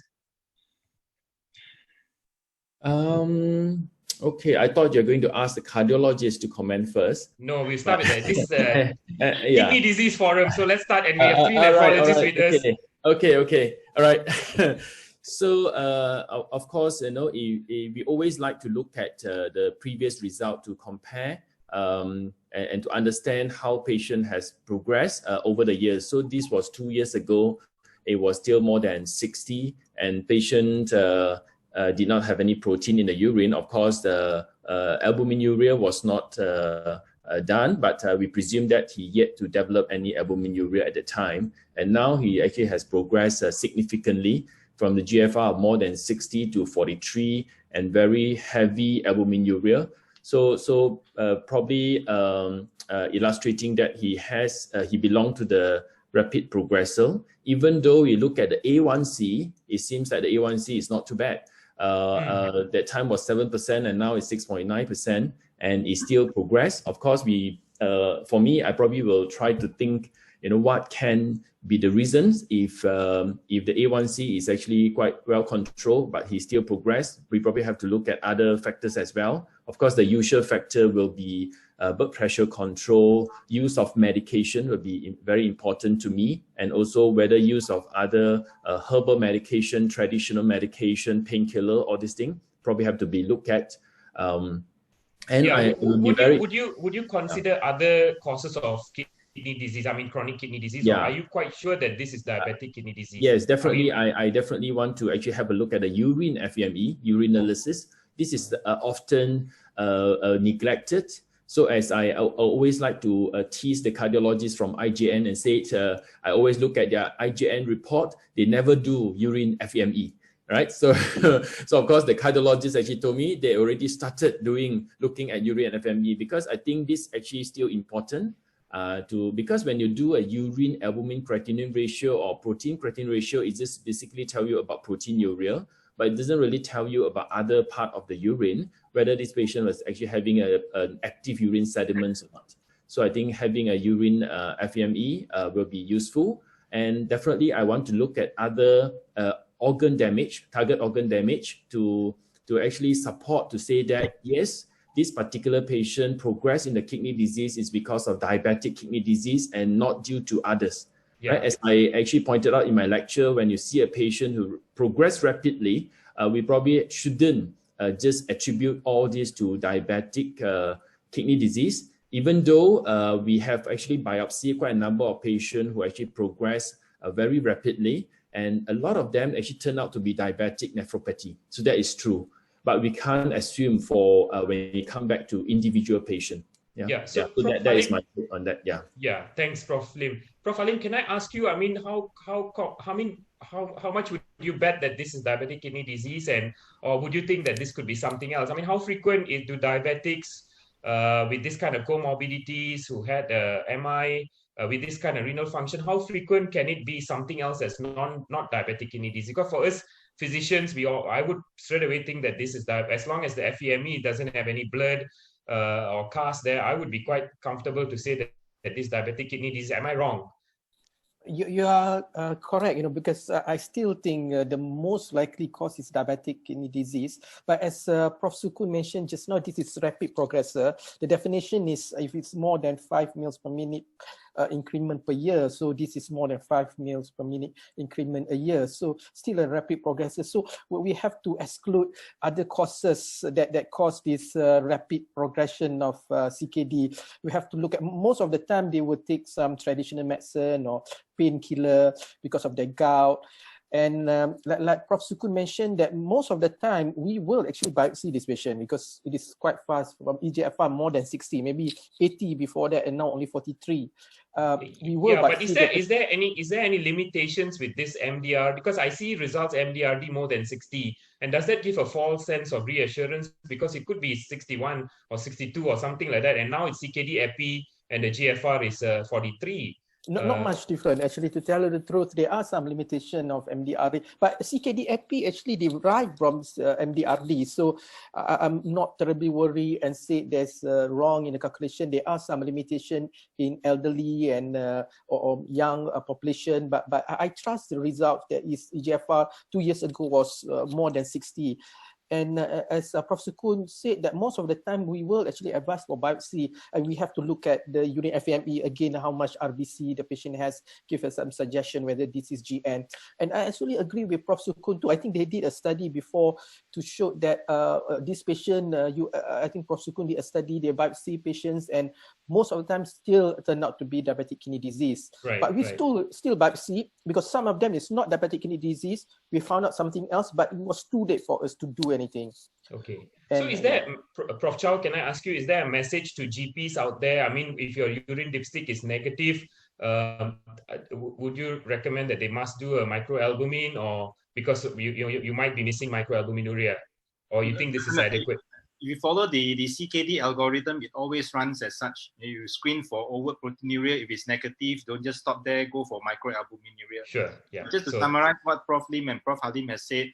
S8: Okay, I thought you're going to ask the cardiologist to comment first.
S5: No, we'll start with that. This is a kidney disease forum, so let's start. And we have 3 nephrologists with us.
S8: Okay. All right. So, of course, you know, we always like to look at the previous result to compare and to understand how patient has progressed over the years. So this was 2 years ago. It was still more than 60, and patient did not have any protein in the urine. Of course, the albuminuria was not done, but we presume that he yet to develop any albuminuria at the time. And now he actually has progressed significantly from the GFR of more than 60 to 43 and very heavy albuminuria. So probably illustrating that he belonged to the rapid progressor. Even though we look at the A1C, it seems that the A1C is not too bad. That time was 7% and now it's 6.9%, and it still progressed. Of course, for me, I probably will try to think, you know, what can be the reasons if the A1C is actually quite well controlled, but he still progressed. We probably have to look at other factors as well. Of course, the usual factor will be blood pressure control, use of medication will be very important to me, and also whether use of other herbal medication, traditional medication, painkiller, all these things probably have to be looked at. And
S5: yeah, would you consider other causes of kidney kidney disease, I mean chronic kidney disease, or
S8: Yeah.
S5: are you quite sure that this is diabetic kidney disease?
S8: Yes, definitely. I definitely want to actually have a look at the urine FME, urinalysis. This is often neglected. So as I always like to tease the cardiologists from IJN and say, I always look at their IJN report. They never do urine FME, right? So, so of course the cardiologists actually told me they already started looking at urine FME, because I think this actually is still important. Because when you do a urine albumin creatinine ratio or protein creatinine ratio, it just basically tell you about proteinuria, but it doesn't really tell you about other part of the urine, whether this patient was actually having an active urine sediments or not. So I think having a urine FME will be useful. And definitely I want to look at other organ damage, target organ damage, to actually support to say that, yes, this particular patient progressed in the kidney disease is because of diabetic kidney disease and not due to others.
S5: Yeah.
S8: Right? As I actually pointed out in my lecture, when you see a patient who progressed rapidly, we probably shouldn't just attribute all this to diabetic kidney disease, even though we have actually biopsied quite a number of patients who actually progress very rapidly, and a lot of them actually turn out to be diabetic nephropathy. So that is true. But we can't assume for when we come back to individual patient. Yeah.
S5: So,
S8: so that is my take on that. Yeah.
S5: Yeah. Thanks, Prof. Lim. Prof. Alim, can I ask you? I mean, how much would you bet that this is diabetic kidney disease, or would you think that this could be something else? I mean, how frequent do diabetics with this kind of comorbidities who had MI with this kind of renal function? How frequent can it be something else that's not diabetic kidney disease? Because for us physicians, I would straight away think that this is as long as the FEME doesn't have any blood or cast there, I would be quite comfortable to say that this diabetic kidney disease. Am I wrong?
S4: You are correct, because I still think the most likely cause is diabetic kidney disease. But as Prof. Sukun mentioned just now, this is rapid progressor. The definition is if it's more than 5 mils per minute increment per year. So this is more than 5 mils per minute increment a year. So still a rapid progressor. So we have to exclude other causes that cause this rapid progression of CKD. We have to look at, most of the time they will take some traditional medicine or painkiller because of their gout. And like Prof. Sukun mentioned, that most of the time we will actually biopsy this patient because it is quite fast from EGFR more than 60, maybe 80 before that, and now only 43. We will
S5: but is there any limitations with this MDR? Because I see results MDRD more than 60, and does that give a false sense of reassurance? Because it could be 61 or 62 or something like that, and now it's CKD epi and the GFR is 43.
S4: Not much different, actually. To tell you the truth, there are some limitation of MDRD, but CKD-EPI actually derived from MDRD. So I'm not terribly worried and say there's wrong in the calculation. There are some limitation in elderly and or young population, but I trust the result that is EGFR 2 years ago was more than 60. And as Prof. Sukun said, that most of the time we will actually advise for biopsy, and we have to look at the urine FME again, how much RBC the patient has, give us some suggestion whether this is GN. And I actually agree with Prof. Sukun too. I think they did a study before to show that this patient, I think Prof. Sukun did a study, they biopsy patients, and most of the time still turn out to be diabetic kidney disease.
S5: Right,
S4: but we still biopsy because some of them is not diabetic kidney disease. We found out something else, but it was too late for us to do anything.
S5: Okay. So is there, Prof. Chow, can I ask you, is there a message to GPs out there? I mean, if your urine dipstick is negative, would you recommend that they must do a microalbumin, or because you might be missing microalbuminuria, or you think this is adequate?
S2: If you follow the CKD algorithm, it always runs as such. You screen for overt proteinuria. If it's negative, don't just stop there, go for microalbuminuria.
S5: Sure, yeah.
S2: Just to summarize what Prof. Lim and Prof. Halim has said,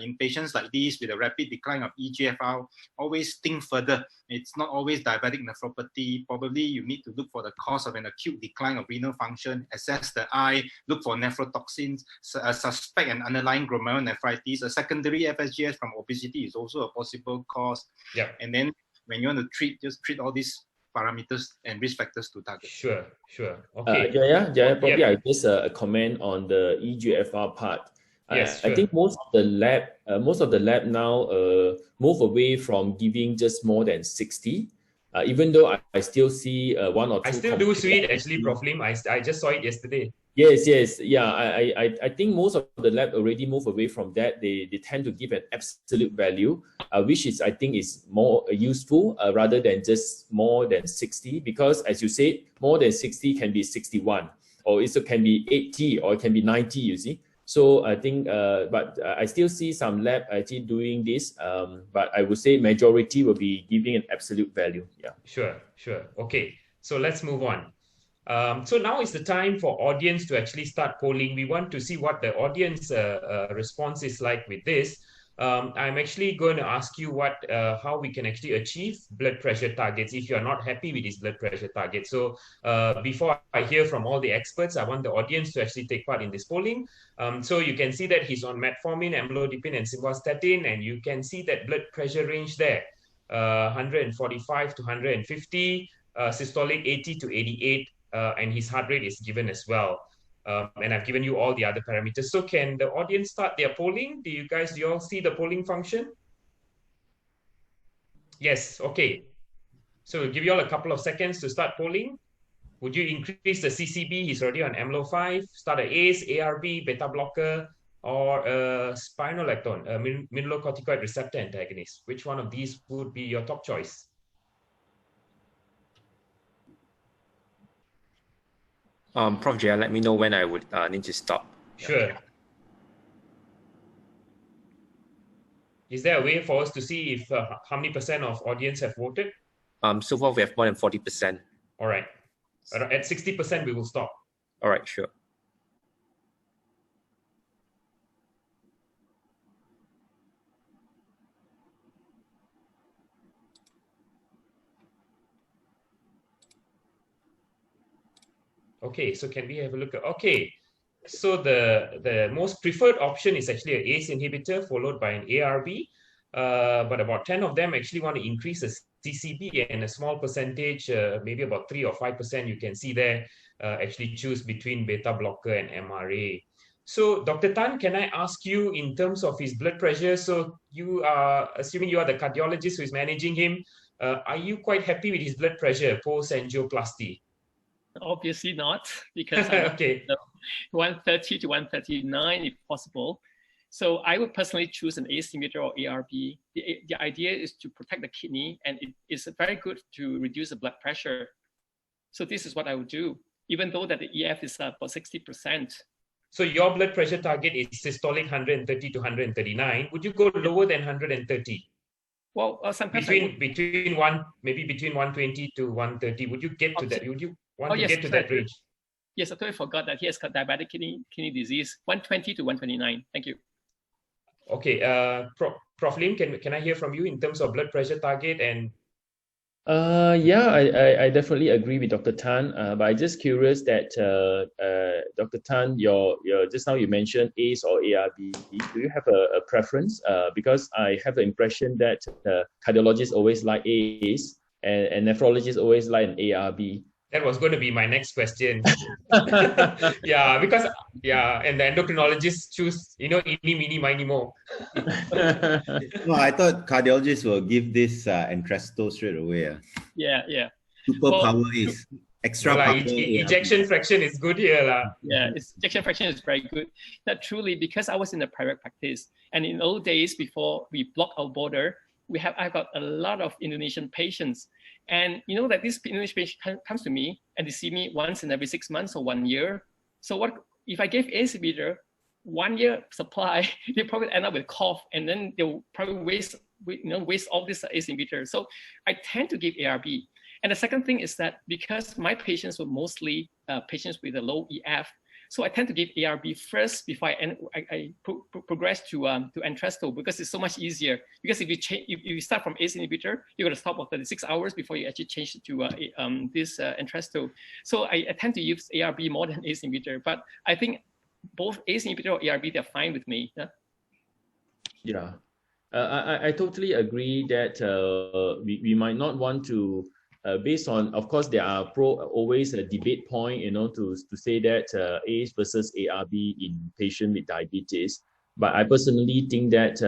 S2: in patients like these with a rapid decline of EGFR, always think further. It's not always diabetic nephropathy. Probably you need to look for the cause of an acute decline of renal function, assess the eye, look for nephrotoxins, suspect an underlying glomerulonephritis. A secondary FSGS from obesity is also a possible cause.
S5: Yeah.
S2: And then when you want to treat, just treat all these parameters and risk factors to target.
S5: Sure. Okay.
S8: Jaya, probably I just comment on the EGFR part.
S5: Yes, sure.
S8: I think most of the lab now move away from giving just more than 60 Even though I still see one or two.
S5: I still do see it actually, Prof. Lim. I just saw it yesterday.
S8: Yes, yeah. I think most of the lab already move away from that. They tend to give an absolute value, which is I think is more useful rather than just more than 60, because as you said, more than 60 can be 61, or it can be 80, or it can be 90. You see. So I think, but I still see some lab actually doing this. But I would say majority will be giving an absolute value. Yeah.
S5: Sure. Okay. So let's move on. So now is the time for audience to actually start polling. We want to see what the audience response is like with this. I'm actually going to ask you how we can actually achieve blood pressure targets if you're not happy with these blood pressure targets. So before I hear from all the experts, I want the audience to actually take part in this polling. So you can see that he's on metformin, amlodipine, and simvastatin, and you can see that blood pressure range there, 145 to 150, systolic 80 to 88, and his heart rate is given as well. And I've given you all the other parameters. So can the audience start their polling? Do you all see the polling function? Yes, okay. So we'll give you all a couple of seconds to start polling. Would you increase the CCB? He's already on AMLO 5. Start an ACE, ARB, beta blocker, or a spironolactone, a mineralocorticoid receptor antagonist. Which one of these would be your top choice?
S1: Prof. Jaya, let me know when I would need to stop.
S5: Sure. Is there a way for us to see if how many percent of audience have voted?
S1: So far we have more than 40%.
S5: All right. At 60%, we will stop.
S1: All right, sure.
S5: Okay, so can we have a look at, okay. So the most preferred option is actually an ACE inhibitor followed by an ARB. But about 10 of them actually want to increase the CCB, and a small percentage, maybe about 3 or 5%, you can see there, actually choose between beta blocker and MRA. So Dr. Tan, can I ask you in terms of his blood pressure? So you are, assuming you are the cardiologist who is managing him, are you quite happy with his blood pressure post-angioplasty?
S7: Obviously not, because
S5: okay.
S7: 130 to 139 if possible. So I would personally choose an ACE inhibitor or ARB. The idea is to protect the kidney, and it is very good to reduce the blood pressure. So this is what I would do, even though that the EF is about 60%.
S5: So your blood pressure target is systolic 130 to 139. Would you go lower than 130?
S7: Well, sometimes
S5: between 120 to 130. Would you get to that? Would you want to get to that range?
S7: Yes, I totally forgot that he has got diabetic kidney disease. 120 to 129. Thank you.
S5: Okay, Prof. Lim, can I hear from you in terms of blood pressure target? And
S8: yeah, I definitely agree with Dr. Tan. But I'm just curious that Dr. Tan, your just now you mentioned ACE or ARB. Do you have a preference? Because I have the impression that cardiologists always like ACE and nephrologists always like an ARB.
S5: That was going to be my next question. Yeah, because and the endocrinologists choose, eeny, meeny, miny, mo.
S6: No, I thought cardiologists will give this Entresto straight away.
S7: Yeah.
S6: Superpower is extra power.
S5: Ejection fraction is good here.
S7: Yeah, ejection fraction is very good. That truly, because I was in a private practice, and in old days before we blocked our border, I've got a lot of Indonesian patients. And you know that this Indonesian patient comes to me and they see me once in every 6 months or 1 year. So what if I gave ACE inhibitor 1 year supply, they probably end up with cough, and then they'll probably waste all this ACE inhibitor. So I tend to give ARB. And the second thing is that because my patients were mostly patients with a low EF, so I tend to give ARB first before I progress to Entresto, because it's so much easier. Because if you start from ACE inhibitor, you're going to stop for 36 hours before you actually change it to this Entresto. So I tend to use ARB more than ACE inhibitor. But I think both ACE inhibitor or ARB, they're fine with me.
S8: Yeah, I totally agree that we might not want to. Based on, of course, there are always a debate point, to say that ACE versus ARB in patient with diabetes. But I personally think that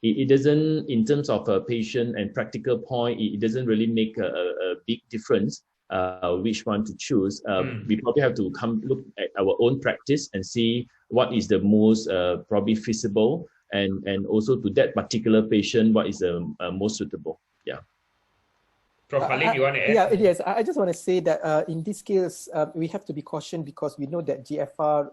S8: it doesn't, in terms of a patient and practical point, it doesn't really make a big difference which one to choose. We probably have to come look at our own practice and see what is the most probably feasible, and also to that particular patient, what is the most suitable. Yeah.
S5: Prof. Halim, you want to add?
S4: Yeah, it is. I just want to say that in this case, we have to be cautious because we know that GFR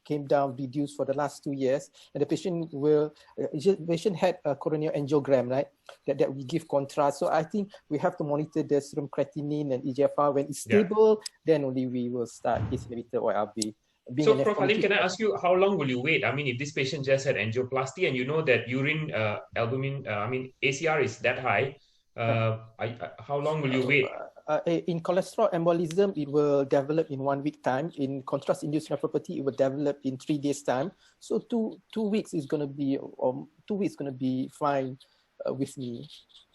S4: came down, reduced for the last 2 years, and the patient had a corneal angiogram, right? That we give contrast. So I think we have to monitor the serum creatinine and eGFR. When it's stable, then only we will start ACE inhibitor or ARB.
S5: So, Prof. Halim, can I ask you, how long will you wait? I mean, if this patient just had angioplasty and you know that urine albumin, ACR is that high, how long will you wait?
S4: In cholesterol embolism, it will develop in 1 week time. In contrast-induced nephropathy, it will develop in 3 days time. So two weeks is going to be, or 2 weeks going to be fine with me.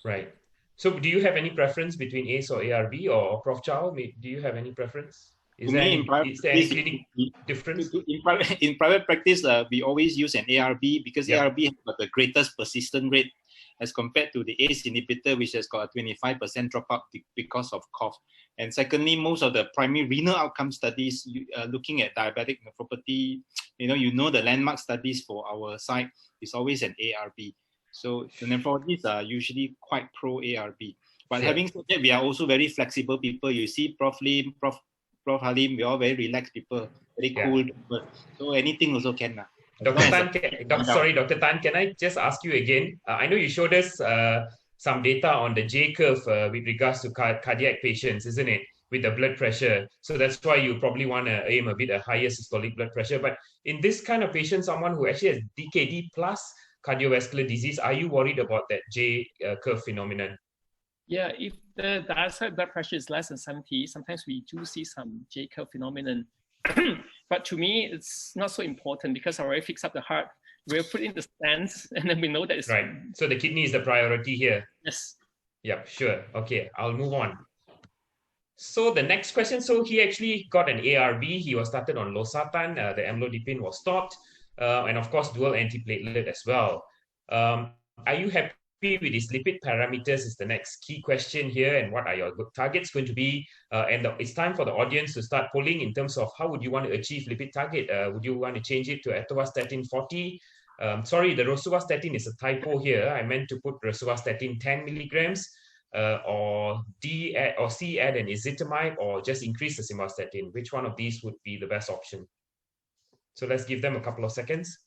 S5: Right. So, do you have any preference between ACE or ARB, or Prof. Chow? Do you have any preference? Is there any clinic difference?
S2: In private practice, we always use an ARB because ARB has got the greatest persistent rate as compared to the ACE inhibitor, which has got a 25% dropout because of cough. And secondly, most of the primary renal outcome studies looking at diabetic nephropathy, you know the landmark studies for our site is always an ARB. So the nephrologists are usually quite pro ARB. But having said that, we are also very flexible people. You see, Prof. Lim, Prof. Halim, we're all very relaxed people, very cool people. So anything also can.
S5: Dr. Tan, can I just ask you again? I know you showed us some data on the J curve with regards to cardiac patients, isn't it? With the blood pressure. So that's why you probably want to aim a bit a higher systolic blood pressure. But in this kind of patient, someone who actually has DKD plus cardiovascular disease, are you worried about that J curve phenomenon?
S7: Yeah, if the diastolic blood pressure is less than 70, sometimes we do see some J curve phenomenon. But to me, it's not so important because I already fixed up the heart. We'll put in the stents and then we know that it's
S5: right. So the kidney is the priority here.
S7: Yes.
S5: Yeah, sure. Okay, I'll move on. So the next question, so he actually got an ARB. He was started on losartan. The amlodipine was stopped. And of course, dual antiplatelet as well. Are you happy with his lipid parameters is the next key question here, and what are your targets going to be? It's time for the audience to start polling in terms of how would you want to achieve lipid target. Would you want to change it to atorvastatin 40? Sorry, the rosuvastatin is a typo here. I meant to put rosuvastatin 10 milligrams, or C add an ezetimibe, or just increase the simvastatin. Which one of these would be the best option? So let's give them a couple of seconds.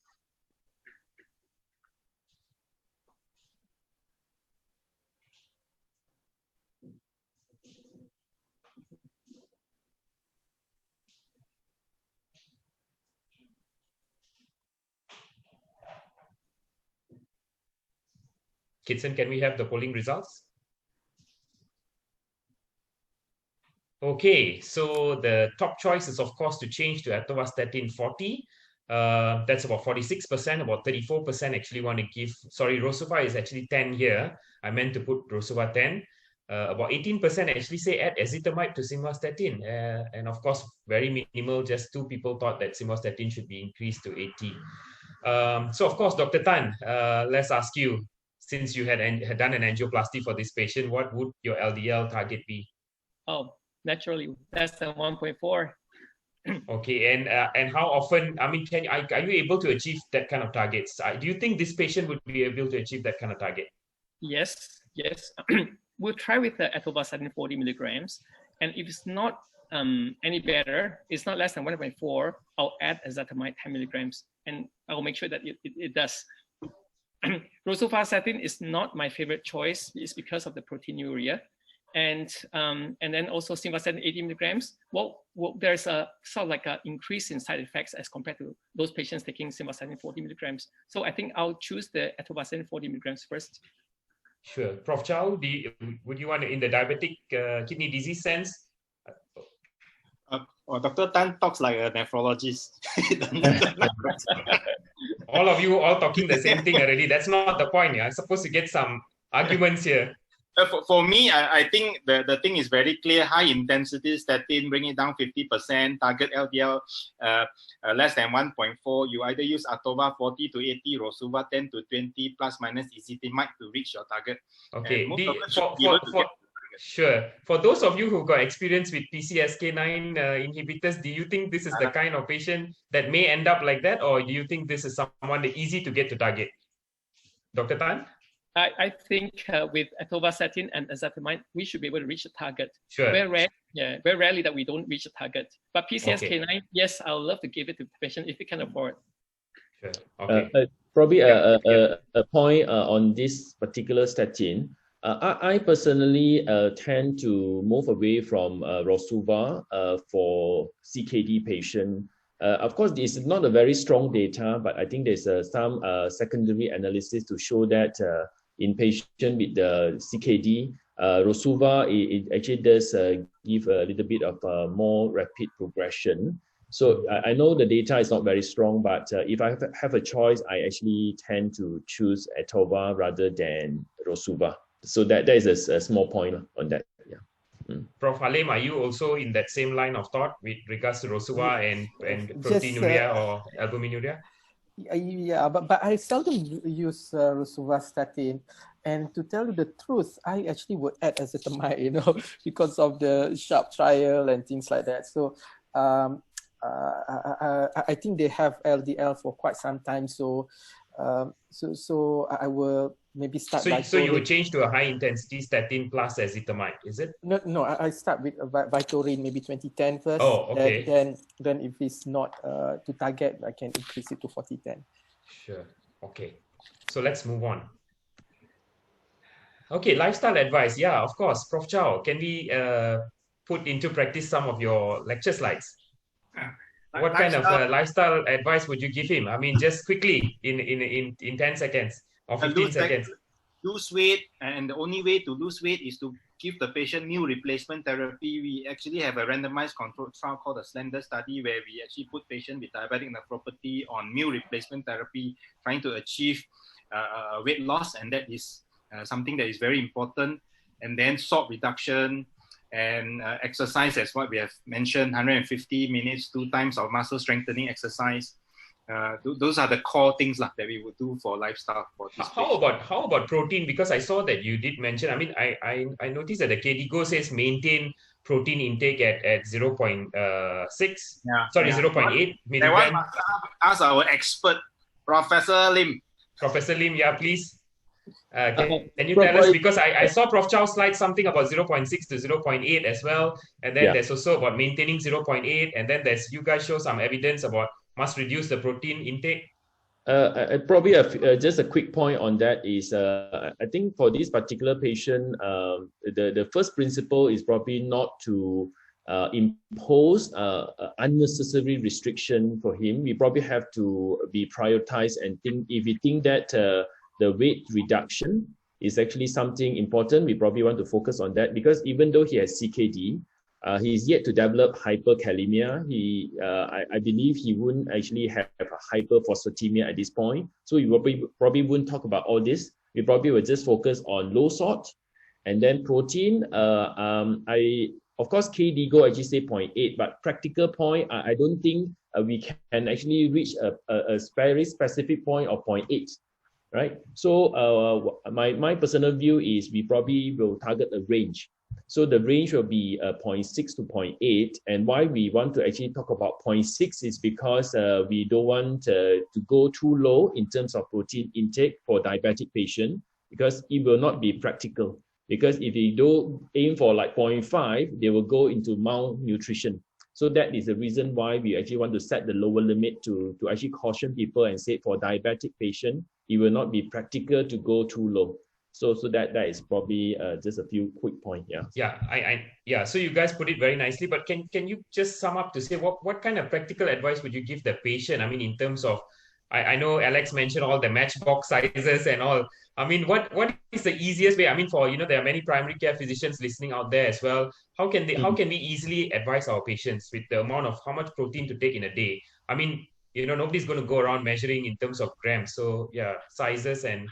S5: Kitson, can we have the polling results? Okay, so the top choice is, of course, to change to atorvastatin 40. That's about 46%, about 34% actually want to give, sorry, Rosuva is actually 10 here. I meant to put Rosuva 10. About 18% actually say add ezetimibe to simvastatin. And of course, very minimal, just 2 people thought that simvastatin should be increased to 80. So of course, Dr. Tan, let's ask you, since you had done an angioplasty for this patient, what would your LDL target be?
S7: Oh, naturally, less than 1.4.
S5: Okay, and how often, I mean, are you able to achieve that kind of targets? Do you think this patient would be able to achieve that kind of target?
S7: Yes. We'll try with the atorvastatin 40 milligrams. And if it's not any better, it's not less than 1.4, I'll add ezetimibe 10 milligrams. And I'll make sure that it does. Rosuvastatin is not my favorite choice. It's because of the proteinuria. And then also simvastatin 80 milligrams. Well, there's a sort of like an increase in side effects as compared to those patients taking simvastatin 40 milligrams. So I think I'll choose the atorvastatin 40 milligrams first.
S5: Sure. Prof. Chow, would you want to, in the diabetic kidney disease sense?
S2: Dr. Tan talks like a nephrologist.
S5: All of you all talking the same thing already. That's not the point. Yeah? I'm supposed to get some arguments here.
S2: For me, I think the thing is very clear. High intensity statin, bring it down 50%. Target LDL less than 1.4. You either use Atova 40 to 80, Rosuva 10 to 20, plus minus ezetimibe to reach your target.
S5: Okay. Sure. For those of you who got experience with PCSK9 inhibitors, do you think this is the kind of patient that may end up like that, or do you think this is someone that easy to get to target? Dr. Tan?
S7: I think with atorvastatin and ezetimibe, we should be able to reach the target.
S5: Sure.
S7: Very rarely that we don't reach the target. But PCSK9, yes, I would love to give it to the patient if we can afford.
S5: Sure. Okay.
S8: Probably a point on this particular statin. I personally tend to move away from Rosuva for CKD patient. Of course, this is not a very strong data, but I think there's some secondary analysis to show that in patient with the CKD, Rosuva, it actually does give a little bit of more rapid progression. So I know the data is not very strong, but if I have a choice, I actually tend to choose Atova rather than Rosuva. So that is a small point on that. Yeah.
S5: Prof. Halim, are you also in that same line of thought with regards to Rosuva and proteinuria or albuminuria?
S4: Yeah, but I seldom use rosuvastatin, and to tell you the truth, I actually would add ezetimibe, because of the SHARP trial and things like that. So I think they have LDL for quite some time, so I will maybe start.
S5: So you would change to a high intensity statin plus ezetimibe, is it?
S4: No, I start with Vytorin, maybe 2010 first.
S5: Oh, okay.
S4: Then if it's not to target, I can increase it to 4010.
S5: Sure. Okay. So let's move on. Okay, lifestyle advice. Yeah, of course. Prof. Chow, can we put into practice some of your lecture slides? What kind of lifestyle advice would you give him? I mean, just quickly in 10 seconds or 15 seconds.
S2: Lose weight, and the only way to lose weight is to give the patient meal replacement therapy. We actually have a randomized controlled trial called the SLENDER study, where we actually put patients with diabetic nephropathy on meal replacement therapy, trying to achieve weight loss, and that is something that is very important. And then salt reduction and exercise, as what we have mentioned, 150 minutes, 2 times of muscle strengthening exercise. Those are the core things that we would do for lifestyle for this patient.
S5: How about protein? Because I saw that you did mention, I mean, I noticed that the KDIGO says maintain protein intake at 0.6, 0.8 milligram.
S2: That one must ask our expert, Professor Lim.
S5: Professor Lim, yeah, please. Can you tell us, because I saw Prof. Chow's slide something about 0.6 to 0.8 as well, and then there's also about maintaining 0.8, and then you guys show some evidence about must reduce the protein intake.
S8: Probably just a quick point on that is I think for this particular patient, the first principle is probably not to impose unnecessary restriction for him. We probably have to be prioritized and think, if we think that the weight reduction is actually something important, we probably want to focus on that, because even though he has CKD, he's yet to develop hyperkalemia. I believe he wouldn't actually have a hyperphosphatemia at this point. So we probably wouldn't talk about all this. We probably will just focus on low salt, and then protein. Of course, KDIGO actually say 0.8, but practical point, I don't think we can actually reach a very specific point of 0.8. Right. So my personal view is we probably will target a range. So the range will be 0.6 to 0.8. And why we want to actually talk about 0.6 is because we don't want to go too low in terms of protein intake for diabetic patient, because it will not be practical. Because if you don't aim for like 0.5, they will go into malnutrition. So that is the reason why we actually want to set the lower limit to actually caution people and say for diabetic patient, it will not be practical to go too low. So that is probably just a few quick points.
S5: Yeah. So you guys put it very nicely, but can you just sum up to say what kind of practical advice would you give the patient? I mean, in terms of, I know Alex mentioned all the matchbox sizes and all. I mean, what is the easiest way? I mean, for there are many primary care physicians listening out there as well. How can we easily advise our patients with the amount of how much protein to take in a day? I mean, nobody's going to go around measuring in terms of grams. So yeah, sizes and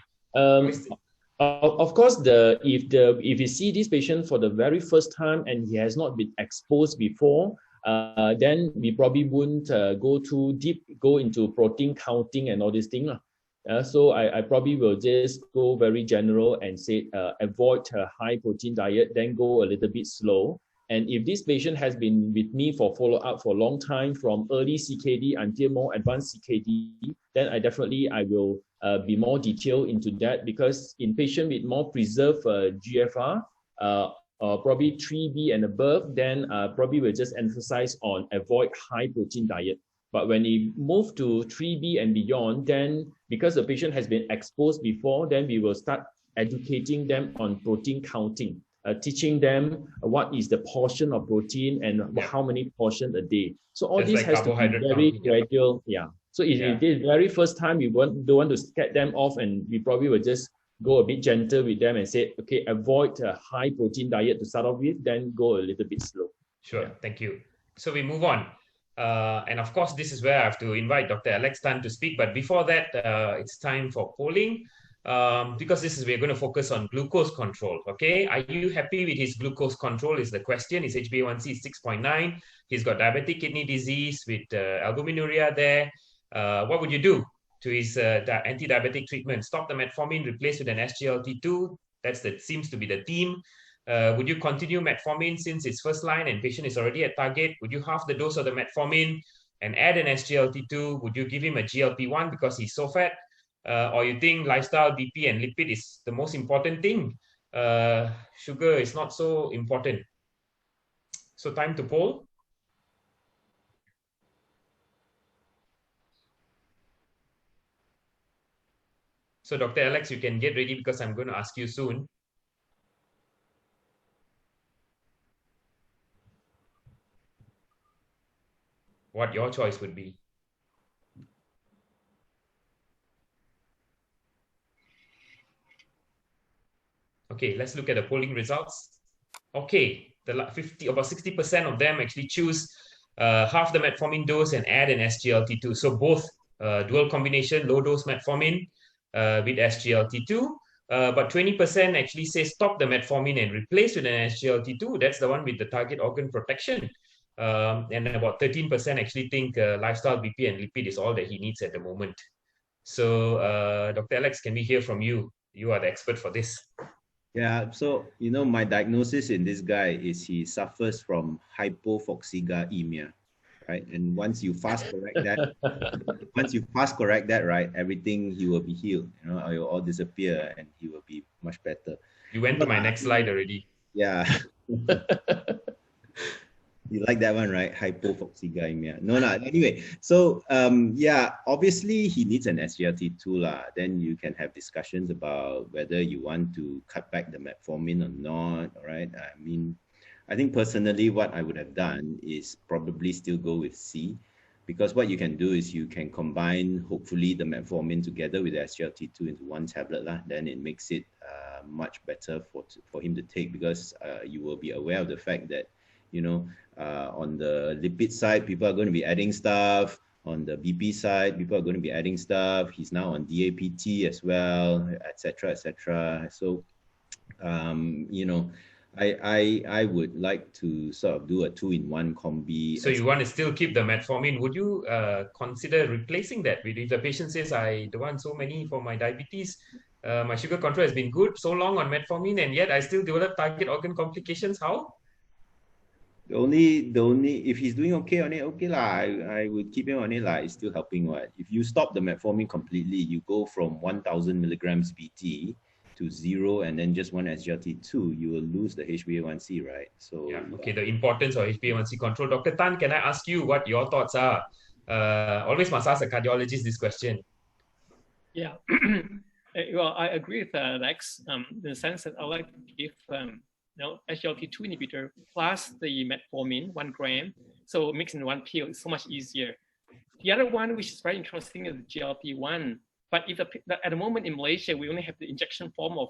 S8: Of course, if you see this patient for the very first time and he has not been exposed before, then we probably wouldn't go into protein counting and all these things. So I probably will just go very general and say avoid a high protein diet, then go a little bit slow. And if this patient has been with me for follow-up for a long time, from early CKD until more advanced CKD, then I will be more detailed into that, because in patient with more preserved GFR, probably 3B and above, then probably will just emphasize on avoid high protein diet. But when you move to 3B and beyond, then because the patient has been exposed before, then we will start educating them on protein counting. Teaching them what is the portion of protein and how many portions a day. So all this has to be very gradual. Yeah. So if it is very first time, we don't want to scare them off, and we probably will just go a bit gentle with them and say, okay, avoid a high protein diet to start off with, then go a little bit slow.
S5: Sure, thank you. So we move on. And of course, this is where I have to invite Dr. Alex Tan to speak. But before that, it's time for polling. Because we're going to focus on glucose control. Okay, are you happy with his glucose control is the question. His HbA1c is 6.9. He's got diabetic kidney disease with albuminuria there. What would you do to his anti-diabetic treatment? Stop the metformin, replace with an SGLT2. That seems to be the theme. Would you continue metformin since it's first line and patient is already at target? Would you halve the dose of the metformin and add an SGLT2? Would you give him a GLP-1 because he's so fat? Or you think lifestyle, BP, and lipid is the most important thing? Sugar is not so important. So time to poll. So Dr. Alex, you can get ready because I'm going to ask you soon. What your choice would be. Okay, let's look at the polling results. Okay, about 60% of them actually choose half the metformin dose and add an SGLT2. So both dual combination, low dose metformin with SGLT2. But 20% actually say stop the metformin and replace with an SGLT2. That's the one with the target organ protection. And about 13% actually think lifestyle, BP, and lipid is all that he needs at the moment. So Dr. Alex, can we hear from you? You are the expert for this.
S6: Yeah, so, my diagnosis in this guy is he suffers from hypophosphatemia, right? And once you fast correct that, right, everything, he will be healed, it will all disappear and he will be much better.
S5: You went to my next slide already.
S6: Yeah. You like that one, right? Hypophosphatemia. No, anyway, so yeah, obviously he needs an SGLT2 Then you can have discussions about whether you want to cut back the metformin or not, right? I mean, I think personally what I would have done is probably still go with C, because what you can do is you can combine hopefully the metformin together with the SGLT2 into one tablet then it makes it much better for him to take, because you will be aware of the fact that on the lipid side, people are going to be adding stuff. On the BP side, people are going to be adding stuff. He's now on DAPT as well, etc., etc. So, I would like to sort of do a 2-in-1 combi.
S5: So you want to still keep the metformin? Would you consider replacing that? If the patient says, I don't want so many for my diabetes, my sugar control has been good so long on metformin, and yet I still develop target organ complications. How?
S6: The only if he's doing okay on it, okay I would keep him on it It's still helping. What if you stop the metformin completely? You go from 1,000 milligrams BT to 0, and then just one SGLT2. You will lose the HbA1c, right? So
S5: yeah, okay. The importance of HbA1c control, Dr. Tan. Can I ask you what your thoughts are? Always must ask a cardiologist this question.
S7: Yeah. Well, I agree with Alex in the sense that I like to give SGLT2 inhibitor plus the metformin 1 gram, so mixed in one pill is so much easier. The other one, which is very interesting, is the GLP-1. But if at the moment in Malaysia, we only have the injectable form of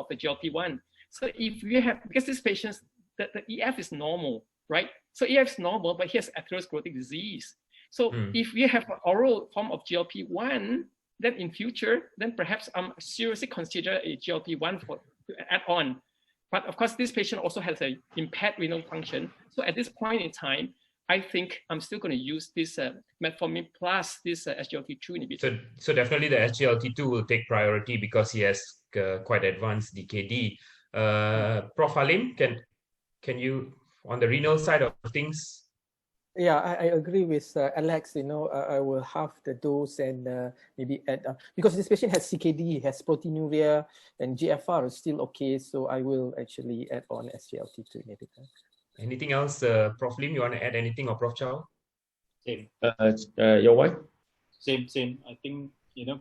S7: the GLP-1. So if you have, because these patients, the EF is normal, right? So EF is normal, but he has atherosclerotic disease. So if we have an oral form of GLP-1, then in future, then perhaps I'm seriously consider a GLP-1 to add on. But of course, this patient also has an impaired renal function. So at this point in time, I think I'm still going to use this metformin plus this SGLT2 inhibitor.
S5: So definitely the SGLT2 will take priority because he has quite advanced DKD. Prof. Halim, can you, on the renal side of things?
S4: Yeah, I agree with Alex. I will halve the dose and maybe add because this patient has CKD, has proteinuria, and GFR is still okay. So I will actually add on SGLT2 inhibitor.
S5: Anything else, Prof. Lim? You want to add anything, or Prof. Chow?
S2: Same.
S8: Your wife?
S2: Same. I think,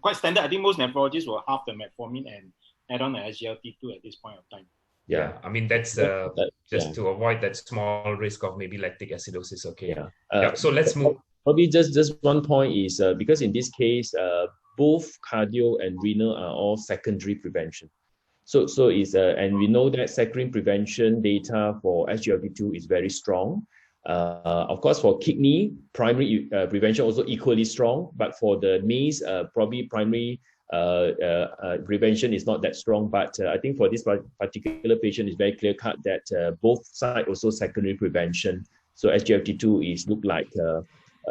S2: quite standard. I think most nephrologists will halve the metformin and add on the SGLT2 at this point of time.
S5: Yeah, I mean, that's just to avoid that small risk of maybe lactic acidosis. Okay.
S8: Yeah. So let's move. Probably just one point is because in this case, both cardio and renal are all secondary prevention. So is and we know that secondary prevention data for SGLT2 is very strong. Of course, for kidney, primary prevention also equally strong, but for the knees, probably primary prevention is not that strong. But I think for this particular patient, it's very clear cut that both sides also secondary prevention. So SGLT2 is look like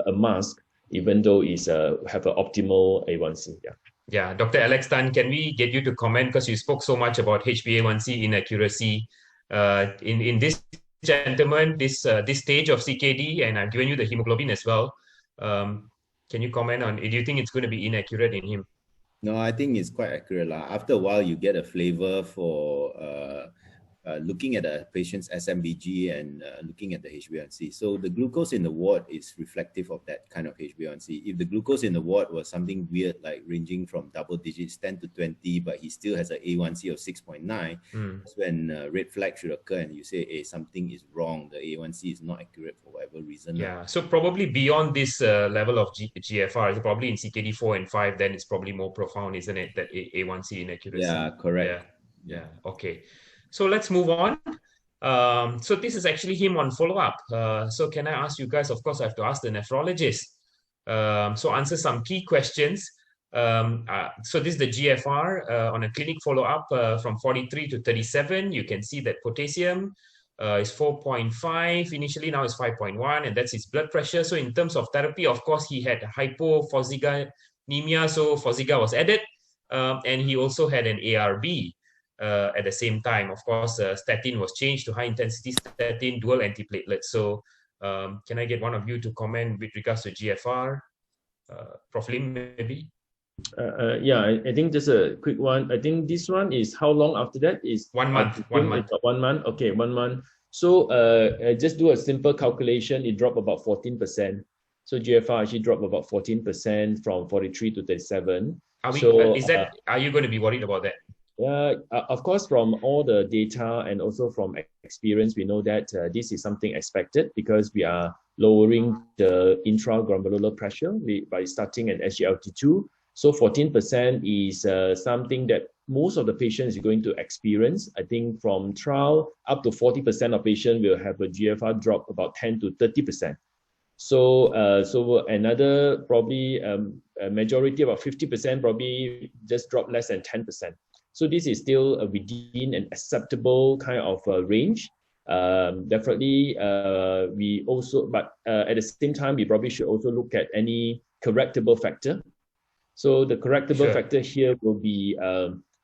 S8: a must, even though it's have an optimal A1C.
S5: Yeah, Dr. Alex Tan, can we get you to comment, because you spoke so much about HbA1c inaccuracy in this gentleman, this stage of CKD, and I've given you the hemoglobin as well. Can you comment on, do you think it's going to be inaccurate in him?
S6: No, I think it's quite accurate. After a while, you get a flavor for looking at a patient's SMBG and looking at the HbA1c. So the glucose in the ward is reflective of that kind of HbA1c. If the glucose in the ward was something weird, like ranging from double digits, 10 to 20, but he still has an A1c of 6.9, that's when red flag should occur and you say, hey, something is wrong. The A1c is not accurate for whatever reason.
S5: Yeah, so probably beyond this level of GFR, probably in CKD 4 and 5, then it's probably more profound, isn't it? That A1c inaccuracy.
S6: Yeah, correct.
S5: Yeah. Okay. So let's move on. So this is actually him on follow-up. So can I ask you guys, of course, I have to ask the nephrologist. So answer some key questions. So this is the GFR on a clinic follow-up from 43 to 37. You can see that potassium is 4.5 initially, now it's 5.1, and that's his blood pressure. So in terms of therapy, of course, he had hypophosphatemia, so Forxiga was added, and he also had an ARB. At the same time, of course, statin was changed to high-intensity statin, dual antiplatelet. So can I get one of you to comment with regards to GFR? Prof. Lim, maybe?
S8: Yeah, I think just a quick one. I think this one is how long after that? Is
S5: 1 month. 1 month.
S8: 1 month. Okay, 1 month. So just do a simple calculation. It dropped about 14%. So GFR actually dropped about 14% from 43 to 37.
S5: Are you going to be worried about that?
S8: Of course, from all the data and also from experience, we know that this is something expected because we are lowering the intraglomerular pressure by starting at SGLT2. So 14% is something that most of the patients are going to experience. I think from trial, up to 40% of patients will have a GFR drop about 10 to 30%. So another probably a majority, about 50%, probably just drop less than 10%. So this is still within an acceptable kind of range. Definitely, we also, but at the same time, we probably should also look at any correctable factor. So the correctable factor here will be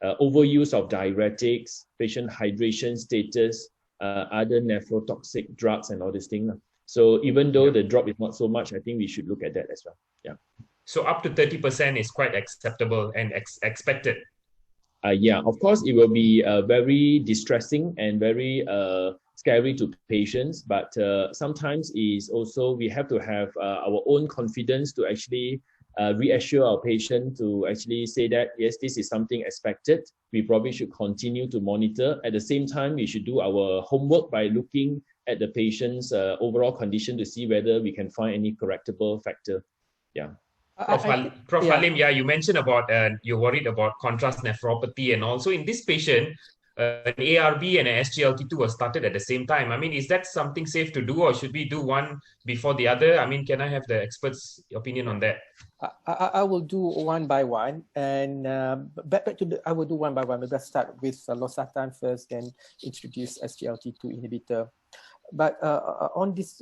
S8: overuse of diuretics, patient hydration status, other nephrotoxic drugs and all these things. So even though the drop is not so much, I think we should look at that as well. Yeah.
S5: So up to 30% is quite acceptable and expected.
S8: Yeah, of course, it will be very distressing and very scary to patients, but sometimes is also we have to have our own confidence to actually reassure our patient to actually say that, yes, this is something expected. We probably should continue to monitor. At the same time, we should do our homework by looking at the patient's overall condition to see whether we can find any correctable factor. Yeah.
S5: Prof. Halim, you mentioned about you're worried about contrast nephropathy, and also in this patient, an ARB and an SGLT2 was started at the same time. I mean, is that something safe to do, or should we do one before the other? I mean, can I have the expert's opinion on that?
S4: I will do one by one, and back to the. I will do one by one. Maybe I'll start with losartan first, then introduce SGLT2 inhibitor. But on this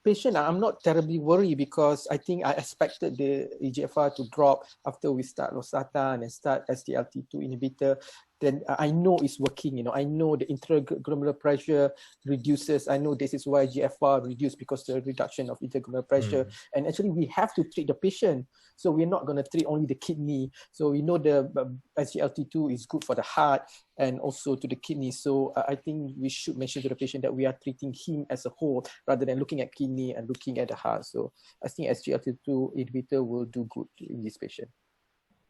S4: patient, I'm not terribly worried because I think I expected the eGFR to drop after we start losartan and start SGLT2 inhibitor. Then I know it's working, you know, I know the interglomerular pressure reduces. I know this is why GFR reduced because the reduction of interglomerular pressure. And actually we have to treat the patient. So we're not going to treat only the kidney. So we know the SGLT2 is good for the heart and also to the kidney. So I think we should mention to the patient that we are treating him as a whole rather than looking at kidney and looking at the heart. So I think SGLT2 inhibitor will do good in this patient.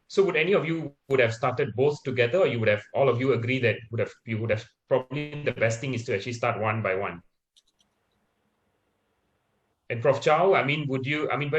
S5: So would any of you would have started both together, or you would have all of you agree that you would have probably the best thing is to actually start one by one? And Prof. Chow, I mean, when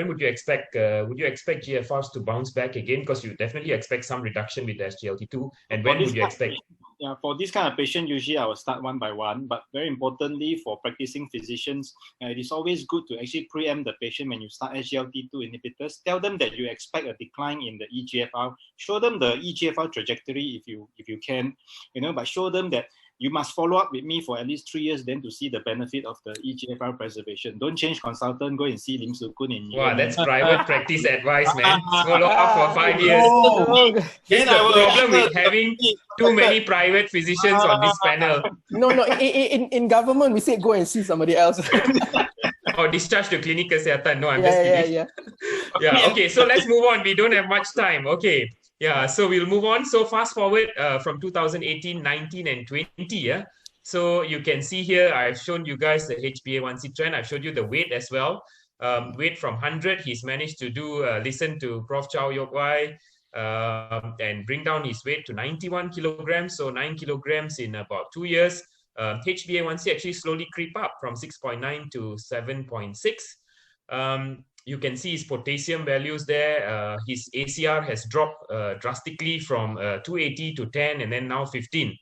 S5: would you expect GFRs to bounce back again? Because you definitely expect some reduction with the SGLT2. And when would you expect?
S2: Yeah, for this kind of patient, usually I will start one by one. But very importantly, for practicing physicians, it is always good to actually preempt the patient when you start SGLT2 inhibitors. Tell them that you expect a decline in the eGFR. Show them the eGFR trajectory if you can, you know, but show them that you must follow up with me for at least 3 years then to see the benefit of the eGFR preservation. Don't change consultant, go and see Lim Soo Kun in
S5: Wow, that's private practice advice, man. Follow up for 5 years. This is the problem with having too many private physicians on this panel.
S4: No, in government, we say go and see somebody else.
S5: Or discharge to clinic kesihatan. No, I'm just kidding. Yeah, okay, so let's move on. We don't have much time. Okay. Yeah, so we'll move on. So fast forward from 2018, 19, and 20. Yeah. So you can see here, I've shown you guys the HbA1c trend. I've showed you the weight as well. Weight from 100, he's managed to do, listen to Prof. Chow Yok Wai, and bring down his weight to 91 kilograms. So 9 kilograms in about 2 years. HbA1c actually slowly creep up from 6.9 to 7.6. You can see his potassium values there. His ACR has dropped drastically from 280 to 10 and then now 15.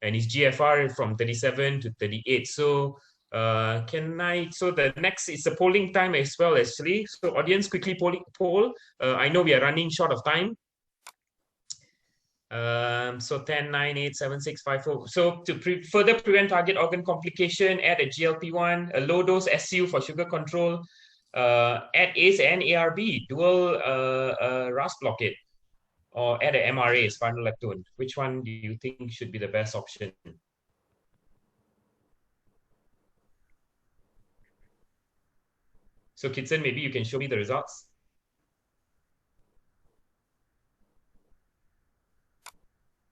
S5: And his GFR from 37 to 38. So so the next is the polling time as well, actually. So audience, quickly poll. I know we are running short of time. So 10, 9, 8, 7, 6, 5, 4. So to further prevent target organ complication, add a GLP-1, a low dose SU for sugar control, add ACE and ARB, dual RAS blockade, or add a MRA, spironolactone. Which one do you think should be the best option? So Kitson, maybe you can show me the results.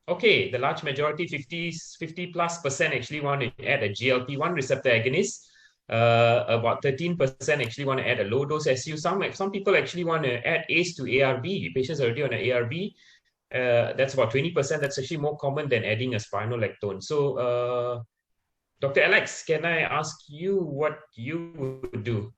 S5: Okay, the large majority, 50+% actually want to add a GLP-1 receptor agonist. About 13% actually want to add a low dose SU. Some people actually want to add ACE to ARB. Patients are already on an ARB. That's about 20%. That's actually more common than adding a spironolactone. So, Dr. Alex, can I ask you what you would do?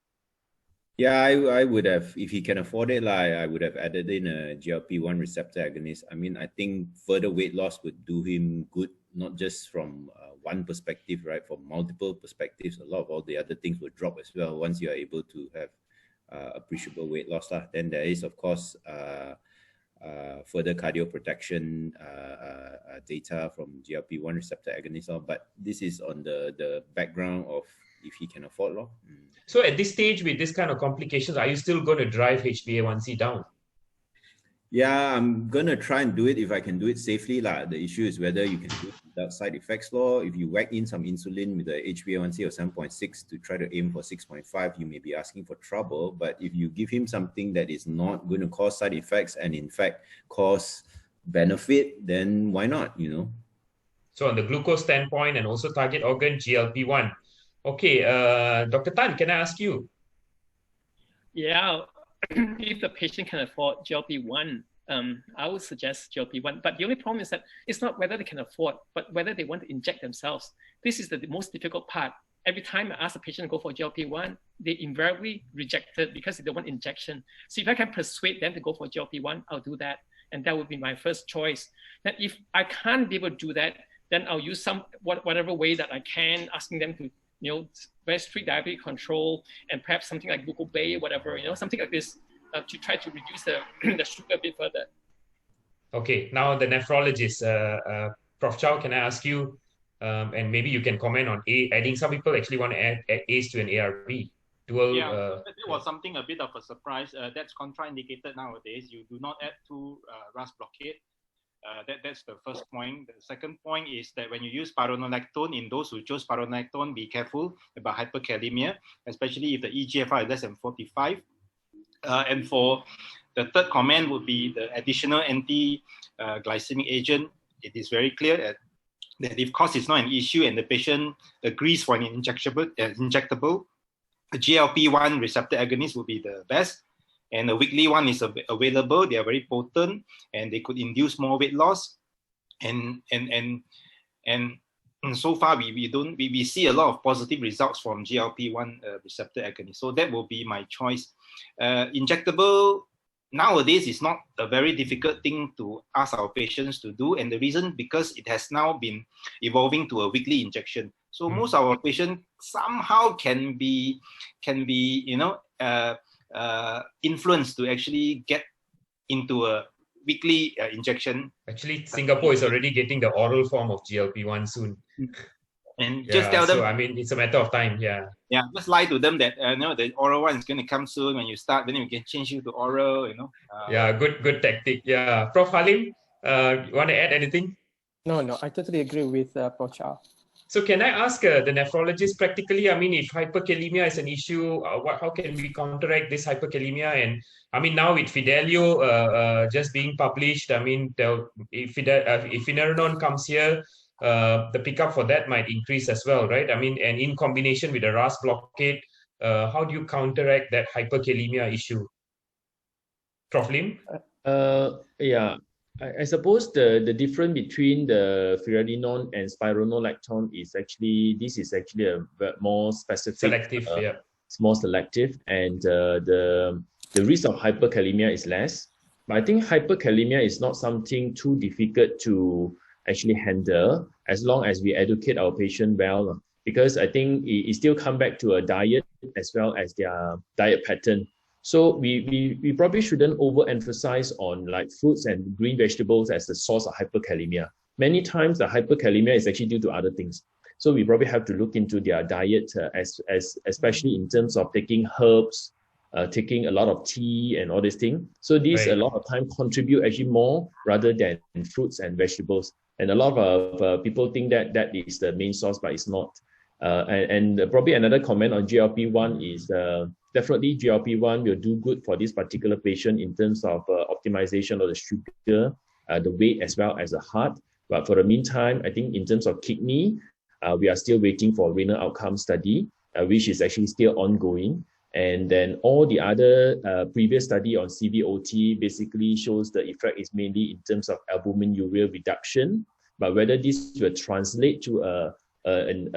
S6: Yeah, I would have, if he can afford it, I would have added in a GLP-1 receptor agonist. I mean, I think further weight loss would do him good, not just from one perspective, right? From multiple perspectives, a lot of all the other things will drop as well once you are able to have appreciable weight loss. Then there is, of course, further cardioprotection data from GLP-1 receptor agonist. But this is on the background of if he can afford law.
S5: So at this stage, with this kind of complications, are you still going to drive HbA1c down?
S6: Yeah, I'm going to try and do it if I can do it safely. The issue is whether you can do it without side effects. If you whack in some insulin with a HbA1c of 7.6 to try to aim for 6.5, you may be asking for trouble. But if you give him something that is not going to cause side effects and in fact cause benefit, then why not, you know? So
S5: on the glucose standpoint and also target organ, GLP-1. Okay, Dr. Tan, can I ask you?
S7: Yeah, if the patient can afford GLP-1, I would suggest GLP-1. But the only problem is that it's not whether they can afford, but whether they want to inject themselves. This is the most difficult part. Every time I ask a patient to go for GLP-1, they invariably reject it because they don't want injection. So if I can persuade them to go for GLP-1, I'll do that. And that would be my first choice. Then if I can't be able to do that, then I'll use whatever way that I can, asking them to, very strict diabetic control and perhaps something like glucobay, whatever, something like this to try to reduce the, the sugar a bit further.
S5: Okay, now the nephrologist, Prof. Chow, can I ask you, and maybe you can comment on adding, some people actually want to add ACE to an ARB. Dual,
S2: that was something a bit of a surprise. That's contraindicated nowadays. You do not add to RAS blockade. That's the first point. The second point is that when you use spironolactone, in those who chose spironolactone, be careful about hyperkalemia, especially if the EGFR is less than 45. And for the third comment would be the additional anti-glycemic agent. It is very clear that if cost is not an issue and the patient agrees for an injectable, a GLP-1 receptor agonist would be the best. And a weekly one is available. They are very potent and they could induce more weight loss. And so far we see a lot of positive results from GLP-1 receptor agonist. So that will be my choice. Injectable nowadays is not a very difficult thing to ask our patients to do, and the reason because it has now been evolving to a weekly injection. So most of our patients somehow can be influenced to actually get into a weekly injection.
S5: Actually, Singapore is already getting the oral form of GLP-1 soon.
S2: And just tell them.
S5: So, I mean, it's a matter of time. Yeah,
S2: just lie to them that the oral one is going to come soon. When you start, then we can change you to oral.
S5: Good tactic. Yeah, Prof. Halim, you want to add anything?
S4: No, I totally agree with Prof. Chow.
S5: So can I ask the nephrologist practically, I mean, if hyperkalemia is an issue, how can we counteract this hyperkalemia? And I mean, now with Fidelio just being published, I mean, if Finerenone comes here, the pickup for that might increase as well, right? I mean, and in combination with the RAS blockade, how do you counteract that hyperkalemia issue? Prof. Lim?
S8: Yeah. I suppose the difference between the finerenone and spironolactone is actually, this is actually a more specific.
S5: Selective, yeah.
S8: It's more selective, and the risk of hyperkalemia is less. But I think hyperkalemia is not something too difficult to actually handle as long as we educate our patient well. Because I think it still come back to a diet as well as their diet pattern. So we probably shouldn't overemphasize on like fruits and green vegetables as the source of hyperkalemia. Many times the hyperkalemia is actually due to other things. So we probably have to look into their diet especially in terms of taking herbs, taking a lot of tea and all these things. So these a lot of time contribute actually more rather than fruits and vegetables. And a lot of people think that that is the main source, but it's not. And probably another comment on GLP-1 is definitely GLP-1 will do good for this particular patient in terms of optimization of the sugar, the weight as well as the heart. But for the meantime, I think in terms of kidney, we are still waiting for renal outcome study, which is actually still ongoing. And then all the other previous study on CVOT basically shows the effect is mainly in terms of albuminuria reduction. But whether this will translate to a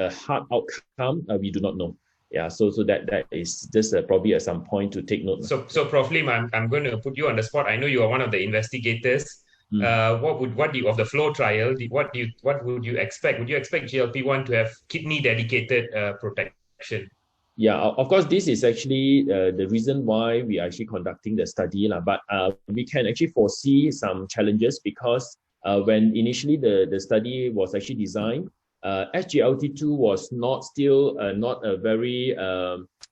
S8: heart outcome, we do not know. Yeah, so that is just probably some point to take note.
S5: So Prof. Lim, I'm going to put you on the spot. I know you are one of the investigators. What do you of the flow trial? What would you expect? Would you expect GLP-1 to have kidney dedicated protection?
S8: Yeah, of course, this is actually the reason why we are actually conducting the study, but we can actually foresee some challenges because when initially the study was actually designed, SGLT2 was not a very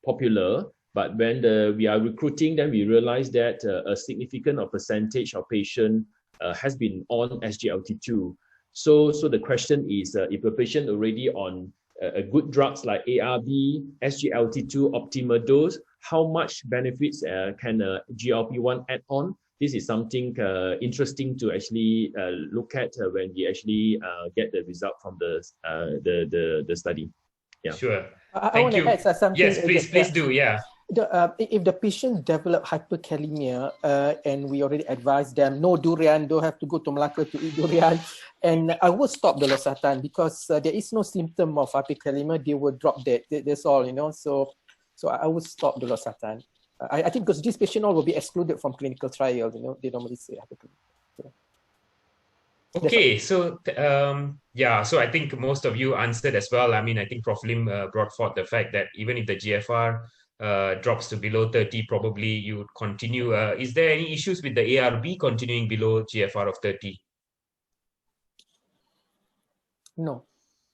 S8: popular, but when we are recruiting, then we realized that a significant percentage of patient has been on SGLT2. So the question is, if a patient already on a good drugs like ARB, SGLT2 optimal dose, how much benefits can GLP-1 add on? This is something interesting to actually look at when we actually get the result from the study. Yeah.
S5: Sure.
S4: I want to add something.
S5: Yes, please do. Yeah.
S4: If the patient develop hyperkalemia and we already advise them no durian, don't have to go to Malacca to eat durian, and I will stop the losartan because there is no symptom of hyperkalemia. They will drop dead. That's all, So I will stop the losartan. I think because this patient all will be excluded from clinical trial. They normally say hyperkalemia.
S5: Okay, so so I think most of you answered as well. I mean, I think Prof. Lim brought forth the fact that even if the GFR drops to below 30, probably you would continue. Is there any issues with the ARB continuing below GFR of 30?
S4: No.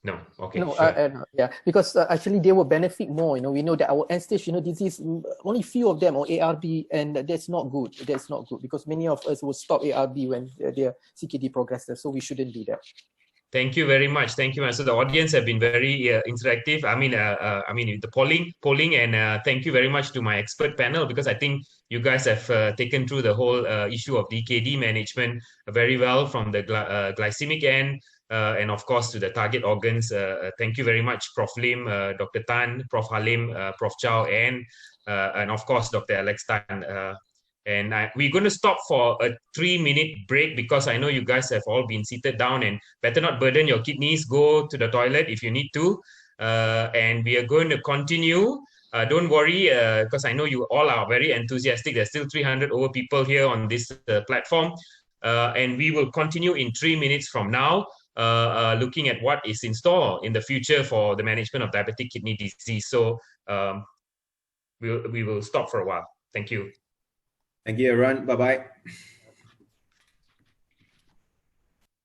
S5: No, okay,
S4: No,
S5: sure.
S4: no, yeah, because actually they will benefit more. We know that our end-stage disease, only few of them on ARB, and that's not good. That's not good because many of us will stop ARB when their CKD progresses. So we shouldn't do that.
S5: Thank you very much. Thank you, man. So the audience have been very interactive. I mean, the polling, and thank you very much to my expert panel, because I think you guys have taken through the whole issue of DKD management very well, from the glycemic end, and of course to the target organs. Thank you very much, Prof. Lim, Dr. Tan, Prof. Halim, Prof. Chow, and of course Dr. Alex Tan. And we're going to stop for a 3-minute break, because I know you guys have all been seated down and better not burden your kidneys. Go to the toilet if you need to. And we are going to continue. Don't worry, because I know you all are very enthusiastic. There's still 300 over people here on this platform. And we will continue in 3 minutes from now, looking at what is in store in the future for the management of diabetic kidney disease. So we will stop for a while. Thank you.
S6: Thank you, everyone. Bye-bye.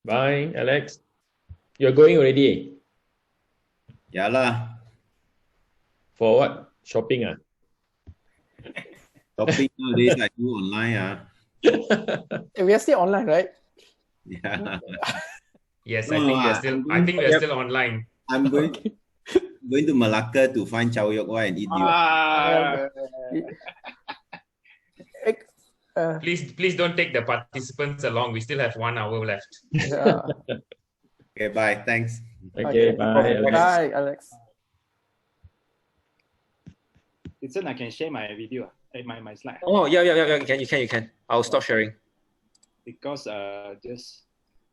S8: Bye, Alex. You're going already?
S6: Yeah lah.
S8: For what? Shopping?
S6: Shopping nowadays I do online.
S4: We are still online, right?
S6: Yeah.
S5: Yes,
S6: No,
S5: I think we are still online.
S6: I'm going to Malacca to find Chow Yok Wai and eat
S5: Please don't take the participants along. We still have 1 hour left.
S4: Yeah.
S6: Okay, bye. Thanks.
S8: Okay, bye, Alex.
S4: Bye, Alex.
S2: Listen, I can share my video, my slide.
S1: Oh, yeah, you can. I'll stop sharing.
S2: Because just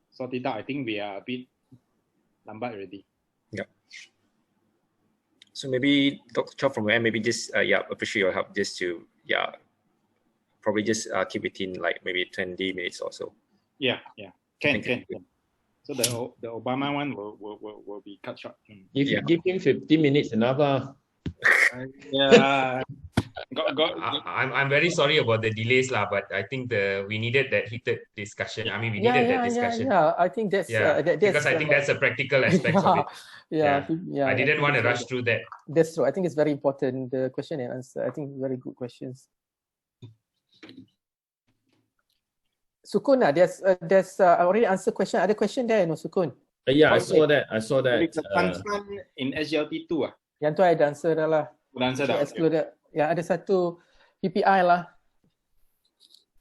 S2: sort it out. I think we are a bit lambat already.
S1: Yeah. So maybe Dr. Chow from where, maybe just appreciate your help just to probably just keep within like maybe 20 minutes or so.
S2: Yeah. Can. So the Obama one will be cut short.
S8: Give him 15 minutes enough.
S2: Yeah.
S5: I'm very sorry about the delays, but I think we needed that heated discussion. I mean, we needed that discussion.
S4: Yeah, I think that's
S5: because I think that's a practical aspect of it.
S4: Yeah.
S5: I didn't want to rush through that.
S4: That's true. I think it's very important, the question and answer. I think very good questions. Sukun, there's I already answered question. Other question there, no, Sukun?
S8: Yeah, I saw that.
S2: Transplant in SGLT2
S4: Yang tu I dah answer dah lah. Excluded. Ya, ada satu PPI lah.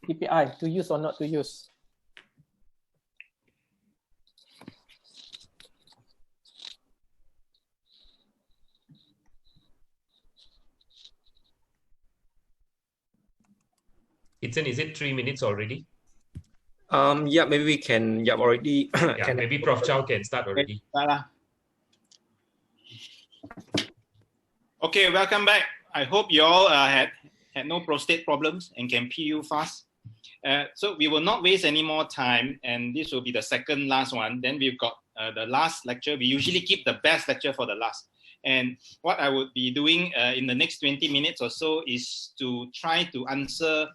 S4: PPI, to use or not to use.
S5: Itzen, is it 3 minutes already?
S1: Yeah, maybe we can. Yeah, already.
S5: Maybe Prof. Chow can start already.
S2: Okay, welcome back. I hope you all had no prostate problems and can PU fast. So we will not waste any more time, and this will be the second last one. Then we've got the last lecture. We usually keep the best lecture for the last. And what I would be doing in the next 20 minutes or so is to try to answer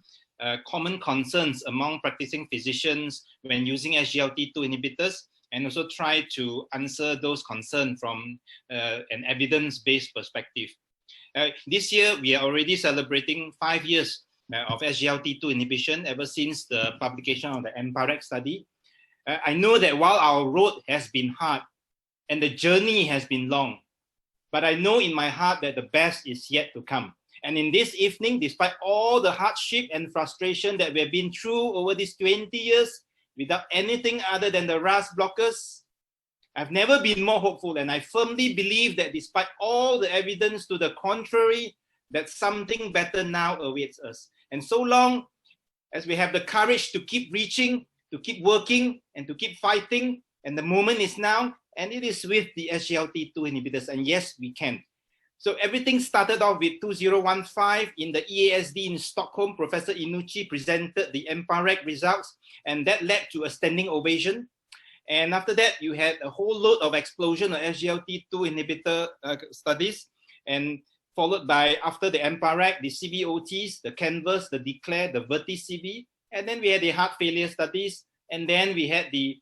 S2: common concerns among practicing physicians when using SGLT2 inhibitors, and also try to answer those concerns from an evidence-based perspective. This year, we are already celebrating 5 years of SGLT2 inhibition ever since the publication of the EMPAREC study. I know that while our road has been hard and the journey has been long, but I know in my heart that the best is yet to come. And in this evening, despite all the hardship and frustration that we have been through over these 20 years, without anything other than the RAS blockers, I've never been more hopeful, and I firmly believe that despite all the evidence to the contrary, that something better now awaits us. And so long as we have the courage to keep reaching, to keep working, and to keep fighting, and the moment is now, and it is with the SGLT2 inhibitors, and yes, we can. So everything started off with 2015 in the EASD in Stockholm. Professor Inucci presented the EMPAREC results, and that led to a standing ovation. And after that, you had a whole load of explosion of SGLT2 inhibitor studies. And followed by, after the MPAREC, the CVOTs, the CANVAS, the DECLARE, the VERTI-CV, and then we had the heart failure studies, and then we had the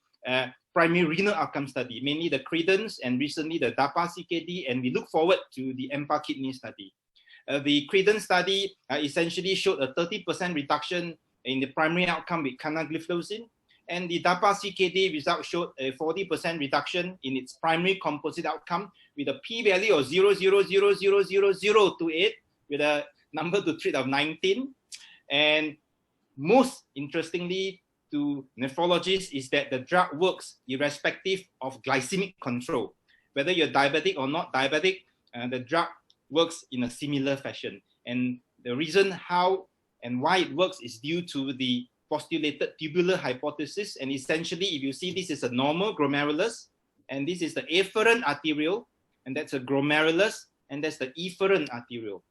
S2: primary renal outcome study, mainly the CREDENCE and recently the DAPA-CKD, and we look forward to the MPA kidney study. The CREDENCE study essentially showed a 30% reduction in the primary outcome with canagliflozin, and the DAPA-CKD result showed a 40% reduction in its primary composite outcome with a p-value of 0.0000028 with a number to treat of 19. And most interestingly to nephrologists is that the drug works irrespective of glycemic control. Whether you're diabetic or not diabetic, the drug works in a similar fashion. And the reason how and why it works is due to the postulated tubular hypothesis. And essentially, if you see, this is a normal glomerulus, and this is the afferent arteriole, and that's a glomerulus, and that's the efferent arteriole.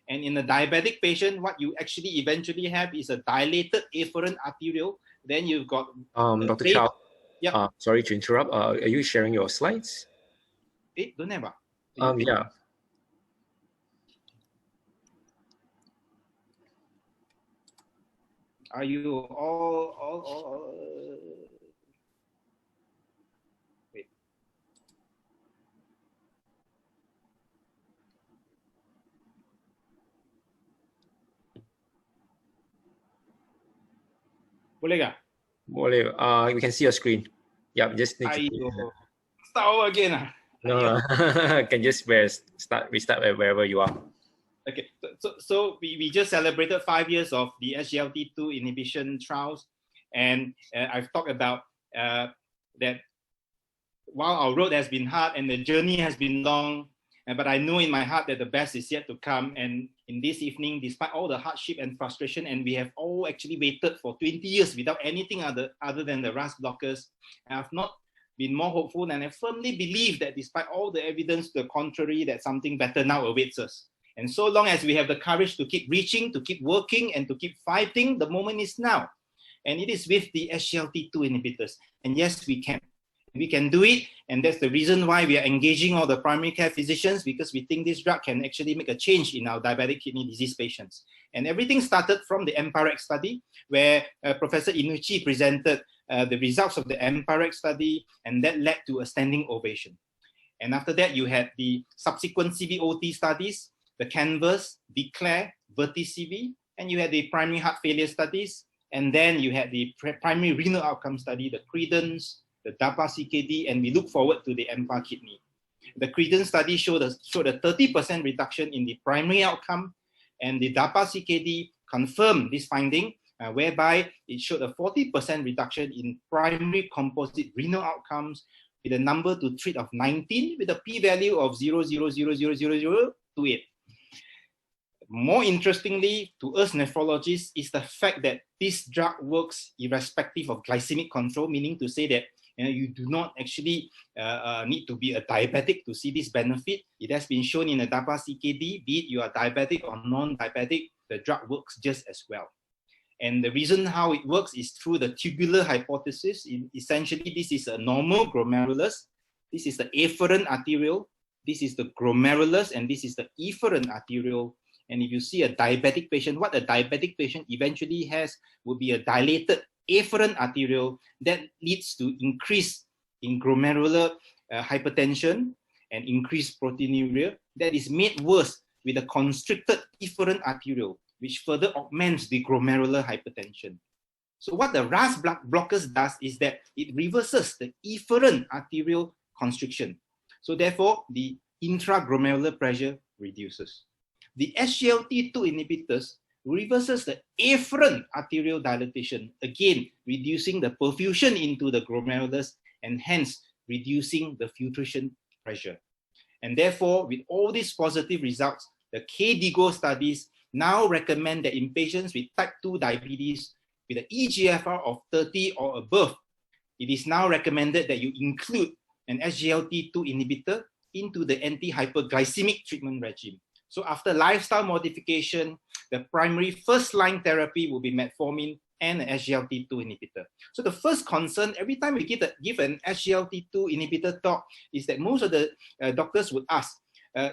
S2: And in a diabetic patient, what you actually eventually have is a dilated afferent arteriole. Then you've got
S1: Dr. Chow.
S2: Yeah.
S1: Sorry to interrupt. Are you sharing your slides?
S2: Don't have.
S1: Yeah.
S2: Are you all wait. Boleh tak?
S1: Boleh. We can see your screen. Yeah, just need to
S2: start over again.
S1: No, can just restart wherever you are.
S2: Okay, so we just celebrated 5 years of the SGLT2 inhibition trials, and I've talked about that while our road has been hard and the journey has been long, but I know in my heart that the best is yet to come. And in this evening, despite all the hardship and frustration, and we have all actually waited for 20 years without anything other than the RAS blockers, I've not been more hopeful, and I firmly believe that despite all the evidence to the contrary, that something better now awaits us. And so long as we have the courage to keep reaching, to keep working, and to keep fighting, the moment is now. And it is with the SGLT2 inhibitors. And yes, we can. We can do it. And that's the reason why we are engaging all the primary care physicians, because we think this drug can actually make a change in our diabetic kidney disease patients. And everything started from the MPAREC study, where Professor Inucci presented the results of the MPAREC study, and that led to a standing ovation. And after that, you had the subsequent CVOT studies, the CANVAS, DECLARE, VERTI-CV, and you had the primary heart failure studies, and then you had the primary renal outcome study, the CREDENCE, the DAPA-CKD, and we look forward to the MPA kidney. The CREDENCE study showed a 30% reduction in the primary outcome, and the DAPA-CKD confirmed this finding, whereby it showed a 40% reduction in primary composite renal outcomes with a number to treat of 19 with a p-value of 0.0000028. More interestingly to us nephrologists is the fact that this drug works irrespective of glycemic control, meaning to say that you do not actually need to be a diabetic to see this benefit. It has been shown in a DAPA-CKD, be it you are diabetic or non-diabetic, the drug works just as well. And the reason how it works is through the tubular hypothesis. Essentially, this is a normal glomerulus. This is the afferent arteriole. This is the glomerulus, and this is the efferent arteriole. And if you see a diabetic patient, what a diabetic patient eventually has will be a dilated afferent arteriole that leads to increase in glomerular hypertension and increased proteinuria that is made worse with a constricted efferent arteriole, which further augments the glomerular hypertension. So what the RAS blockers does is that it reverses the efferent arterial constriction. So therefore, the intraglomerular pressure reduces. The SGLT2 inhibitors reverses the afferent arterial dilatation, again reducing the perfusion into the glomerulus and hence reducing the filtration pressure. And therefore, with all these positive results, the KDIGO studies now recommend that in patients with type 2 diabetes with an eGFR of 30 or above, it is now recommended that you include an SGLT2 inhibitor into the anti-hyperglycemic treatment regime. So after lifestyle modification, the primary first-line therapy will be metformin and an SGLT2 inhibitor. So the first concern, every time we give an SGLT2 inhibitor talk, is that most of the doctors would ask,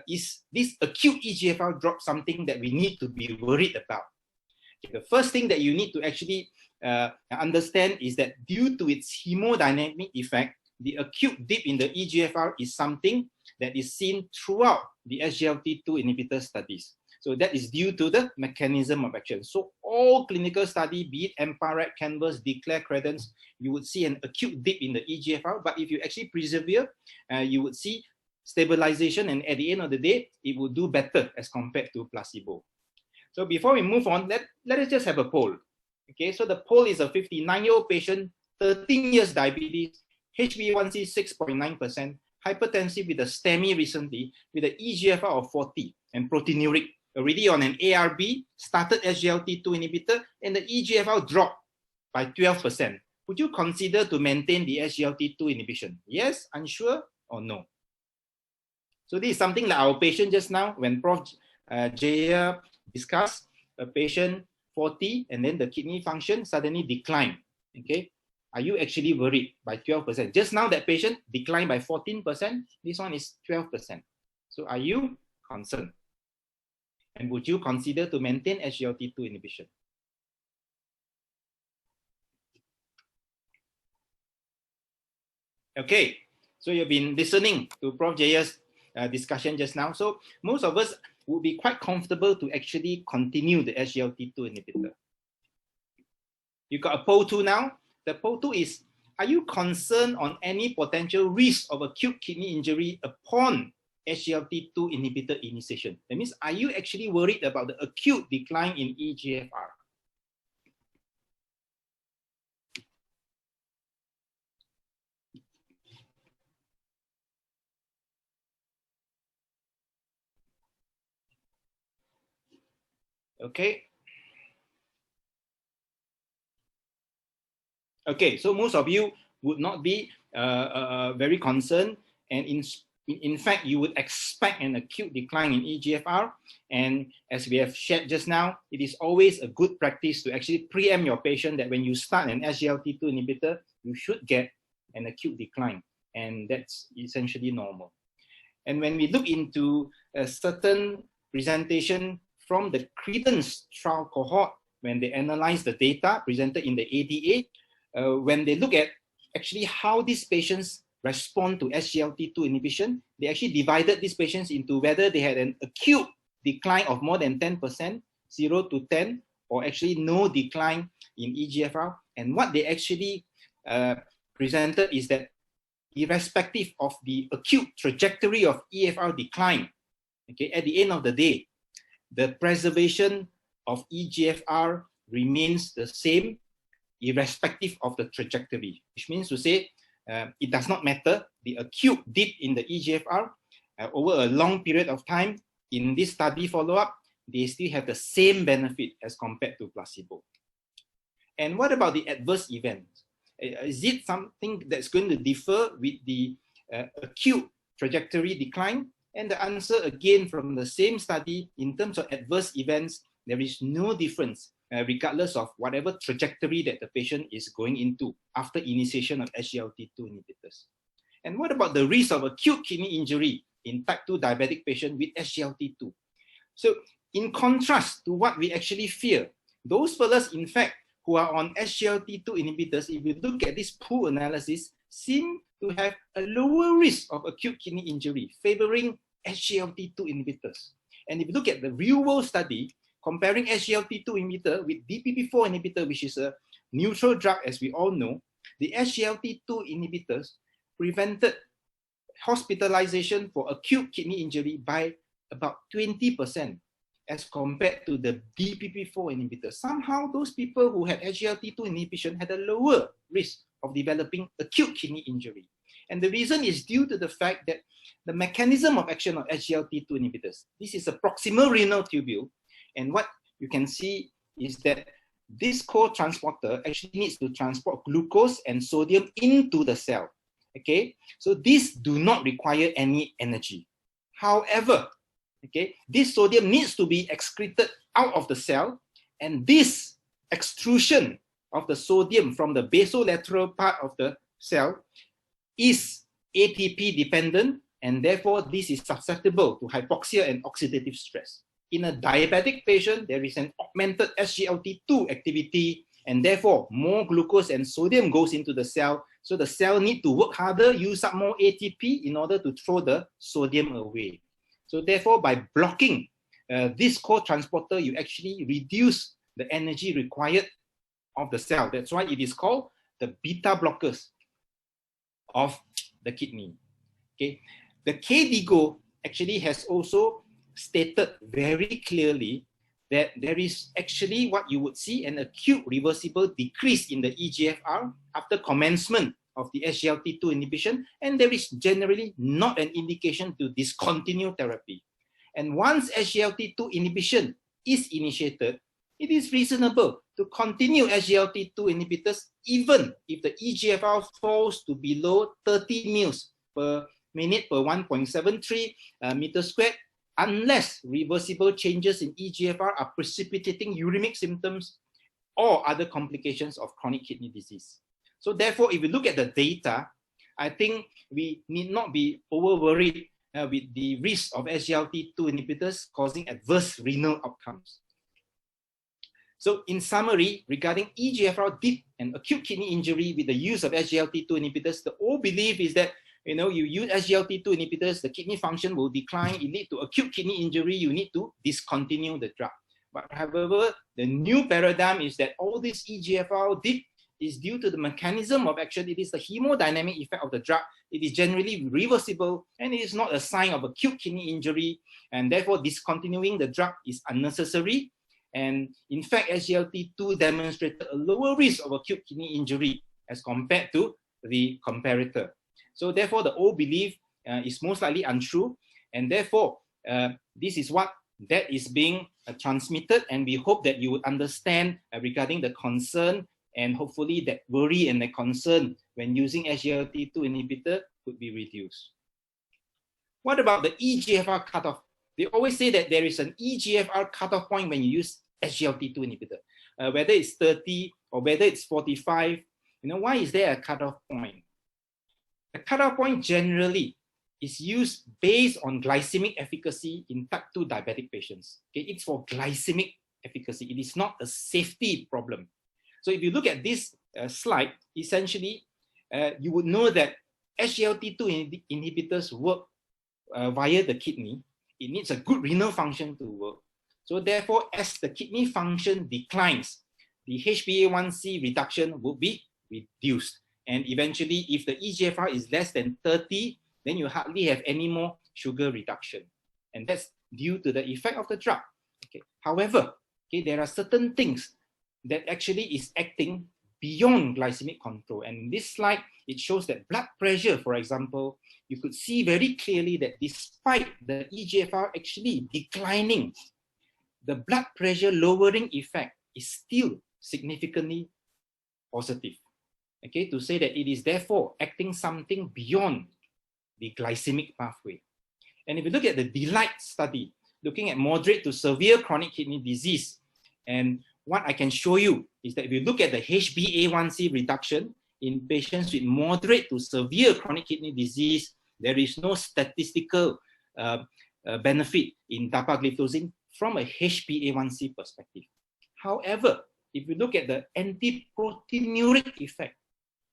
S2: is this acute EGFR drop something that we need to be worried about? Okay, the first thing that you need to actually understand is that due to its hemodynamic effect, the acute dip in the EGFR is something that is seen throughout the SGLT2 inhibitor studies. So that is due to the mechanism of action. So all clinical study, be it EMPA-REG, CANVAS, DECLARE, CREDENCE, you would see an acute dip in the EGFR. But if you actually persevere, you would see stabilization, and at the end of the day, it will do better as compared to placebo. So before we move on, let us just have a poll. Okay, so the poll is a 59-year-old patient, 13 years diabetes, HbA1c 6.9%, hypertensive with a STEMI recently, with an EGFR of 40 and proteinuric, already on an ARB, started SGLT2 inhibitor, and the EGFR dropped by 12%. Would you consider to maintain the SGLT2 inhibition? Yes, unsure, or no? So this is something like our patient just now, when Prof. Jaya discussed, a patient 40, and then the kidney function suddenly declined. Okay, are you actually worried by 12%? Just now that patient declined by 14%, this one is 12%. So are you concerned? And would you consider to maintain SGLT2 inhibition? Okay, so you've been listening to Prof. Jaya's discussion just now. So most of us would be quite comfortable to actually continue the SGLT2 inhibitor. You got a poll 2 now. The poll 2 is, are you concerned on any potential risk of acute kidney injury upon SGLT2 inhibitor initiation? That means, are you actually worried about the acute decline in EGFR? Okay. Okay, so most of you would not be very concerned, and in fact, you would expect an acute decline in EGFR. And as we have shared just now, it is always a good practice to actually preempt your patient that when you start an SGLT2 inhibitor, you should get an acute decline, and that's essentially normal. And when we look into a certain presentation from the CREDENCE trial cohort, when they analyze the data presented in the ADA, when they look at actually how these patients respond to SGLT2 inhibition, they actually divided these patients into whether they had an acute decline of more than 10%, 0 to 10, or actually no decline in EGFR. And what they actually presented is that irrespective of the acute trajectory of EFR decline, okay, at the end of the day, the preservation of EGFR remains the same irrespective of the trajectory, which means to say it does not matter the acute dip in the EGFR over a long period of time. In this study follow-up, they still have the same benefit as compared to placebo. And what about the adverse events? Is it something that's going to differ with the acute trajectory decline? And the answer again from the same study, in terms of adverse events, there is no difference regardless of whatever trajectory that the patient is going into after initiation of SGLT2 inhibitors. And what about the risk of acute kidney injury in type 2 diabetic patient with SGLT2? So in contrast to what we actually fear, those fellows in fact who are on SGLT2 inhibitors, if you look at this pool analysis, seem to have a lower risk of acute kidney injury, favoring SGLT2 inhibitors. And if you look at the real-world study, comparing SGLT2 inhibitor with DPP4 inhibitor, which is a neutral drug, as we all know, the SGLT2 inhibitors prevented hospitalization for acute kidney injury by about 20% as compared to the DPP4 inhibitors. Somehow, those people who had SGLT2 inhibition had a lower risk of developing acute kidney injury. And the reason is due to the fact that the mechanism of action of SGLT2 inhibitors, this is a proximal renal tubule, and what you can see is that this co-transporter actually needs to transport glucose and sodium into the cell. Okay, so these do not require any energy. However, okay, this sodium needs to be excreted out of the cell, and this extrusion of the sodium from the basolateral part of the cell is ATP dependent and therefore this is susceptible to hypoxia and oxidative stress. In a diabetic patient, there is an augmented SGLT2 activity, and therefore more glucose and sodium goes into the cell, so the cell need to work harder, use up more ATP in order to throw the sodium away. So therefore, by blocking this co-transporter, you actually reduce the energy required of the cell. That's why it is called the beta blockers of the kidney. Okay, the KDIGO actually has also stated very clearly that there is actually what you would see an acute reversible decrease in the EGFR after commencement of the SGLT2 inhibition, and there is generally not an indication to discontinue therapy. And once SGLT2 inhibition is initiated, it is reasonable to continue SGLT2 inhibitors even if the EGFR falls to below 30 mils per minute per 1.73 meter squared, unless reversible changes in EGFR are precipitating uremic symptoms or other complications of chronic kidney disease. So therefore, if you look at the data, I think we need not be over-worried with the risk of SGLT2 inhibitors causing adverse renal outcomes. So in summary, regarding EGFR dip and acute kidney injury with the use of SGLT2 inhibitors, the old belief is that you use SGLT2 inhibitors, the kidney function will decline, it leads to acute kidney injury, you need to discontinue the drug. But however, the new paradigm is that all this EGFR dip is due to the mechanism of action. It is the hemodynamic effect of the drug. It is generally reversible, and it is not a sign of acute kidney injury, and therefore discontinuing the drug is unnecessary. And in fact, SGLT2 demonstrated a lower risk of acute kidney injury as compared to the comparator. So therefore, the old belief is most likely untrue, and therefore, this is what that is being transmitted, and we hope that you would understand regarding the concern, and hopefully that worry and the concern when using SGLT2 inhibitor could be reduced. What about the EGFR cutoff? They always say that there is an EGFR cutoff point when you use SGLT2 inhibitor, whether it's 30 or whether it's 45. Why is there a cutoff point? The cutoff point generally is used based on glycemic efficacy in type 2 diabetic patients. Okay, it's for glycemic efficacy. It is not a safety problem. So if you look at this slide, essentially, you would know that SGLT2 inhibitors work via the kidney. It needs a good renal function to work. So therefore, as the kidney function declines, the HbA1c reduction will be reduced. And eventually, if the EGFR is less than 30, then you hardly have any more sugar reduction. And that's due to the effect of the drug. Okay. However, there are certain things that actually is acting beyond glycemic control. And in this slide, it shows that blood pressure, for example, you could see very clearly that despite the EGFR actually declining, the blood pressure lowering effect is still significantly positive. Okay, to say that it is therefore acting something beyond the glycemic pathway. And if you look at the DELIGHT study, looking at moderate to severe chronic kidney disease, and what I can show you is that if you look at the HbA1c reduction in patients with moderate to severe chronic kidney disease, there is no statistical benefit in dapagliflozin from a HbA1c perspective. However, if you look at the antiproteinuric effect,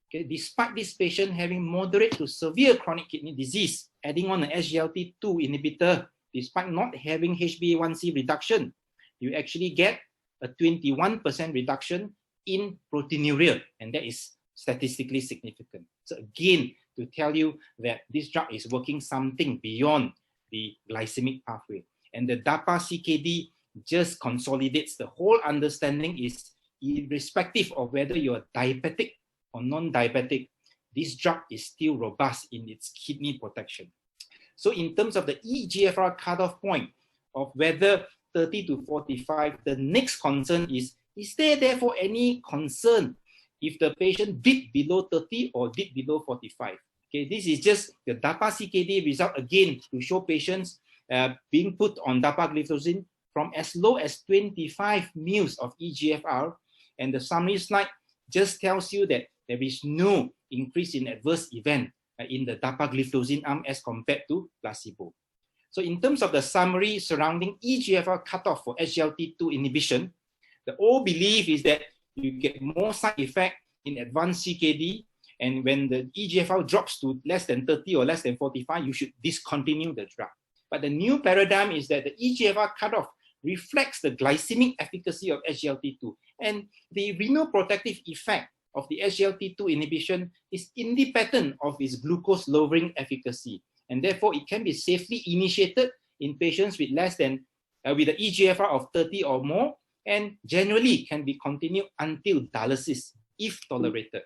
S2: okay, despite this patient having moderate to severe chronic kidney disease, adding on an SGLT2 inhibitor, despite not having HbA1c reduction, you actually get a 21% reduction in proteinuria, and that is statistically significant. So again, to tell you that this drug is working something beyond the glycemic pathway. And the DAPA-CKD just consolidates the whole understanding is irrespective of whether you're diabetic or non-diabetic, this drug is still robust in its kidney protection. So in terms of the EGFR cutoff point of whether 30 to 45, the next concern is there therefore any concern if the patient dip below 30 or dip below 45? Okay, this is just the DAPA-CKD result again to show patients being put on dapagliflozin from as low as 25 mils of EGFR, and the summary slide just tells you that there is no increase in adverse event in the dapagliflozin arm as compared to placebo. So in terms of the summary surrounding EGFR cutoff for SGLT2 inhibition, the old belief is that you get more side effect in advanced CKD, and when the EGFR drops to less than 30 or less than 45, you should discontinue the drug. But the new paradigm is that the EGFR cutoff reflects the glycemic efficacy of SGLT2, and the renal protective effect of the SGLT2 inhibition is independent of its glucose lowering efficacy, and therefore it can be safely initiated in patients with less than with an EGFR of 30 or more, and generally can be continued until dialysis if tolerated.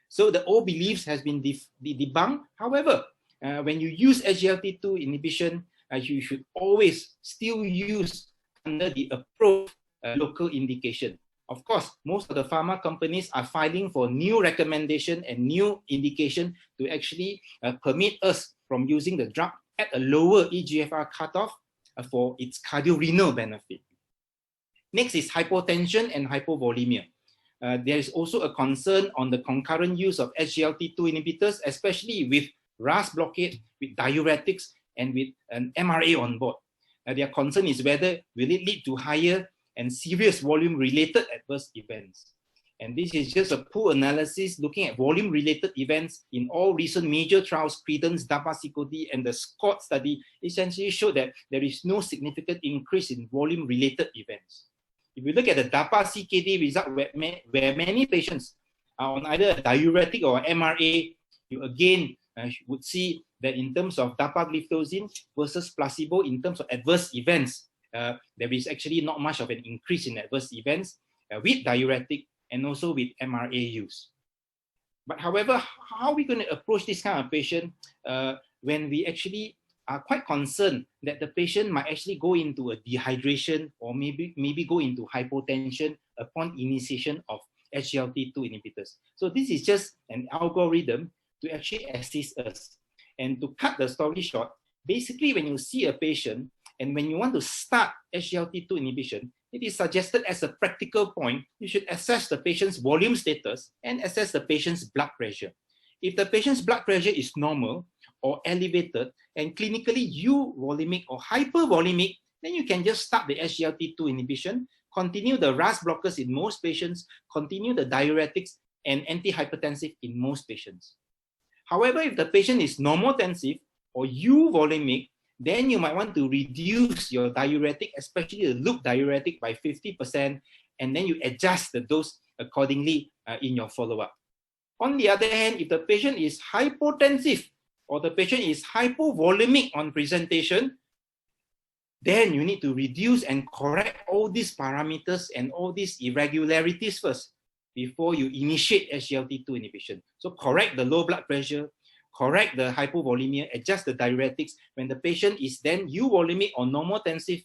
S2: So the old beliefs has been debunked. However, when you use SGLT2 inhibition, you should always still use under the approved local indication. Of course, most of the pharma companies are filing for new recommendation and new indication to actually permit us from using the drug at a lower EGFR cutoff for its cardiorenal benefit. Next is hypotension and hypovolemia. There is also a concern on the concurrent use of SGLT2 inhibitors, especially with RAS blockade, with diuretics, and with an MRA on board. Their concern is whether will it lead to higher and serious volume-related adverse events. And this is just a pool analysis looking at volume-related events in all recent major trials, Credence, DAPA-CKD, and the SCOT study essentially showed that there is no significant increase in volume-related events. If you look at the DAPA-CKD result, where many patients are on either a diuretic or MRA, you again would see that in terms of dapagliflozin versus placebo, in terms of adverse events, there is actually not much of an increase in adverse events with diuretic and also with MRA use. But however, how are we going to approach this kind of patient when we actually are quite concerned that the patient might actually go into a dehydration or maybe go into hypotension upon initiation of SGLT2 inhibitors? So this is just an algorithm to actually assist us. And to cut the story short, basically when you see a patient and when you want to start SGLT2 inhibition, it is suggested as a practical point, you should assess the patient's volume status and assess the patient's blood pressure. If the patient's blood pressure is normal or elevated and clinically euvolemic or hypervolemic, then you can just start the SGLT2 inhibition, continue the RAS blockers in most patients, continue the diuretics and antihypertensive in most patients. However, if the patient is normotensive or euvolemic, then you might want to reduce your diuretic, especially the loop diuretic, by 50%, and then you adjust the dose accordingly in your follow-up. On the other hand, if the patient is hypotensive or the patient is hypovolemic on presentation, then you need to reduce and correct all these parameters and all these irregularities first before you initiate SGLT2 inhibition. So correct the low blood pressure, correct the hypovolemia, adjust the diuretics. When the patient is then euvolemic or normotensive,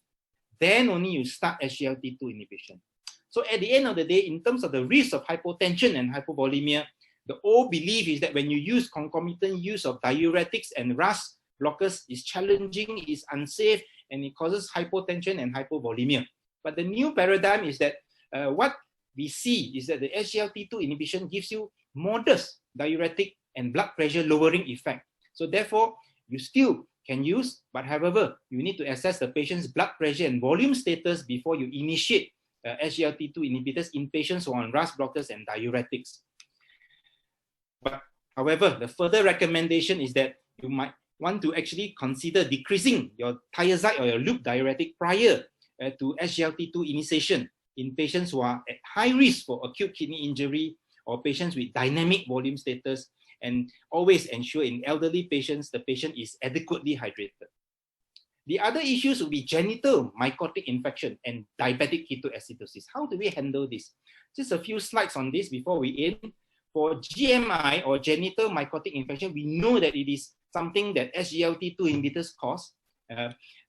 S2: then only you start SGLT2 inhibition. So at the end of the day, in terms of the risk of hypotension and hypovolemia, the old belief is that when you use concomitant use of diuretics and RAS blockers is challenging, is unsafe, and it causes hypotension and hypovolemia. But the new paradigm is that what we see is that the SGLT2 inhibition gives you modest diuretic and blood pressure lowering effect. So therefore, you still can use, but however, you need to assess the patient's blood pressure and volume status before you initiate SGLT2 inhibitors in patients who are on RAS blockers and diuretics. But however, the further recommendation is that you might want to actually consider decreasing your thiazide or your loop diuretic prior to SGLT2 initiation in patients who are at high risk for acute kidney injury or patients with dynamic volume status, and always ensure in elderly patients the patient is adequately hydrated. The other issues will be genital mycotic infection and diabetic ketoacidosis. How do we handle this? Just a few slides on this before we end. For GMI or genital mycotic infection, we know that it is something that SGLT2 inhibitors cause.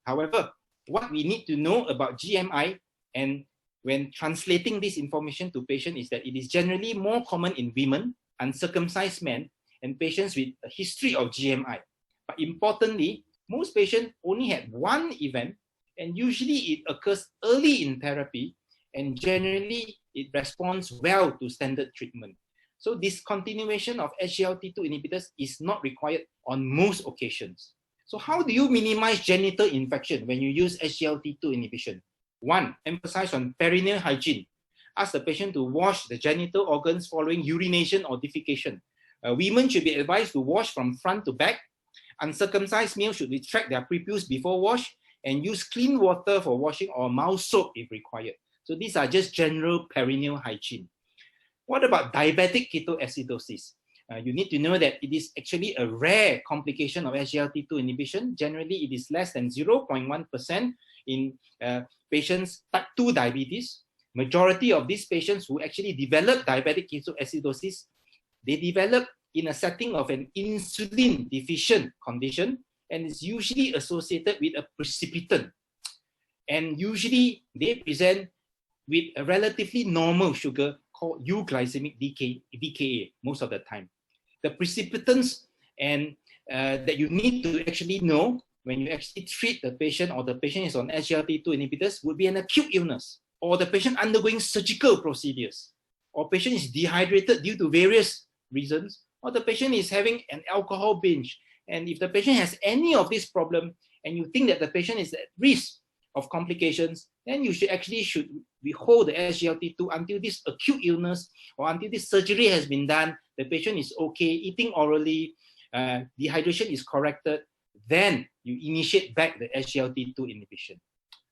S2: However, what we need to know about GMI and when translating this information to patients is that it is generally more common in women, uncircumcised men, and patients with a history of GMI. But importantly, most patients only had one event, and usually it occurs early in therapy, and generally it responds well to standard treatment. So discontinuation of SGLT2 inhibitors is not required on most occasions. So how do you minimize genital infection when you use SGLT2 inhibition? One, emphasize on perineal hygiene. Ask the patient to wash the genital organs following urination or defecation. Women should be advised to wash from front to back. Uncircumcised males should retract their prepuce before wash and use clean water for washing or mouth soap if required. So these are just general perineal hygiene. What about diabetic ketoacidosis? You need to know that it is actually a rare complication of SGLT2 inhibition. Generally, it is less than 0.1% in patients type 2 diabetes. Majority of these patients who actually develop diabetic ketoacidosis, they develop in a setting of an insulin deficient condition, and is usually associated with a precipitant. And usually they present with a relatively normal sugar called euglycemic DKA most of the time. The precipitants and that you need to actually know when you actually treat the patient, or the patient is on SGLT2 inhibitors, would be an acute illness, or the patient undergoing surgical procedures, or patient is dehydrated due to various reasons, or the patient is having an alcohol binge. And if the patient has any of this problem and you think that the patient is at risk of complications, then you should withhold the SGLT2 until this acute illness or until this surgery has been done, the patient is okay, eating orally, dehydration is corrected, then you initiate back the SGLT2 inhibition.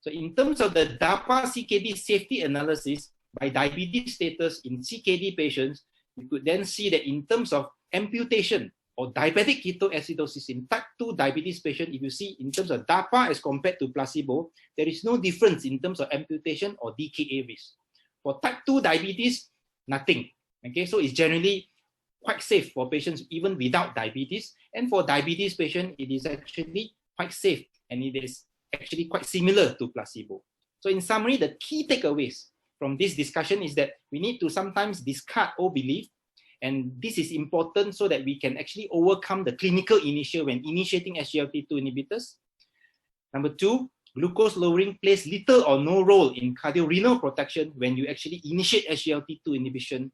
S2: So in terms of the DAPA-CKD safety analysis by diabetes status in CKD patients, you could then see that in terms of amputation or diabetic ketoacidosis in type 2 diabetes patient, if you see in terms of DAPA as compared to placebo, there is no difference in terms of amputation or DKA risk. For type 2 diabetes, nothing. Okay, so it's generally quite safe for patients even without diabetes. And for diabetes patient, it is actually quite safe, and it is actually quite similar to placebo. So in summary, the key takeaways from this discussion is that we need to sometimes discard old belief, and this is important so that we can actually overcome the clinical inertia when initiating SGLT2 inhibitors. Number two, glucose lowering plays little or no role in cardiorenal protection when you actually initiate SGLT2 inhibition.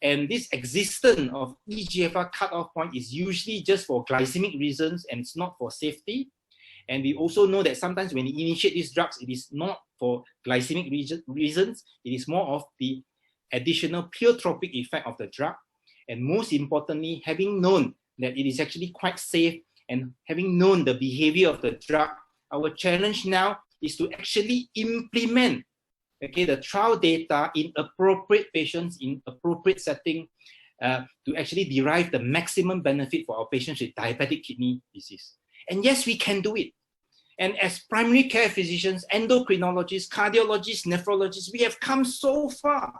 S2: And this existence of eGFR cutoff point is usually just for glycemic reasons, and it's not for safety. And we also know that sometimes when you initiate these drugs, it is not for glycemic reasons, it is more of the additional pleiotropic effect of the drug. And most importantly, having known that it is actually quite safe and having known the behavior of the drug, our challenge now is to actually implement the trial data in appropriate patients in appropriate setting to actually derive the maximum benefit for our patients with diabetic kidney disease. And yes, we can do it. And as primary care physicians, endocrinologists, cardiologists, nephrologists, we have come so far.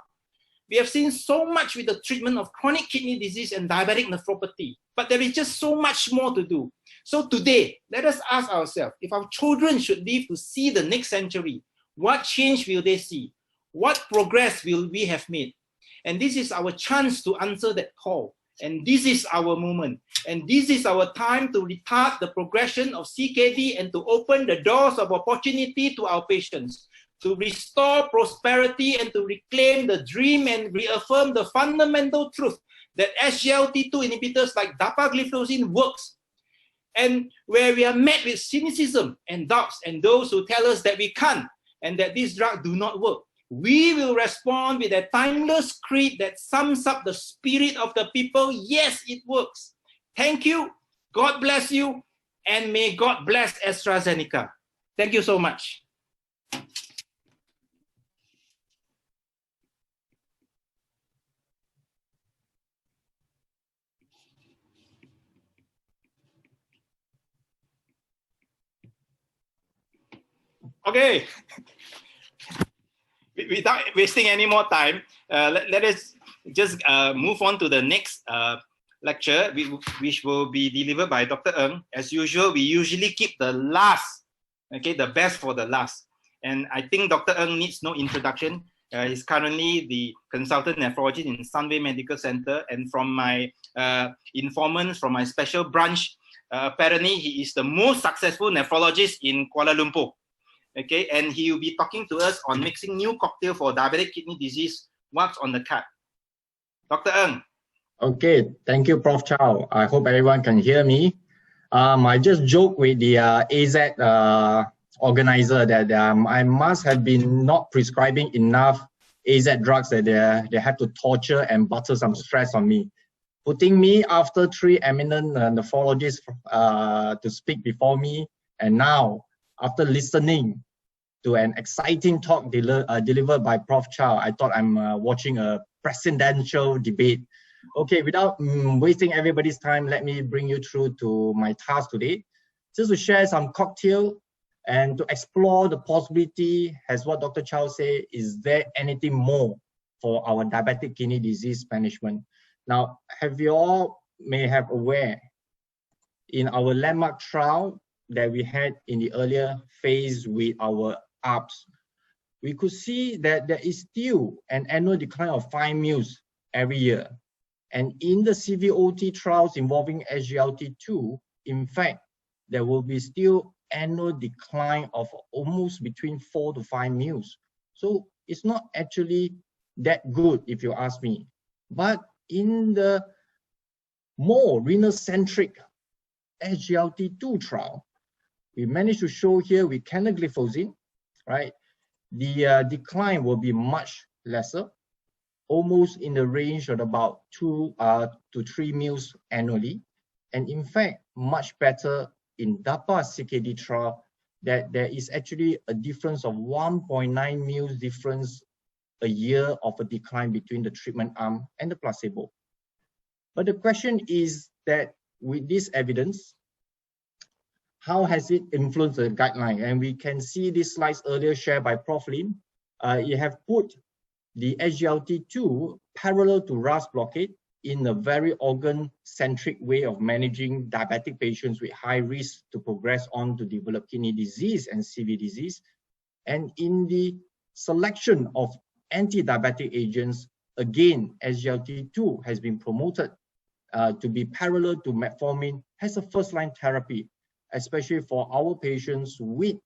S2: We have seen so much with the treatment of chronic kidney disease and diabetic nephropathy, but there is just so much more to do. So today, let us ask ourselves, if our children should live to see the next century, what change will they see? What progress will we have made? And this is our chance to answer that call. And this is our moment. And this is our time to retard the progression of CKD and to open the doors of opportunity to our patients, to restore prosperity and to reclaim the dream and reaffirm the fundamental truth that SGLT2 inhibitors like dapagliflozin works. And where we are met with cynicism and doubts and those who tell us that we can't and that these drugs do not work, we will respond with a timeless creed that sums up the spirit of the people. Yes, it works. Thank you. God bless you. And may God bless AstraZeneca. Thank you so much. Okay. Without wasting any more time, let us just move on to the next lecture, which will be delivered by Dr. Ng. As usual, we usually keep the last, the best for the last. And I think Dr. Ng needs no introduction. He's currently the consultant nephrologist in Sunway Medical Center. And from my informants from my special branch, apparently he is the most successful nephrologist in Kuala Lumpur. Okay, and he will be talking to us on mixing new cocktail for diabetic kidney disease. What's on the card? Dr. Ng.
S9: Okay, thank you, Prof. Chow. I hope everyone can hear me. I just joked with the AZ organizer that I must have been not prescribing enough AZ drugs, that they have to torture and butter some stress on me, putting me after three eminent nephrologists to speak before me. And now, after listening to an exciting talk delivered by Prof. Chow, I thought I'm watching a presidential debate. Okay, without wasting everybody's time, let me bring you through to my task today, just to share some cocktail and to explore the possibility, as what Dr. Chow said, is there anything more for our diabetic kidney disease management? Now, have you all may have aware, in our landmark trial that we had in the earlier phase with our ARBs, we could see that there is still an annual decline of 5 mils every year. And in the CVOT trials involving SGLT2, in fact, there will be still annual decline of almost between 4 to 5 mils. So it's not actually that good, if you ask me. But in the more renal-centric SGLT2 trial, we managed to show here with canagliflozin, right, the decline will be much lesser, almost in the range of about 2 to 3 mils annually. And in fact, much better in DAPA CKD trial, that there is actually a difference of 1.9 mils difference a year of a decline between the treatment arm and the placebo. But the question is that with this evidence, how has it influenced the guideline? And we can see these slides earlier shared by Prof. Lim. You have put the SGLT2 parallel to RAS blockade in a very organ-centric way of managing diabetic patients with high risk to progress on to develop kidney disease and CV disease. And in the selection of anti-diabetic agents, again, SGLT2 has been promoted to be parallel to metformin as a first-line therapy, especially for our patients with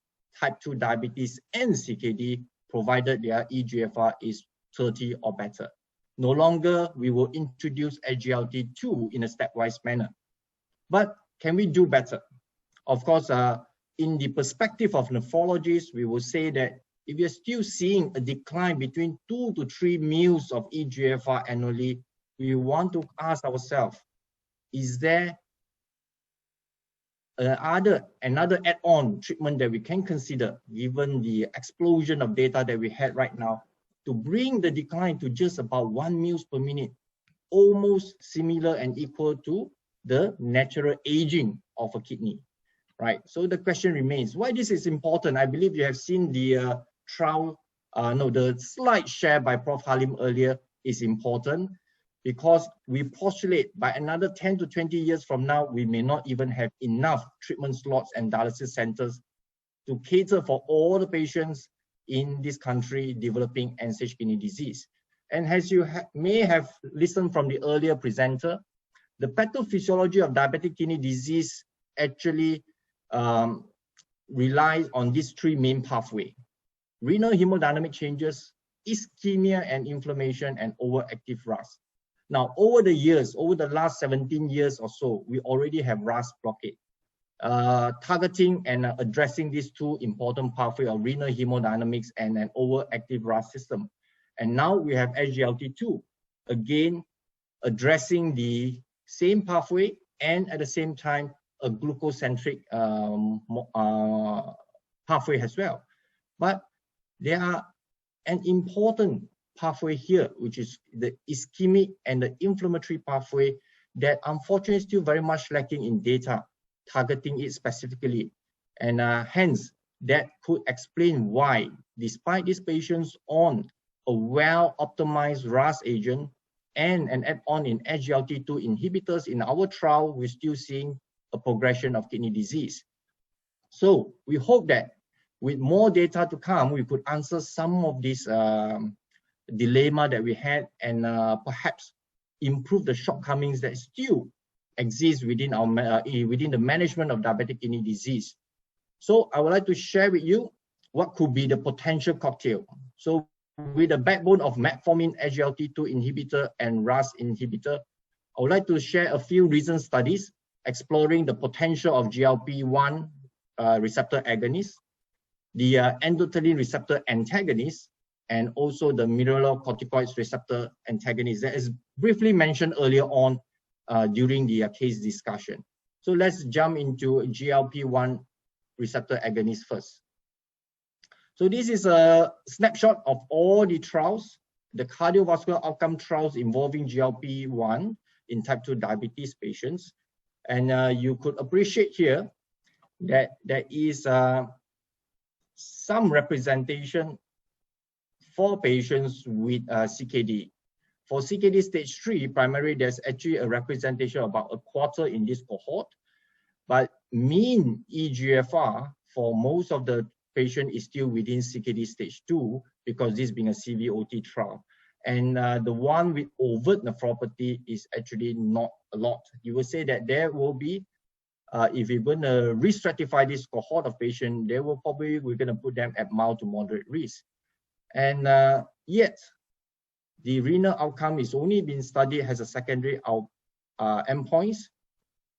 S9: type 2 diabetes and CKD, provided their eGFR is 30 or better. No longer we will introduce SGLT2 in a stepwise manner. But can we do better? Of course, in the perspective of nephrologists, we will say that if you're still seeing a decline between 2 to 3 mils of eGFR annually, we want to ask ourselves, is there another add-on treatment that we can consider, given the explosion of data that we had right now, to bring the decline to just about 1 mils per minute, almost similar and equal to the natural aging of a kidney, right? So the question remains, why this is important? I believe you have seen the the slide shared by Prof. Halim earlier is important, because we postulate by another 10 to 20 years from now, we may not even have enough treatment slots and dialysis centers to cater for all the patients in this country developing end-stage kidney disease. And as you may have listened from the earlier presenter, the pathophysiology of diabetic kidney disease actually relies on these three main pathways: renal hemodynamic changes, ischemia and inflammation, and overactive RAS. Now, over the years, over the last 17 years or so, we already have RAS blockade, targeting and addressing these two important pathways of renal hemodynamics and an overactive RAS system. And now we have SGLT2, again, addressing the same pathway and at the same time, a glucocentric pathway as well. But there are an important pathway here, which is the ischemic and the inflammatory pathway, that unfortunately is still very much lacking in data targeting it specifically. And hence, that could explain why, despite these patients on a well-optimized RAS agent and an add-on in SGLT2 inhibitors in our trial, we're still seeing a progression of kidney disease. So we hope that with more data to come, we could answer some of these dilemma that we had, and perhaps improve the shortcomings that still exist within our within the management of diabetic kidney disease. So I would like to share with you what could be the potential cocktail. So with the backbone of metformin, SGLT2 inhibitor, and RAS inhibitor, I would like to share a few recent studies exploring the potential of GLP-1 receptor agonists, the endothelin receptor antagonists, and also the mineralocorticoids receptor antagonists that is briefly mentioned earlier on during the case discussion. So let's jump into GLP-1 receptor agonist first. So this is a snapshot of all the trials, the cardiovascular outcome trials involving GLP-1 in type 2 diabetes patients. And you could appreciate here that there is some representation for patients with CKD. For CKD stage 3, primarily there's actually a representation about a quarter in this cohort, but mean EGFR for most of the patient is still within CKD stage 2 because this being a CVOT trial. And the one with overt nephropathy is actually not a lot. You will say that there will be, if we're going to re-stratify this cohort of patients, we're going to put them at mild to moderate risk. And yet, the renal outcome is only been studied as a secondary endpoints,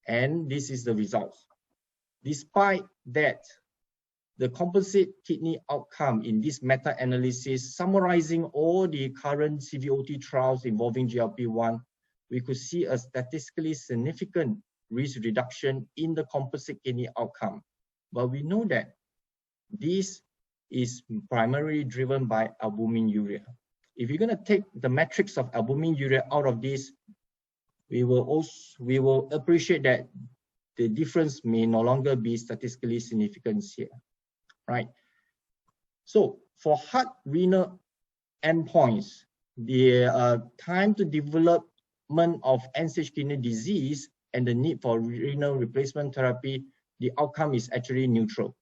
S9: and this is the results. Despite that, the composite kidney outcome in this meta-analysis, summarizing all the current CVOT trials involving GLP-1, we could see a statistically significant risk reduction in the composite kidney outcome. But we know that this is primarily driven by albuminuria. If you're going to take the metrics of albuminuria out of this, we will appreciate that the difference may no longer be statistically significant here, right? So for heart renal endpoints, the time to development of end-stage kidney disease and the need for renal replacement therapy, the outcome is actually neutral,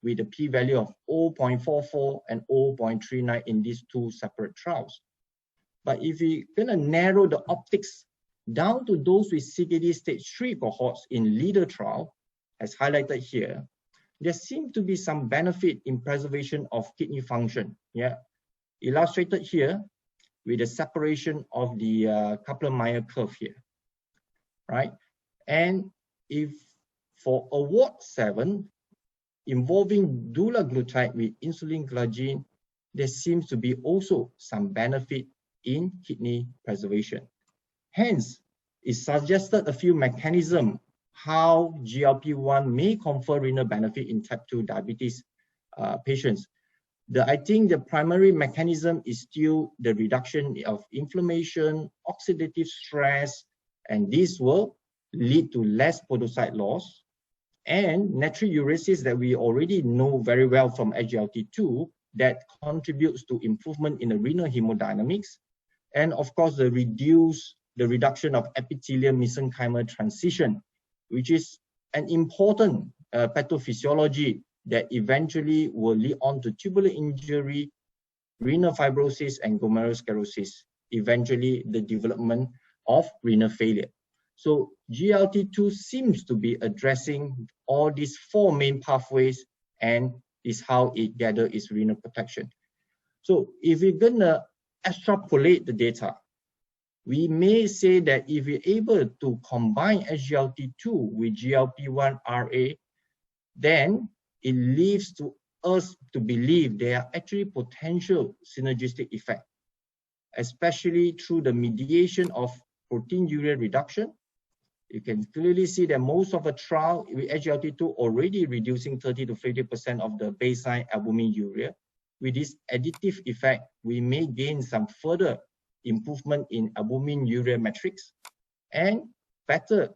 S9: with a p-value of 0.44 and 0.39 in these two separate trials. But if we're going to narrow the optics down to those with CKD stage 3 cohorts in LEADER trial, as highlighted here, there seems to be some benefit in preservation of kidney function, illustrated here with the separation of the Kaplan-Meier curve here, right? And if for award 7, involving dulaglutide with insulin glargine, there seems to be also some benefit in kidney preservation. Hence, it suggested a few mechanisms how GLP-1 may confer renal benefit in type 2 diabetes patients. I think the primary mechanism is still the reduction of inflammation, oxidative stress, and this will lead to less podocyte loss, and natriuresis that we already know very well from SGLT2 that contributes to improvement in the renal hemodynamics, and of course the reduction of epithelial mesenchymal transition, which is an important pathophysiology that eventually will lead on to tubular injury, renal fibrosis, and glomerulosclerosis, eventually the development of renal failure. So GLT2 seems to be addressing all these 4 main pathways, and is how it gathers its renal protection. So if we're gonna extrapolate the data, we may say that if we're able to combine SGLT2 with GLP-1 RA, then it leaves to us to believe there are actually potential synergistic effects, especially through the mediation of proteinuria reduction. You can clearly see that most of the trial with SGLT2 already reducing 30 to 50% of the baseline albuminuria. With this additive effect, we may gain some further improvement in albuminuria metrics and better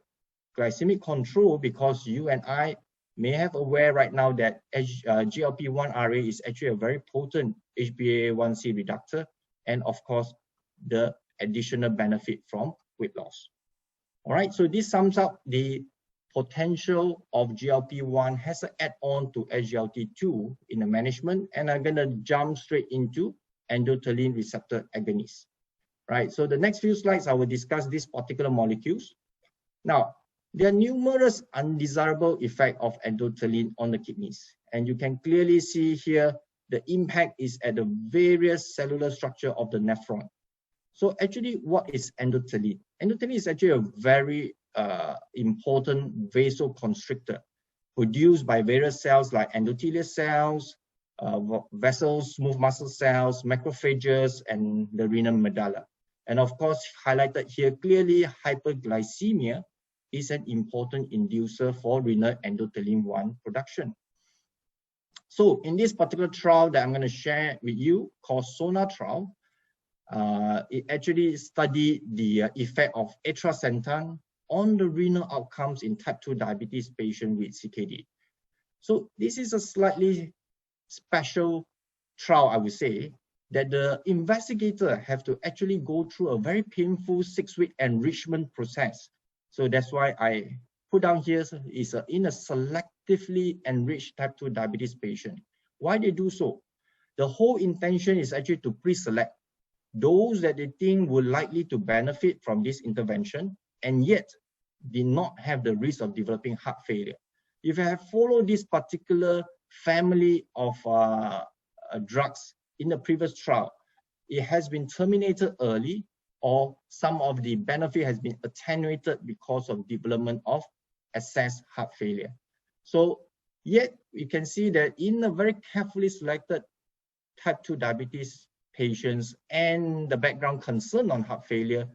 S9: glycemic control, because you and I may have aware right now that GLP-1 RA is actually a very potent HbA1c reductor, and of course, the additional benefit from weight loss. All right, so this sums up the potential of GLP-1 as an add-on to SGLT2 in the management, and I'm going to jump straight into endothelin receptor agonists. Right, so the next few slides, I will discuss these particular molecules. Now, there are numerous undesirable effects of endothelin on the kidneys, and you can clearly see here the impact is at the various cellular structure of the nephron. So actually, what is endothelin? Endothelin is actually a very important vasoconstrictor produced by various cells like endothelial cells, vessels, smooth muscle cells, macrophages, and the renal medulla. And of course, highlighted here clearly, hyperglycemia is an important inducer for renal endothelin-1 production. So in this particular trial that I'm going to share with you, called SONA trial, it actually studied the effect of atrasentan on the renal outcomes in type 2 diabetes patients with CKD. So this is a slightly special trial, I would say, that the investigator have to actually go through a very painful 6-week enrichment process. So that's why I put down here is in a selectively enriched type 2 diabetes patient. Why they do so? The whole intention is actually to pre-select those that they think will likely to benefit from this intervention and yet did not have the risk of developing heart failure. If you have followed this particular family of drugs in the previous trial, it has been terminated early or some of the benefit has been attenuated because of development of excess heart failure. So yet we can see that in a very carefully selected type 2 diabetes patients and the background concern on heart failure,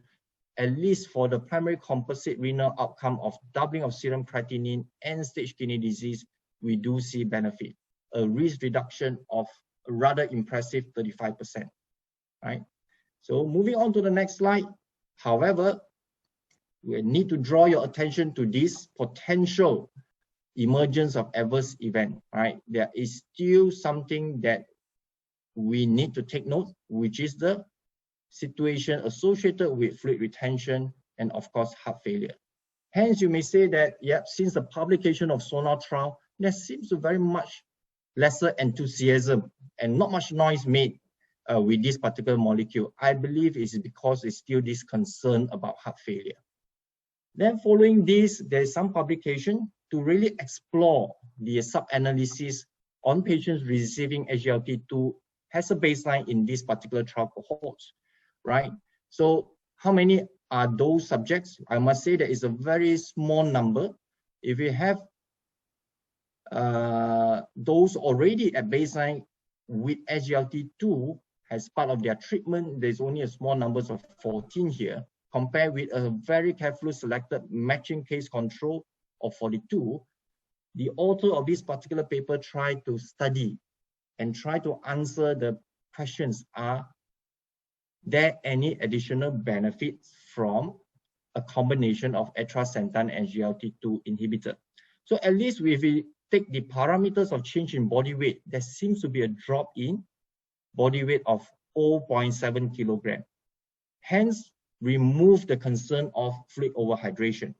S9: at least for the primary composite renal outcome of doubling of serum creatinine and stage kidney disease, we do see benefit, a risk reduction of a rather impressive 35%, right? So moving on to the next slide. However, we need to draw your attention to this potential emergence of adverse event, right? There is still something that we need to take note, which is the situation associated with fluid retention and of course heart failure. Hence, you may say that, yep, since the publication of SONA trial, there seems to very much lesser enthusiasm and not much noise made with this particular molecule. I believe it's because it's still this concern about heart failure. Then following this, there's some publication to really explore the sub-analysis on patients receiving SGLT2 as a baseline in this particular trial cohorts, right? So how many are those subjects? I must say that it's a very small number. If you have those already at baseline with SGLT2 as part of their treatment, there's only a small number of 14 here, compared with a very carefully selected matching case control of 42. The author of this particular paper tried to study and try to answer the questions: are there any additional benefits from a combination of atrasentan and SGLT2 inhibitor? So at least if we take the parameters of change in body weight, there seems to be a drop in body weight of 0.7 kilogram. Hence, remove the concern of fluid overhydration.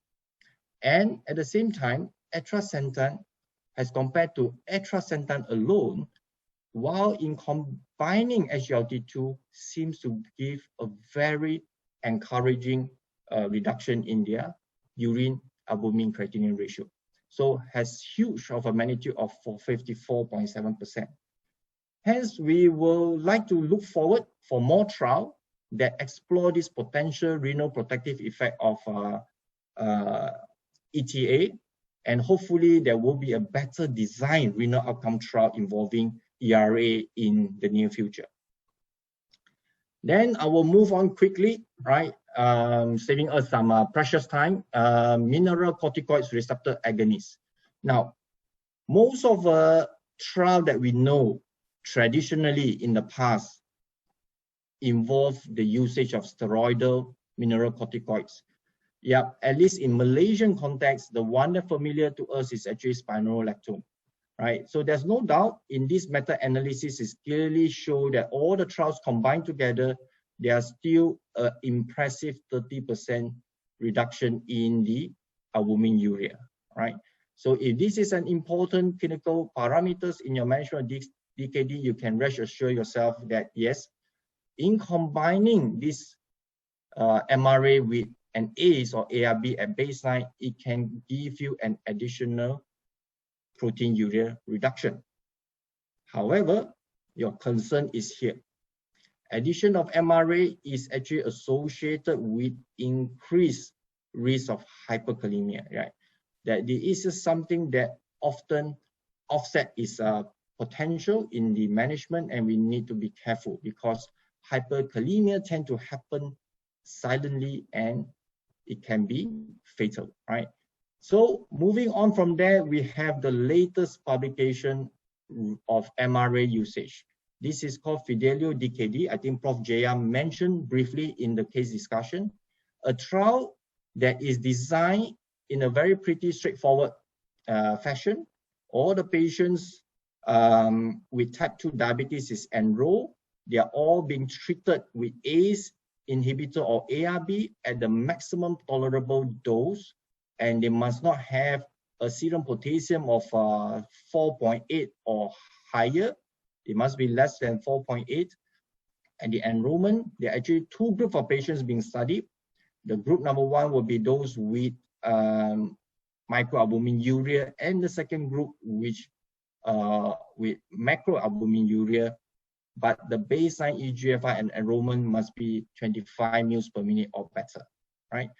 S9: And at the same time, atrasentan, as compared to atrasentan alone, while in combining SGLT2, seems to give a very encouraging reduction in their urine albumin creatinine ratio. So has huge of a magnitude of 54.7%. Hence, we will like to look forward for more trials that explore this potential renal protective effect of ETA, and hopefully there will be a better design renal outcome trial involving ERA in the near future. Then I will move on quickly, right? Saving us some precious time. Mineralocorticoids receptor agonists. Now, most of the trial that we know traditionally in the past involve the usage of steroidal mineralocorticoids. Yeah, at least in Malaysian context, the one that familiar to us is actually spironolactone, right? So there's no doubt in this meta-analysis is clearly show that all the trials combined together, there are still an impressive 30% reduction in the albumin urea, right? So if this is an important clinical parameters in your management of DKD, you can rest assure yourself that yes, in combining this MRA with an ACE or ARB at baseline, it can give you an additional protein urea reduction. However, your concern is here. Addition of MRA is actually associated with increased risk of hyperkalemia, right? That this is something that often offset its potential in the management, and we need to be careful because hyperkalemia tend to happen silently and it can be fatal, right? So moving on from there, we have the latest publication of MRA usage. This is called Fidelio DKD. I think Prof. Jaya mentioned briefly in the case discussion, a trial that is designed in a very pretty straightforward fashion. All the patients with type 2 diabetes is enrolled. They are all being treated with ACE inhibitor or ARB at the maximum tolerable dose, and they must not have a serum potassium of 4.8 or higher. It must be less than 4.8. And the enrollment, there are actually two groups of patients being studied. The group number one will be those with microalbuminuria, and the second group with macroalbuminuria. But the baseline eGFR and enrollment must be 25 mL per minute or better, right?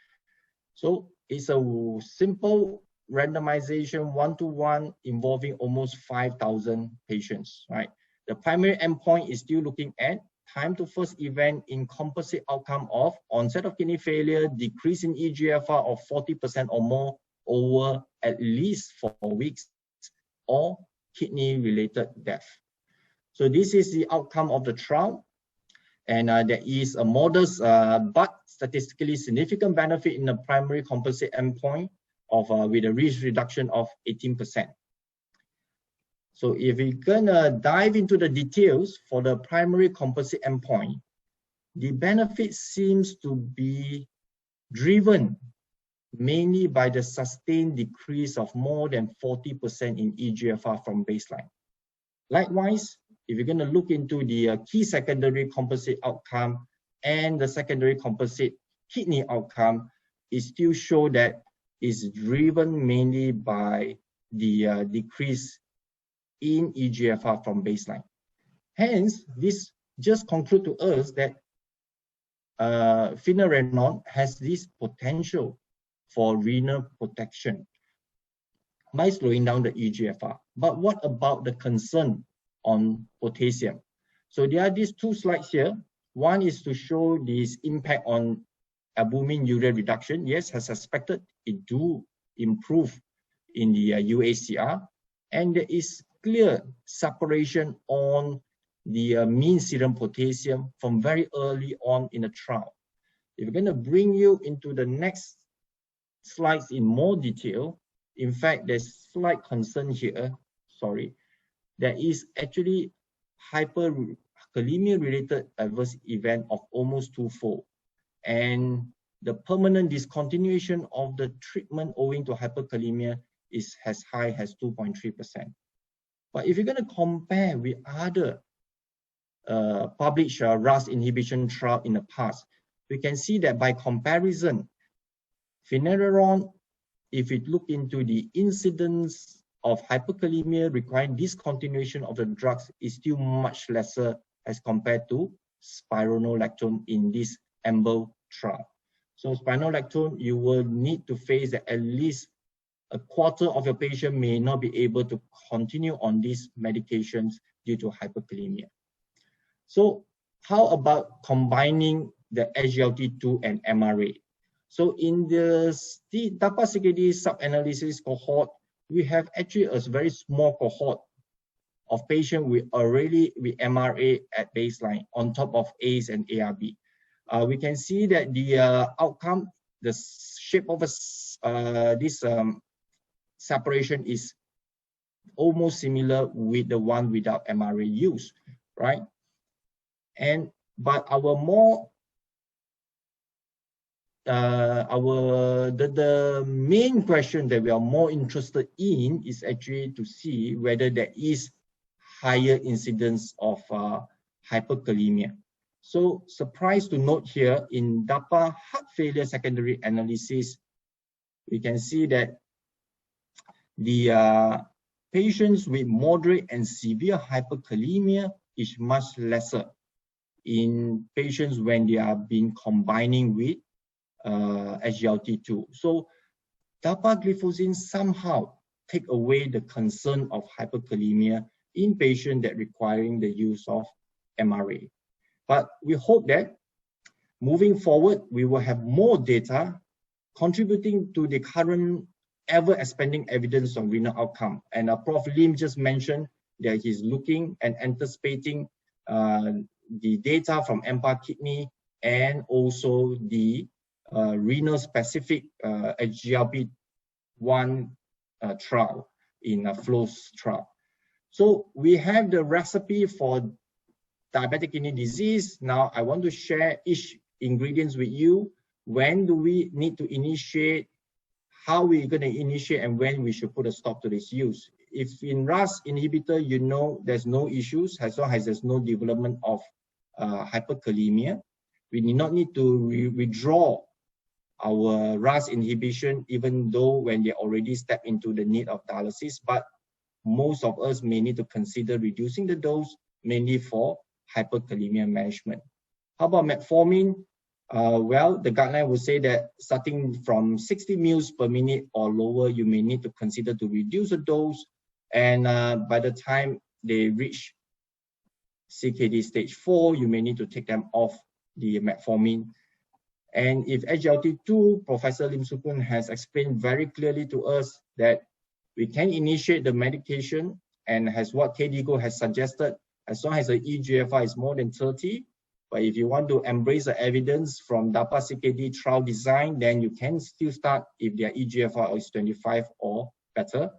S9: So it's a simple randomization, 1-to-1, involving almost 5,000 patients, right? The primary endpoint is still looking at time to first event in composite outcome of onset of kidney failure, decrease in eGFR of 40% or more over at least 4 weeks, or kidney-related death. So this is the outcome of the trial, and there is a modest but statistically significant benefit in the primary composite endpoint of with a risk reduction of 18%. So if we're gonna dive into the details for the primary composite endpoint, the benefit seems to be driven mainly by the sustained decrease of more than 40% in eGFR from baseline. Likewise, if you're going to look into the key secondary composite outcome and the secondary composite kidney outcome, it still shows that it's driven mainly by the decrease in eGFR from baseline. Hence, this just concludes to us that finerenone has this potential for renal protection by slowing down the eGFR. But what about the concern on potassium? So there are these two slides here. One is to show this impact on albuminuria reduction. Yes, as expected, it do improve in the UACR, and there is clear separation on the mean serum potassium from very early on in the trial. If we're going to bring you into the next slides in more detail, in fact, there's slight concern here, sorry, there is actually hyperkalemia-related adverse event of almost twofold, and the permanent discontinuation of the treatment owing to hyperkalemia is as high as 2.3%. But if you're going to compare with other published RAS inhibition trial in the past, we can see that by comparison, finerenone, if we look into the incidence of hyperkalemia requiring discontinuation of the drugs, is still much lesser as compared to spironolactone in this AMBER trial. So spironolactone, you will need to face that at least a quarter of your patient may not be able to continue on these medications due to hyperkalemia. So how about combining the SGLT2 and MRA? So in the DAPA-CKD sub-analysis cohort, we have actually a very small cohort of patients with MRA at baseline on top of ACE and ARB. We can see that the outcome, the shape of this separation is almost similar with the one without MRA use, right? But the main question that we are more interested in is actually to see whether there is higher incidence of hyperkalemia. So surprised to note here in DAPA heart failure secondary analysis, we can see that the patients with moderate and severe hyperkalemia is much lesser in patients when they are being combining with SGLT2. So dapagliflozin somehow take away the concern of hyperkalemia in patients that requiring the use of MRA. But we hope that moving forward, we will have more data contributing to the current ever-expanding evidence on renal outcome. And Prof. Lim just mentioned that he's looking and anticipating the data from EMPA kidney and also the renal-specific SGLT1 trial in a FLOWS trial. So we have the recipe for diabetic kidney disease. Now I want to share each ingredients with you. When do we need to initiate, how we're going to initiate, and when we should put a stop to this use. If in RAS inhibitor, you know there's no issues as long as there's no development of hyperkalemia. We do not need to withdraw our RAS inhibition, even though when they already step into the need of dialysis, but most of us may need to consider reducing the dose, mainly for hyperkalemia management. How about metformin? Well, the guideline would say that starting from 60 mL per minute or lower, you may need to consider to reduce the dose. And by the time they reach CKD stage 4, you may need to take them off the metformin. And if SGLT2, Professor Lim Soo Khoon has explained very clearly to us that we can initiate the medication, and as what KDIGO has suggested, as long as the eGFR is more than 30. But if you want to embrace the evidence from DAPA-CKD trial design, then you can still start if their eGFR is 25 or better.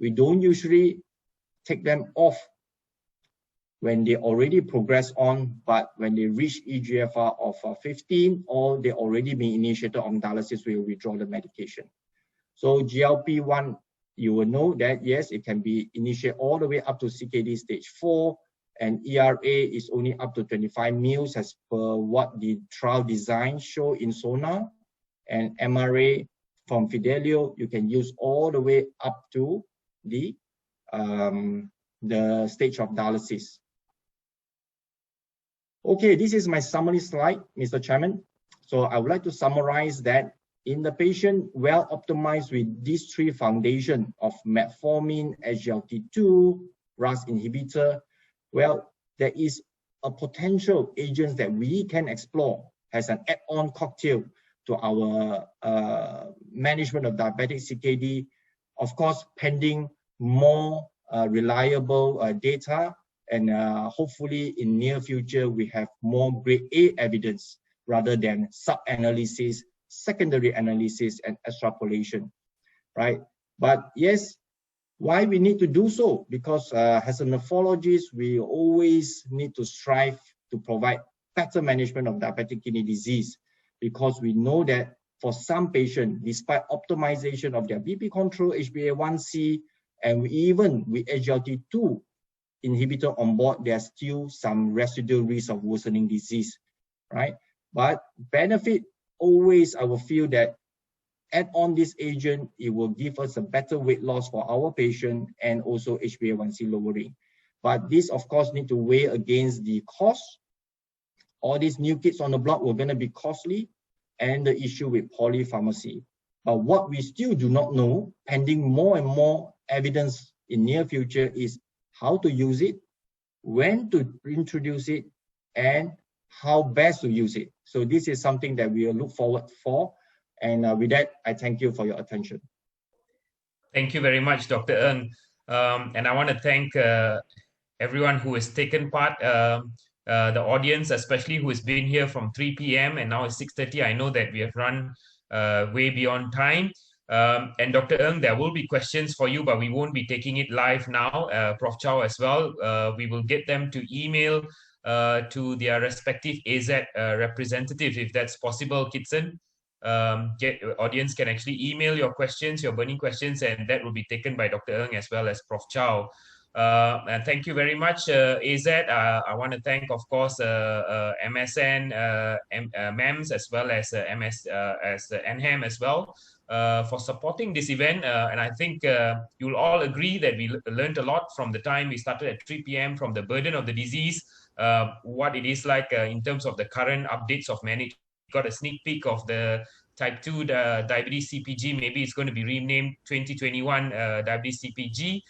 S9: We don't usually take them off when they already progress on, but when they reach eGFR of 15 or they already been initiated on dialysis, we will withdraw the medication. So GLP-1, you will know that yes, it can be initiated all the way up to CKD stage 4, and ERA is only up to 25 mL as per what the trial design show in SONA, and MRA from Fidelio, you can use all the way up to the stage of dialysis. Okay, this is my summary slide, Mr. Chairman. So I would like to summarize that in the patient well optimized with these three foundations of metformin, SGLT2, RAS inhibitor, well, there is a potential agent that we can explore as an add-on cocktail to our management of diabetic CKD, of course, pending more reliable data, and hopefully in near future, we have more grade A evidence rather than sub-analysis, secondary analysis, and extrapolation, right? But yes, why we need to do so? Because as a nephrologist, we always need to strive to provide better management of diabetic kidney disease, because we know that for some patients, despite optimization of their BP control, HbA1c, and even with SGLT2 inhibitor on board, there's still some residual risk of worsening disease, right? But benefit always, I will feel that add on this agent, it will give us a better weight loss for our patient and also HbA1c lowering. But this, of course, need to weigh against the cost. All these new kids on the block were going to be costly, and the issue with polypharmacy. But what we still do not know, pending more and more evidence in near future, is how to use it, when to introduce it, and how best to use it. So this is something that we will look forward for. And with that, I thank you for your attention.
S5: Thank you very much, Dr. Ng. And I want to thank everyone who has taken part, the audience, especially who has been here from 3 p.m. and now it's 6:30. I know that we have run way beyond time. And Dr. Ng, there will be questions for you, but we won't be taking it live now. Prof. Chow as well. We will get them to email to their respective AZ representative, if that's possible, Kitson. Audience can actually email your questions, your burning questions, and that will be taken by Dr. Ng as well as Prof. Chow. And thank you very much, AZ. I want to thank, of course, MSN, MEMS, as well as NHAM as well, for supporting this event. And I think you'll all agree that we learned a lot from the time we started at 3 p.m. from the burden of the disease, what it is like in terms of the current updates of management. Got a sneak peek of the type 2 diabetes CPG. Maybe it's going to be renamed 2021 diabetes CPG.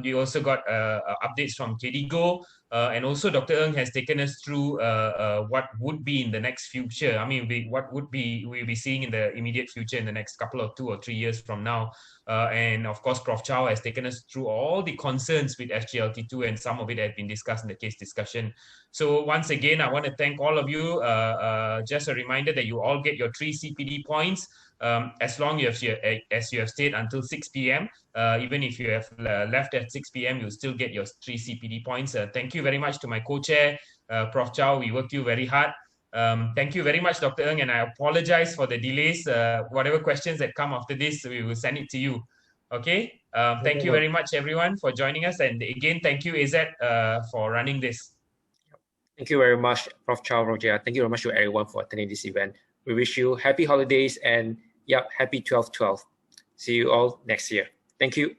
S5: We also got updates from KDIGO, and also Dr. Ng has taken us through what would be in the next future. I mean, what would be we'll be seeing in the immediate future in the next couple of 2 or 3 years from now. And of course, Prof. Chow has taken us through all the concerns with SGLT2, and some of it has been discussed in the case discussion. So once again, I want to thank all of you. Just a reminder that you all get your 3 CPD points as long as you have stayed until 6 p.m. Even if you have left at 6 p.m., you'll still get your 3 CPD points. Thank you very much to my co-chair, Prof. Chow. We worked you very hard. Thank you very much, Dr. Ng, and I apologize for the delays. Whatever questions that come after this, we will send it to you. Okay. Thank you very much, everyone, for joining us. And again, thank you, AZ, for running this.
S1: Thank you very much, Prof. Chow, Roger. Thank you very much to everyone for attending this event. We wish you happy holidays and happy 12/12. See you all next year. Thank you.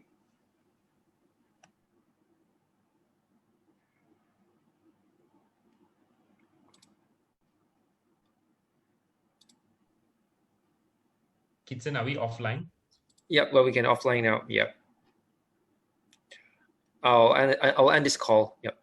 S5: Kitson, are we offline?
S1: Yep, well, we can offline now. Yep. I'll end this call. Yep.